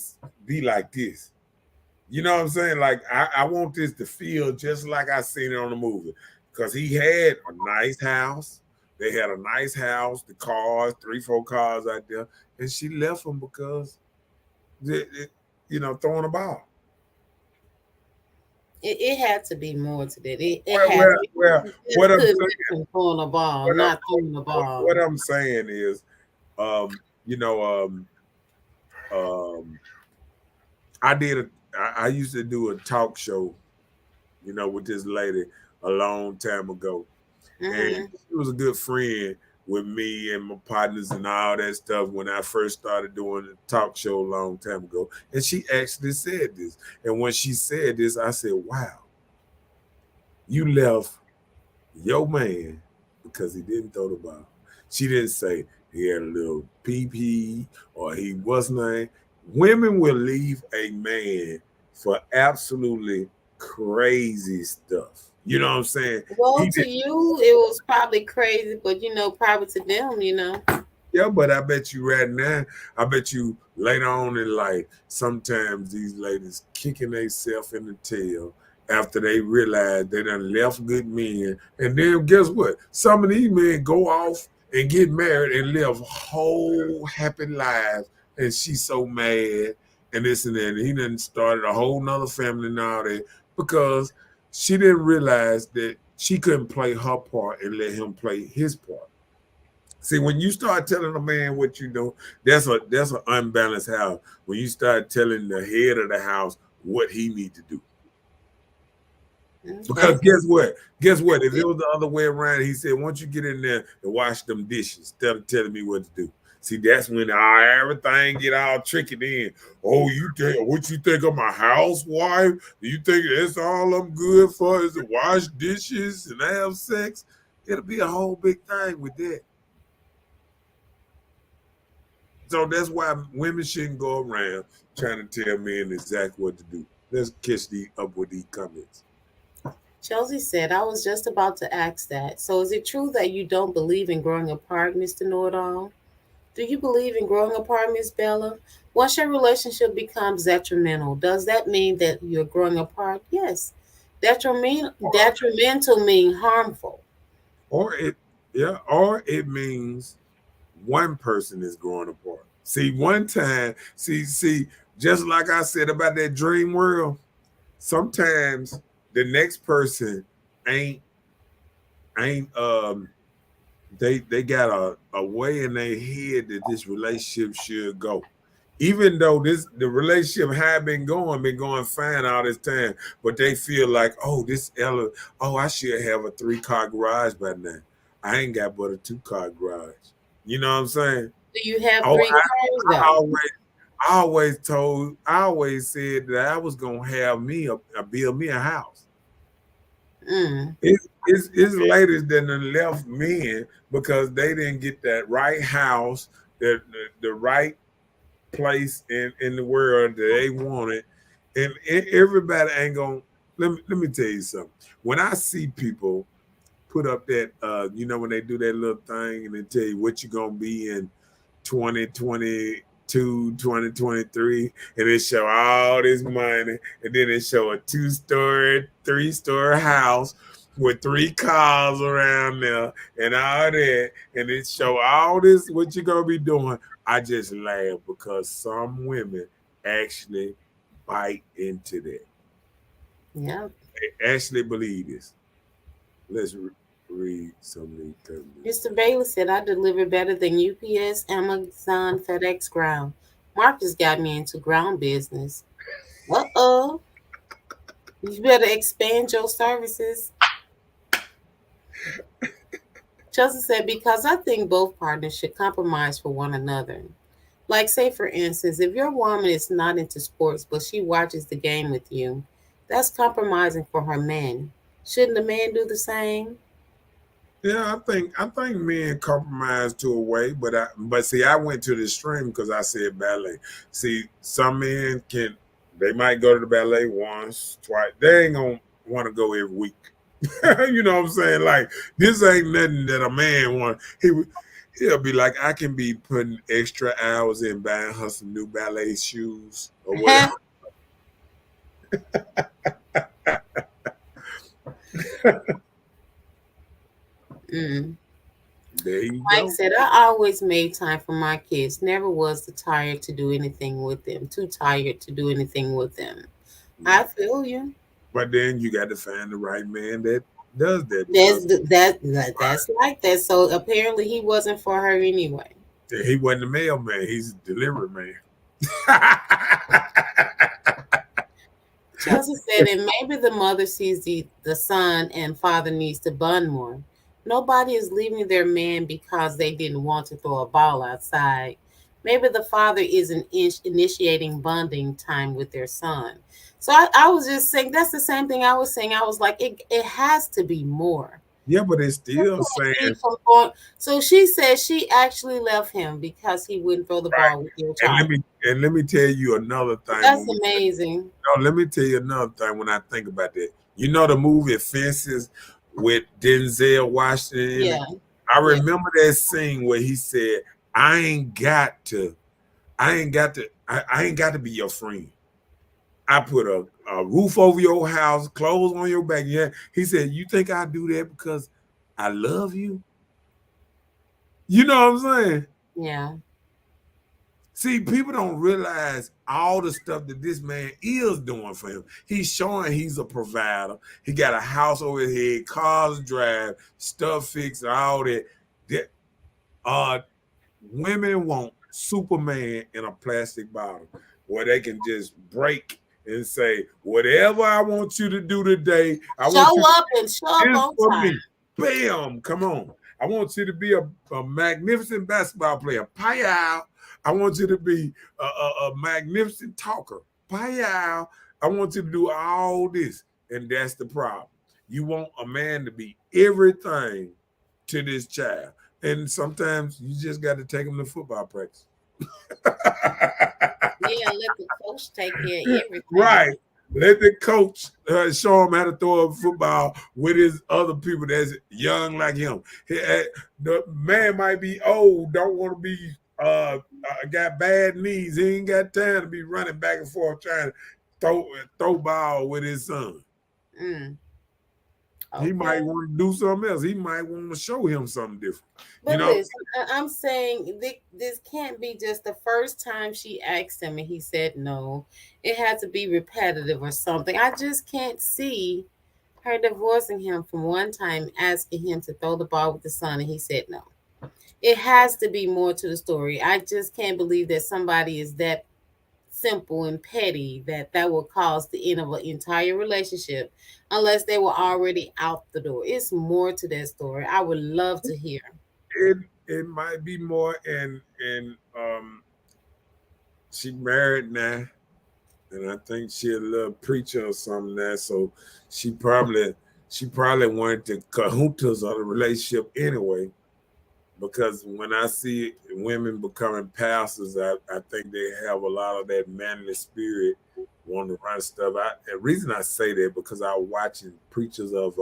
be like this. You know what I'm saying? Like, I want this to feel just like I seen it on the movie. Because he had a nice house. They had a nice house, the cars, 3-4 cars out there. And she left him because, throwing a ball. It had to be more to that. What I'm saying, throwing a ball, not throwing the ball. What I'm saying is, I used to do a talk show, with this lady a long time ago. And she was a good friend with me and my partners and all that stuff when I first started doing the talk show a long time ago. And she actually said this. And when she said this, I said, wow, you left your man because he didn't throw the ball. She didn't say he had a little pee or he wasn't. Women will leave a man for absolutely crazy stuff. You know what I'm saying? Well, to you, it was probably crazy, but probably to them, Yeah, but I bet you right now, I bet you later on in life, sometimes these ladies kicking themselves in the tail after they realize they done left good men. And then guess what? Some of these men go off and get married and live whole happy lives. And she's so mad and this and that. And he done started a whole nother family and all that because she didn't realize that she couldn't play her part and let him play his part. See, when you start telling a man what you do, that's an unbalanced house. When you start telling the head of the house what he need to do. Because guess what? If it was the other way around, he said, once you get in there and wash them dishes, instead of telling me what to do. See, that's when everything get all tricky then. Oh, what you think of my housewife? Do you think that's all I'm good for is to wash dishes and have sex? It'll be a whole big thing with that. So that's why women shouldn't go around trying to tell men exactly what to do. Let's catch up with these comments. Chelsea said, I was just about to ask that. So is it true that you don't believe in growing apart, Mr. Know-It-All? Do you believe in growing apart, Miss Bella? Once your relationship becomes detrimental, does that mean that you're growing apart? Yes. Detrimental mean harmful. Or it means one person is growing apart. See, one time, just like I said about that dream world, sometimes the next person ain't they got a way in their head that this relationship should go. Even though the relationship had been going fine all this time, but they feel like, I should have a 3-car garage by now. I ain't got but a 2-car garage. You know what I'm saying? Do you have 3 cars though? I always said that I was gonna have build me a house. Mm. It's ladies that done left men because they didn't get that right house, the right place in the world that they wanted, and everybody ain't gonna. Let me tell you something. When I see people put up that, when they do that little thing and they tell you what you're gonna be in 2022, 2023, and it show all this money, and then it show a 2-story, 3-story house with 3 cars around there and all that, and it show all this what you're gonna be doing. I just laugh because some women actually bite into that. Yeah. They actually believe this. Let's read some of these comments. Mr. Bailey said, I deliver better than UPS, Amazon, FedEx Ground. Marcus got me into ground business. Uh-oh. You better expand your services. Chelsea said, because I think both partners should compromise for one another. Like, say, for instance, if your woman is not into sports, but she watches the game with you, that's compromising for her man. Shouldn't the man do the same? Yeah, I think men compromise to a way, but see, I went to the extreme because I said ballet. See, some men they might go to the ballet once, twice. They ain't gonna want to go every week. You know what I'm saying? Like, this ain't nothing that a man want. He'll be like, I can be putting extra hours in buying her some new ballet shoes or whatever. Mm. There you Mike go. said, I always made time for my kids. Never was tired to do anything with them. Too tired to do anything with them. I feel you. But then you got to find the right man that does that. That's like that. So apparently he wasn't for her anyway. He wasn't a mailman. He's a delivery man. Chelsea said, and maybe the mother sees the son and father needs to bond more. Nobody is leaving their man because they didn't want to throw a ball outside. Maybe the father isn't initiating bonding time with their son. So I was just saying, that's the same thing I was saying. I was like, it has to be more. Yeah, but it's still saying. So she said she actually left him because he wouldn't throw the ball with your child. And let me tell you another thing. That's amazing. No, let me tell you another thing when I think about that. You know the movie Fences with Denzel Washington? Yeah. I remember that scene where he said, I ain't got to be your friend. I put a roof over your house, clothes on your back. Yeah. He said, you think I do that because I love you? You know what I'm saying? Yeah. See, people don't realize all the stuff that this man is doing for him. He's showing he's a provider. He got a house over his head, cars to drive, stuff fixed, all that. Women want Superman in a plastic bottle where they can just break and say, whatever I want you to do today, I show up on time. Me. Bam, come on. I want you to be a magnificent basketball player. Pow. I want you to be a magnificent talker. Pow. I want you to do all this. And that's the problem. You want a man to be everything to this child. And sometimes you just got to take him to football practice. Yeah, let the coach take care of everything. Right. Let the coach show him how to throw a football with his other people that's young like him. The man might be old, don't want to be, got bad knees. He ain't got time to be running back and forth trying to throw ball with his son. Okay. He might want to do something else. He might want to show him something different. But listen, I'm saying this can't be just the first time she asked him and he said no. It had to be repetitive or something. I just can't see her divorcing him from one time asking him to throw the ball with the son and he said no. It has to be more to the story. I just can't believe that somebody is that simple and petty that will cause the end of an entire relationship unless they were already out the door. It's more to that story. I would love to hear. It might be more, and She married now, and I think she a little preacher or something now. So she probably wanted the cahootas of the relationship anyway. Because when I see women becoming pastors, I think they have a lot of that manly spirit, wanting to run stuff. The reason I say that because I was watching preachers of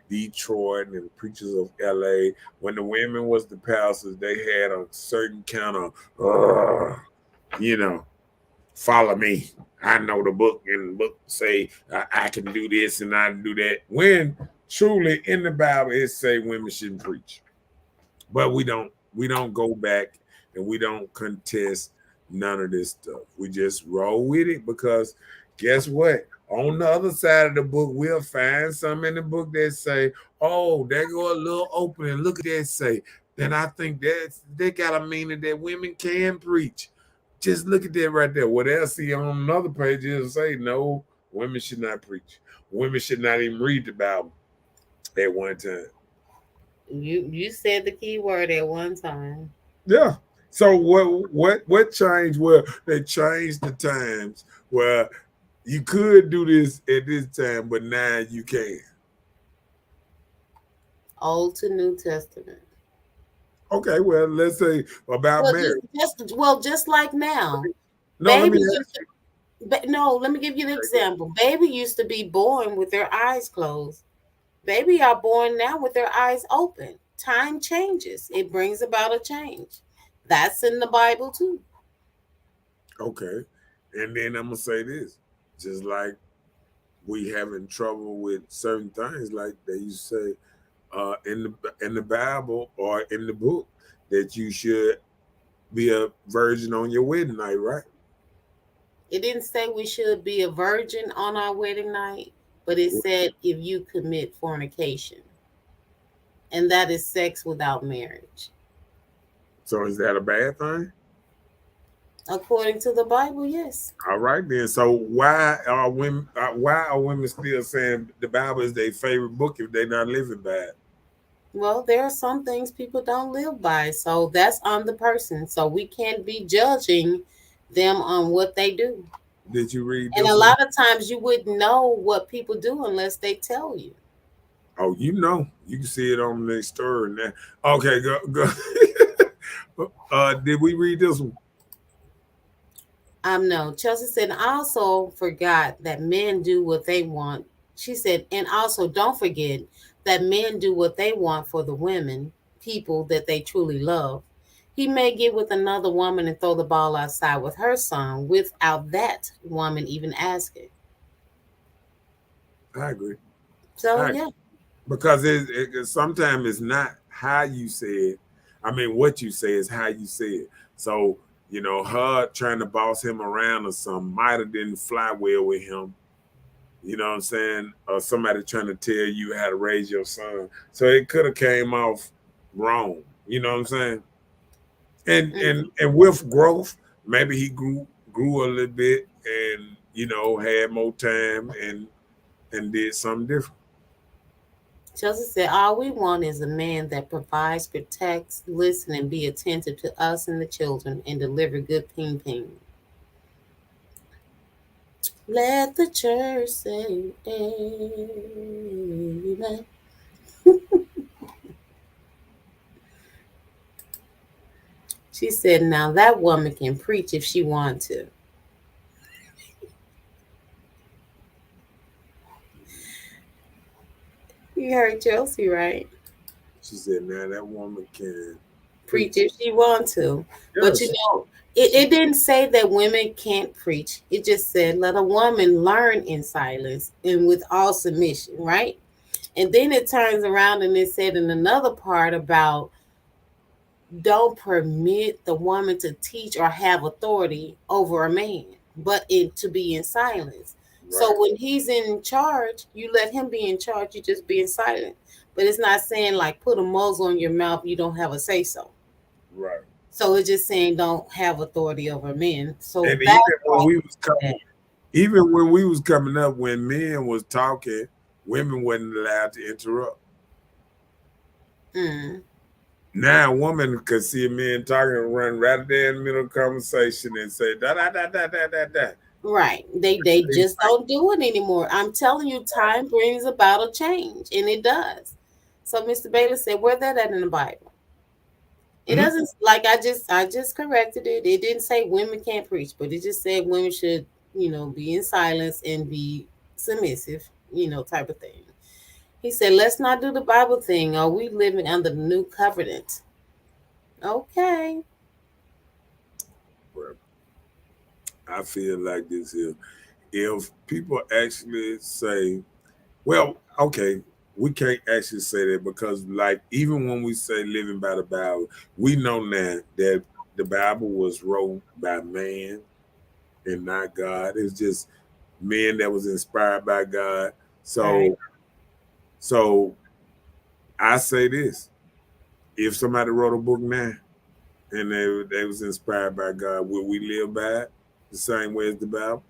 Detroit and preachers of LA. When the women was the pastors, they had a certain kind of, follow me. I know the book, and the book say I can do this and I do that. When truly in the Bible it say women shouldn't preach. But we don't go back and we don't contest none of this stuff. We just roll with it because guess what? On the other side of the book, we'll find some in the book that say, oh, they go a little open and look at that say. Then I think they got a meaning that women can preach. Just look at that right there. What else see on another page is say, no, women should not preach. Women should not even read the Bible at one time. You said the key word at one time. Yeah. So what changed? Well, they changed the times where you could do this at this time, but now you can. Old to New Testament. Okay, well, let's say about marriage. Just like now. No, let me give you an example. Baby used to be born with their eyes closed. Baby are born now with their eyes open. Time changes. It brings about a change. That's in the Bible too. Okay. And then I'm going to say this. Just like we having trouble with certain things, like they used to say in the Bible or in the book that you should be a virgin on your wedding night, right? It didn't say we should be a virgin on our wedding night, but it said if you commit fornication. And that is sex without marriage. So is that a bad thing? According to the Bible, yes. All right then. So why are women still saying the Bible is their favorite book if they're not living by it? Well, there are some things people don't live by, so that's on the person. So we can't be judging them on what they do. Did you read? And a lot of times you wouldn't know what people do unless they tell you. Oh, you can see it on the story now. Okay, go. Did we read this one? No. Chelsea said, I also forgot that men do what they want. She said, and also don't forget that men do what they want for the women, people that they truly love. He may get with another woman and throw the ball outside with her son without that woman even asking. I agree. So, yeah. Because it sometimes it's not how you say it. I mean, what you say is how you say it. So, her trying to boss him around or something might have didn't fly well with him. You know what I'm saying? Or somebody trying to tell you how to raise your son. So it could have came off wrong. You know what I'm saying? And with growth, maybe he grew a little bit and, had more time and did something different. Chelsea said, all we want is a man that provides, protects, listen, and be attentive to us and the children and deliver good ping. Let the church say amen. She said, now that woman can preach if she wants to. You heard Chelsea, right? She said, now that woman can preach if she wants to. Yes. But it didn't say that women can't preach. It just said let a woman learn in silence and with all submission, right? And then it turns around and it said in another part about don't permit the woman to teach or have authority over a man, but to be in silence. Right. So when he's in charge, you let him be in charge. You just be in silence. But it's not saying like put a muzzle on your mouth. You don't have a say so. Right. So it's just saying don't have authority over men. So and even when we was coming up, when men was talking, women wasn't allowed to interrupt. Now a woman could see a man talking and run right there in the middle of the conversation and say da da da da da da da. Right. They just don't do it anymore. I'm telling you, time brings about a change, and it does. So Mr. Bailey said, where that at in the Bible? It doesn't, like, I just corrected it. It didn't say women can't preach, but it just said women should, be in silence and be submissive, type of thing. He said, let's not do the Bible thing. Are we living under the new covenant? Okay. Well, I feel like this here. If people actually say, well, okay, we can't actually say that because, like, even when we say living by the Bible, we know now that the Bible was wrote by man and not God. It's just men that was inspired by God. So, Right. so I say this: if somebody wrote a book now and they was inspired by God, will we live by it the same way as the Bible?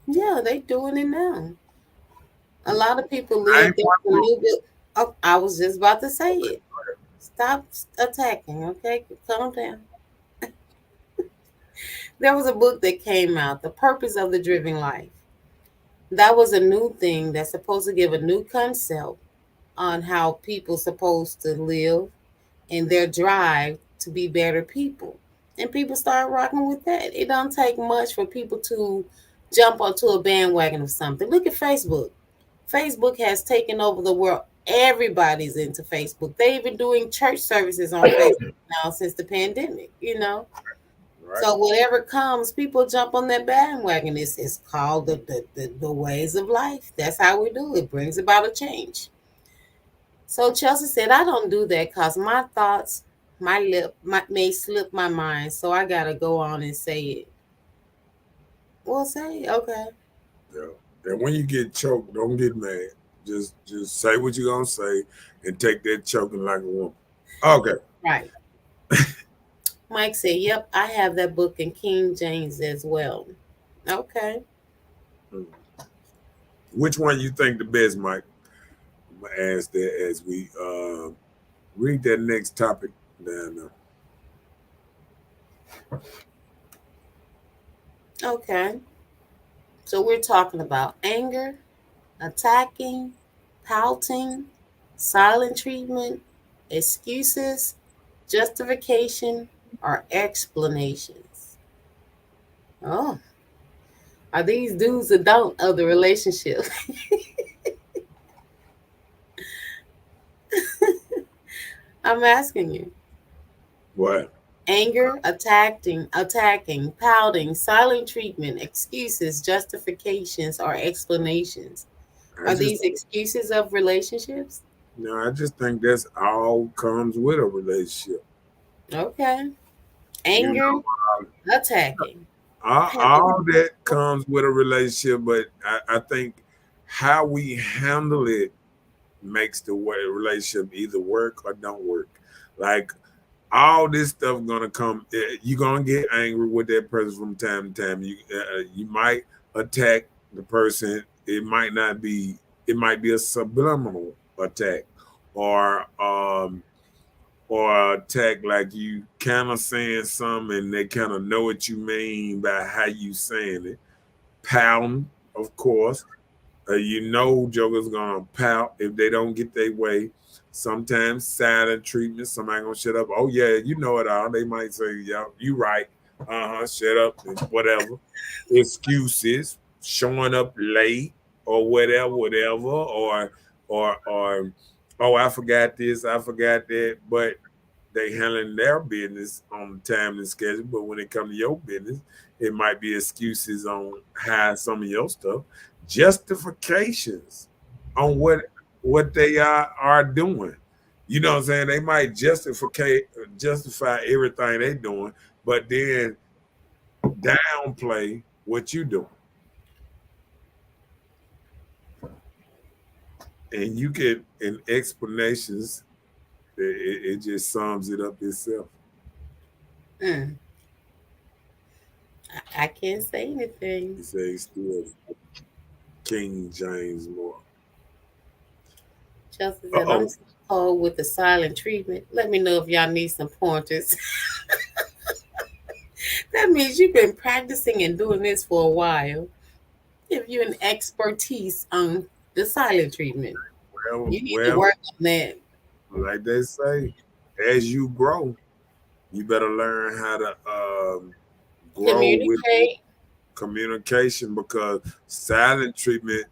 Yeah, they doing it now. A lot of people I live ain't their new book. Oh, I was just about to say it. Stop attacking, okay? Calm down. There was a book that came out, The Purpose of the Driven Life. That was a new thing that's supposed to give a new concept on how people supposed to live and their drive to be better people. And people start rocking with that. It don't take much for people to jump onto a bandwagon of something. Look at Facebook. Facebook has taken over the world. Everybody's into Facebook. They even doing church services on Facebook now since the pandemic. right. So whatever comes, people jump on that bandwagon. It's called the ways of life. That's how we do it. Brings about a change. So Chelsea said, I don't do that because my thoughts, may slip my mind. So I got to go on and say it. Well, say it. Okay. Yeah. And when you get choked, don't get mad. Just say what you're gonna say and take that choking like a woman. Okay. Right. Mike said, yep, I have that book in King James as well. Okay. Which one you think the best, Mike? I'm gonna ask that as we read that next topic down there. Okay. So we're talking about anger, attacking, pouting, silent treatment, excuses, justification, or explanations. Oh, are these do's or don't of the relationship? I'm asking you. What? Anger, attacking, pouting, silent treatment, excuses, justifications, or explanations. Are these excuses of relationships? No, I just think that's all comes with a relationship. Okay. You Anger, know, attacking. all that comes with a relationship, but I think how we handle it makes the way relationship either work or don't work. Like all this stuff gonna come. You're gonna get angry with that person from time to time. You might attack the person. It might not be. It might be a subliminal attack, or attack like you kind of saying something and they kind of know what you mean by how you saying it. Pouting, of course. Jokers gonna pout if they don't get their way. Sometimes silent treatment, somebody gonna shut up. Oh yeah, you know it all. They might say, yeah, you right. Shut up, whatever. Excuses, showing up late or whatever, or oh, I forgot this, I forgot that. But they handling their business on the time and schedule. But when it comes to your business, it might be excuses on how some of your stuff, justifications on what they are doing. You know what I'm saying? They might justify everything they doing, but then downplay what you doing. And you get in explanations, it just sums it up itself. Mm, I can't say anything. You say still King James more. Chelsea said, Uh-oh. poll with the silent treatment. Let me know if y'all need some pointers. That means you've been practicing and doing this for a while. If you're an expertise on the silent treatment, Well, you need to well, work on that. like they say, as you grow, you better learn how to grow with Communicate. communication because silent treatment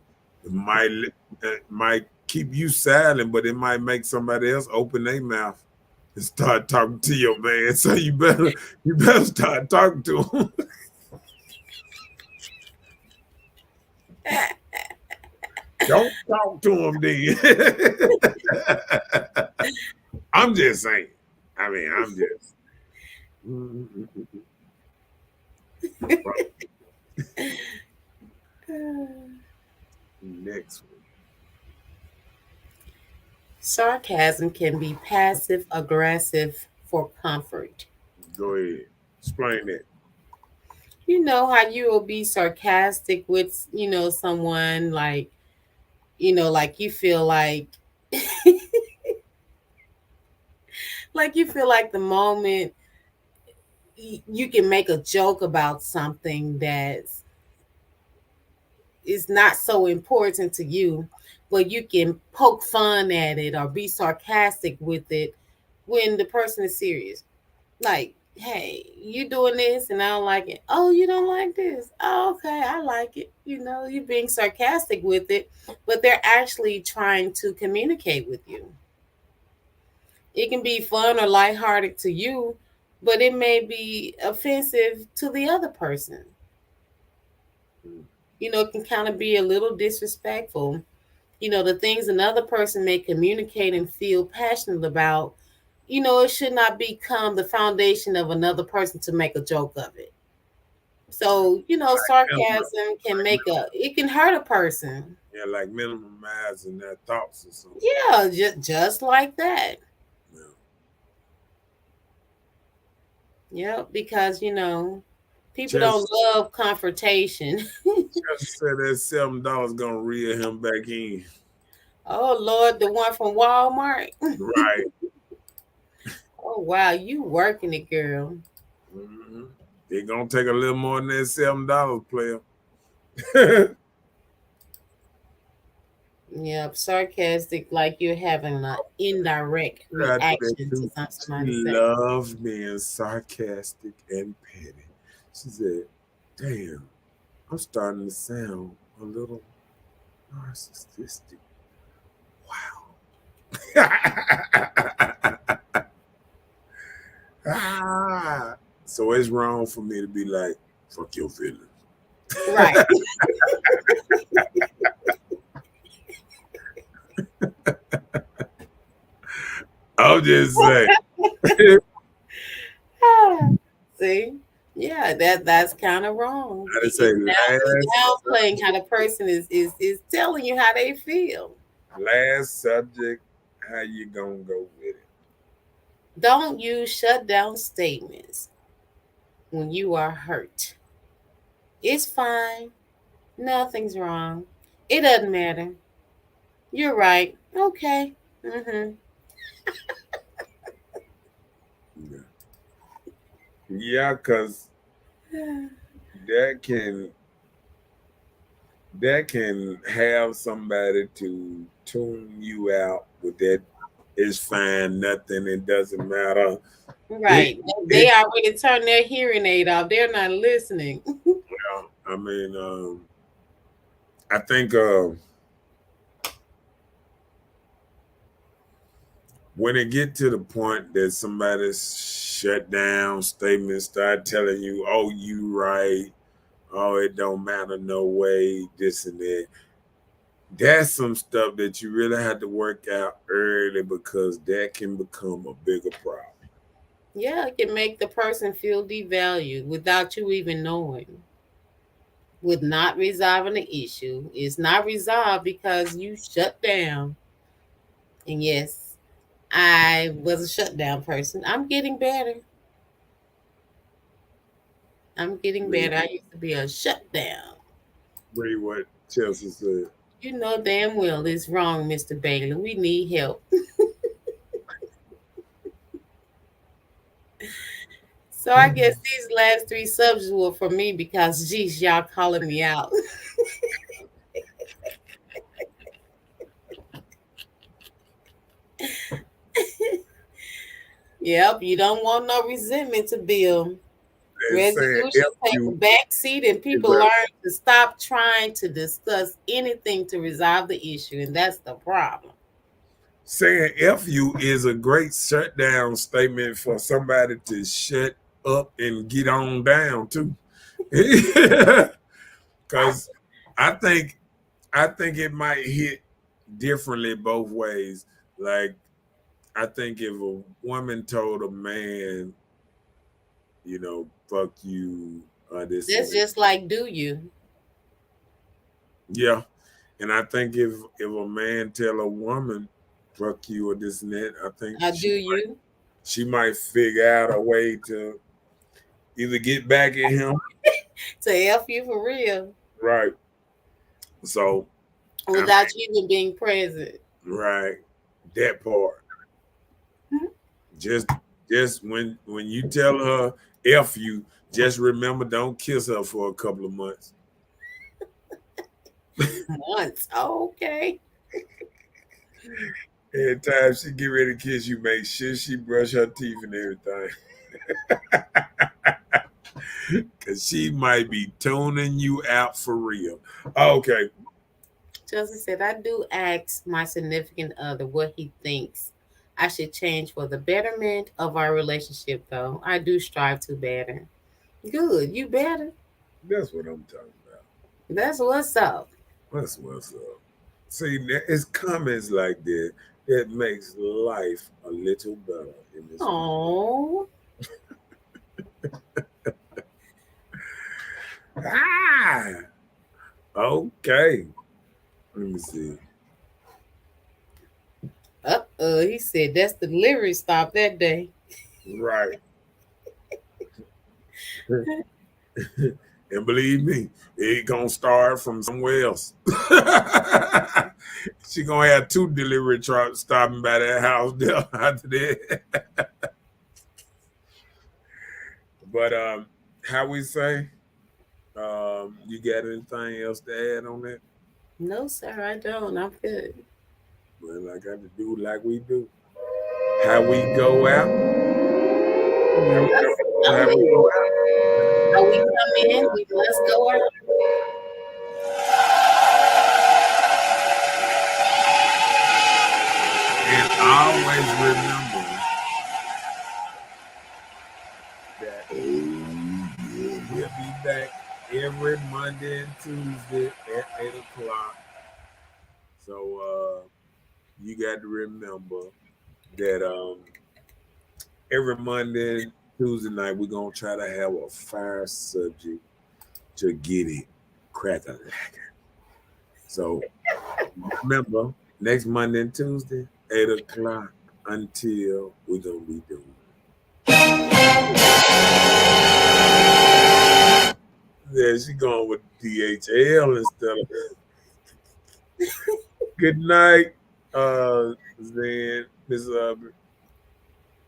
might might keep you silent, but it might make somebody else open their mouth and start talking to your man. So you better start talking to him. Don't talk to him then. I'm just saying. I mean, I'm just. Next one. Sarcasm can be passive aggressive for comfort. Go ahead. Explain that. You know how you will be sarcastic with, someone like, like you feel like you feel like the moment you can make a joke about something that is not so important to you, but you can poke fun at it or be sarcastic with it when the person is serious. Like, hey, you doing this and I don't like it. Oh, you don't like this. Oh, okay, I like it. You're being sarcastic with it, but they're actually trying to communicate with you. It can be fun or lighthearted to you, but it may be offensive to the other person. It can kind of be a little disrespectful. The things another person may communicate and feel passionate about, it should not become the foundation of another person to make a joke of it. So, sarcasm can it can hurt a person. Yeah, like minimizing their thoughts or something. Yeah, just like that. Yeah, because, people don't love confrontation. Just said that $7 gonna reel him back in. Oh, Lord, the one from Walmart. Right. Oh, wow, you working it, girl. Mm-hmm. They gonna take a little more than that $7, player. Yep, sarcastic, like you're having an indirect reaction to something somebody She said. loves being sarcastic and petty. She said, "Damn, I'm starting to sound a little narcissistic." Wow. So it's wrong for me to be like, "Fuck your feelings." Right. I'm just saying. See, yeah, that's kind of wrong. I say Downplaying how the person is telling you how they feel. Last subject, how you gonna go with it? Don't use shutdown statements when you are hurt. It's fine. Nothing's wrong. It doesn't matter. You're right. Okay. Mm-hmm. Yeah, cause that can have somebody to tune you out with that. It's fine, nothing, it doesn't matter. Right. They already turned their hearing aid off. They're not listening. I mean, I think when it get to the point that somebody's shut down statements start telling you, "Oh, you right," "Oh, it don't matter, no way," this and that. That's some stuff that you really have to work out early because that can become a bigger problem. Yeah, it can make the person feel devalued without you even knowing. With not resolving the issue, it's not resolved because you shut down. And yes, I was a shutdown person. I'm getting better. I'm getting better. I used to be a shutdown. Read what Chelsea said. You know damn well it's wrong, Mr. Bailey. We need help. So I guess these last 3 subjects were for me because, geez, y'all calling me out. Yep, you don't want no resentment to build. And saying Resolution F take a you back seat, and is people learn to stop trying to discuss anything to resolve the issue, and that's the problem. saying F you is a great shutdown statement for somebody to shut up and get on down too. Because I think it might hit differently both ways. Like I think if a woman told a man, fuck you, this That's and that, just like, do you? yeah. And I think if a man tell a woman, fuck you or this and that, I think Do you? she might figure out a way to either get back at him, To F you for real. right? So, Without you even being present. right, that part. Mhm. Just when you tell her F you, just remember don't kiss her for a couple of months. Once. Okay. Every time she get ready to kiss you, make sure she brush her teeth and everything. Cause she might be tuning you out for real. Okay. Chelsea said, I do ask my significant other what he thinks I should change for the betterment of our relationship, though. I do strive to better. Good. You better. That's what I'm talking about. That's what's up. That's what's up. See, it's comments like that that makes life a little better in this world. Oh. Ah, okay. Let me see. He said that's the delivery stop that day. Right. And believe me, it gonna start from somewhere else. She gonna have 2 delivery trucks stopping by that house there after that. But how we say? You got anything else to add on that? No, sir, I don't. I'm good. Well, I got to do like we do. How we go out. How we go out. How we come in, we must go out. And always remember that we'll be back every Monday and Tuesday at 8 o'clock. So you got to remember that every Monday and Tuesday night we're gonna try to have a fire subject to get it cracking. So remember, next Monday and Tuesday, 8 o'clock until we're gonna be doing. Yeah, she going with DHL instead of. Good night, Zen, Miss Hubbard.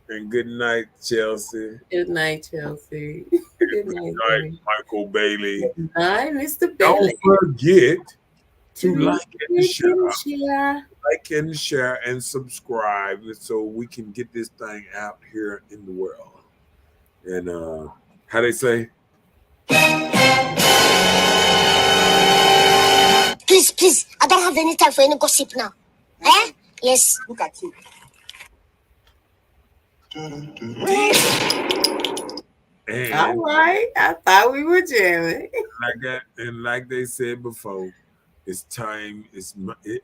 And good night, Chelsea. Good night, Chelsea. Good night, Good night, Michael Bailey. Good night, Mr. Don't Bailey. forget to like and share. share. Like and share and subscribe so we can get this thing out here in the world. And how they say? Please, I don't have any time for any gossip now. Eh? Yes. Look at you. And All right. I thought we were jamming. like they said before, it's time.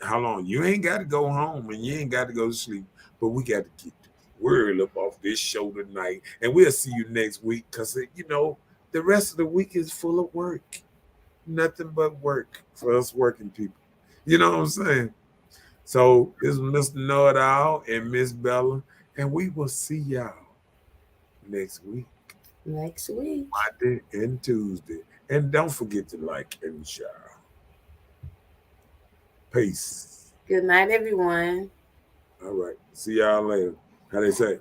How long? You ain't got to go home and you ain't got to go to sleep, but we got to get the word up off this show tonight. And we'll see you next week because the rest of the week is full of work. Nothing but work for us working people. You know what I'm saying? So this is Mr. Know It All and Miss Bella, and we will see y'all next week. Next week. Monday and Tuesday. And don't forget to like and share. Peace. Good night, everyone. All right. See y'all later. How they say?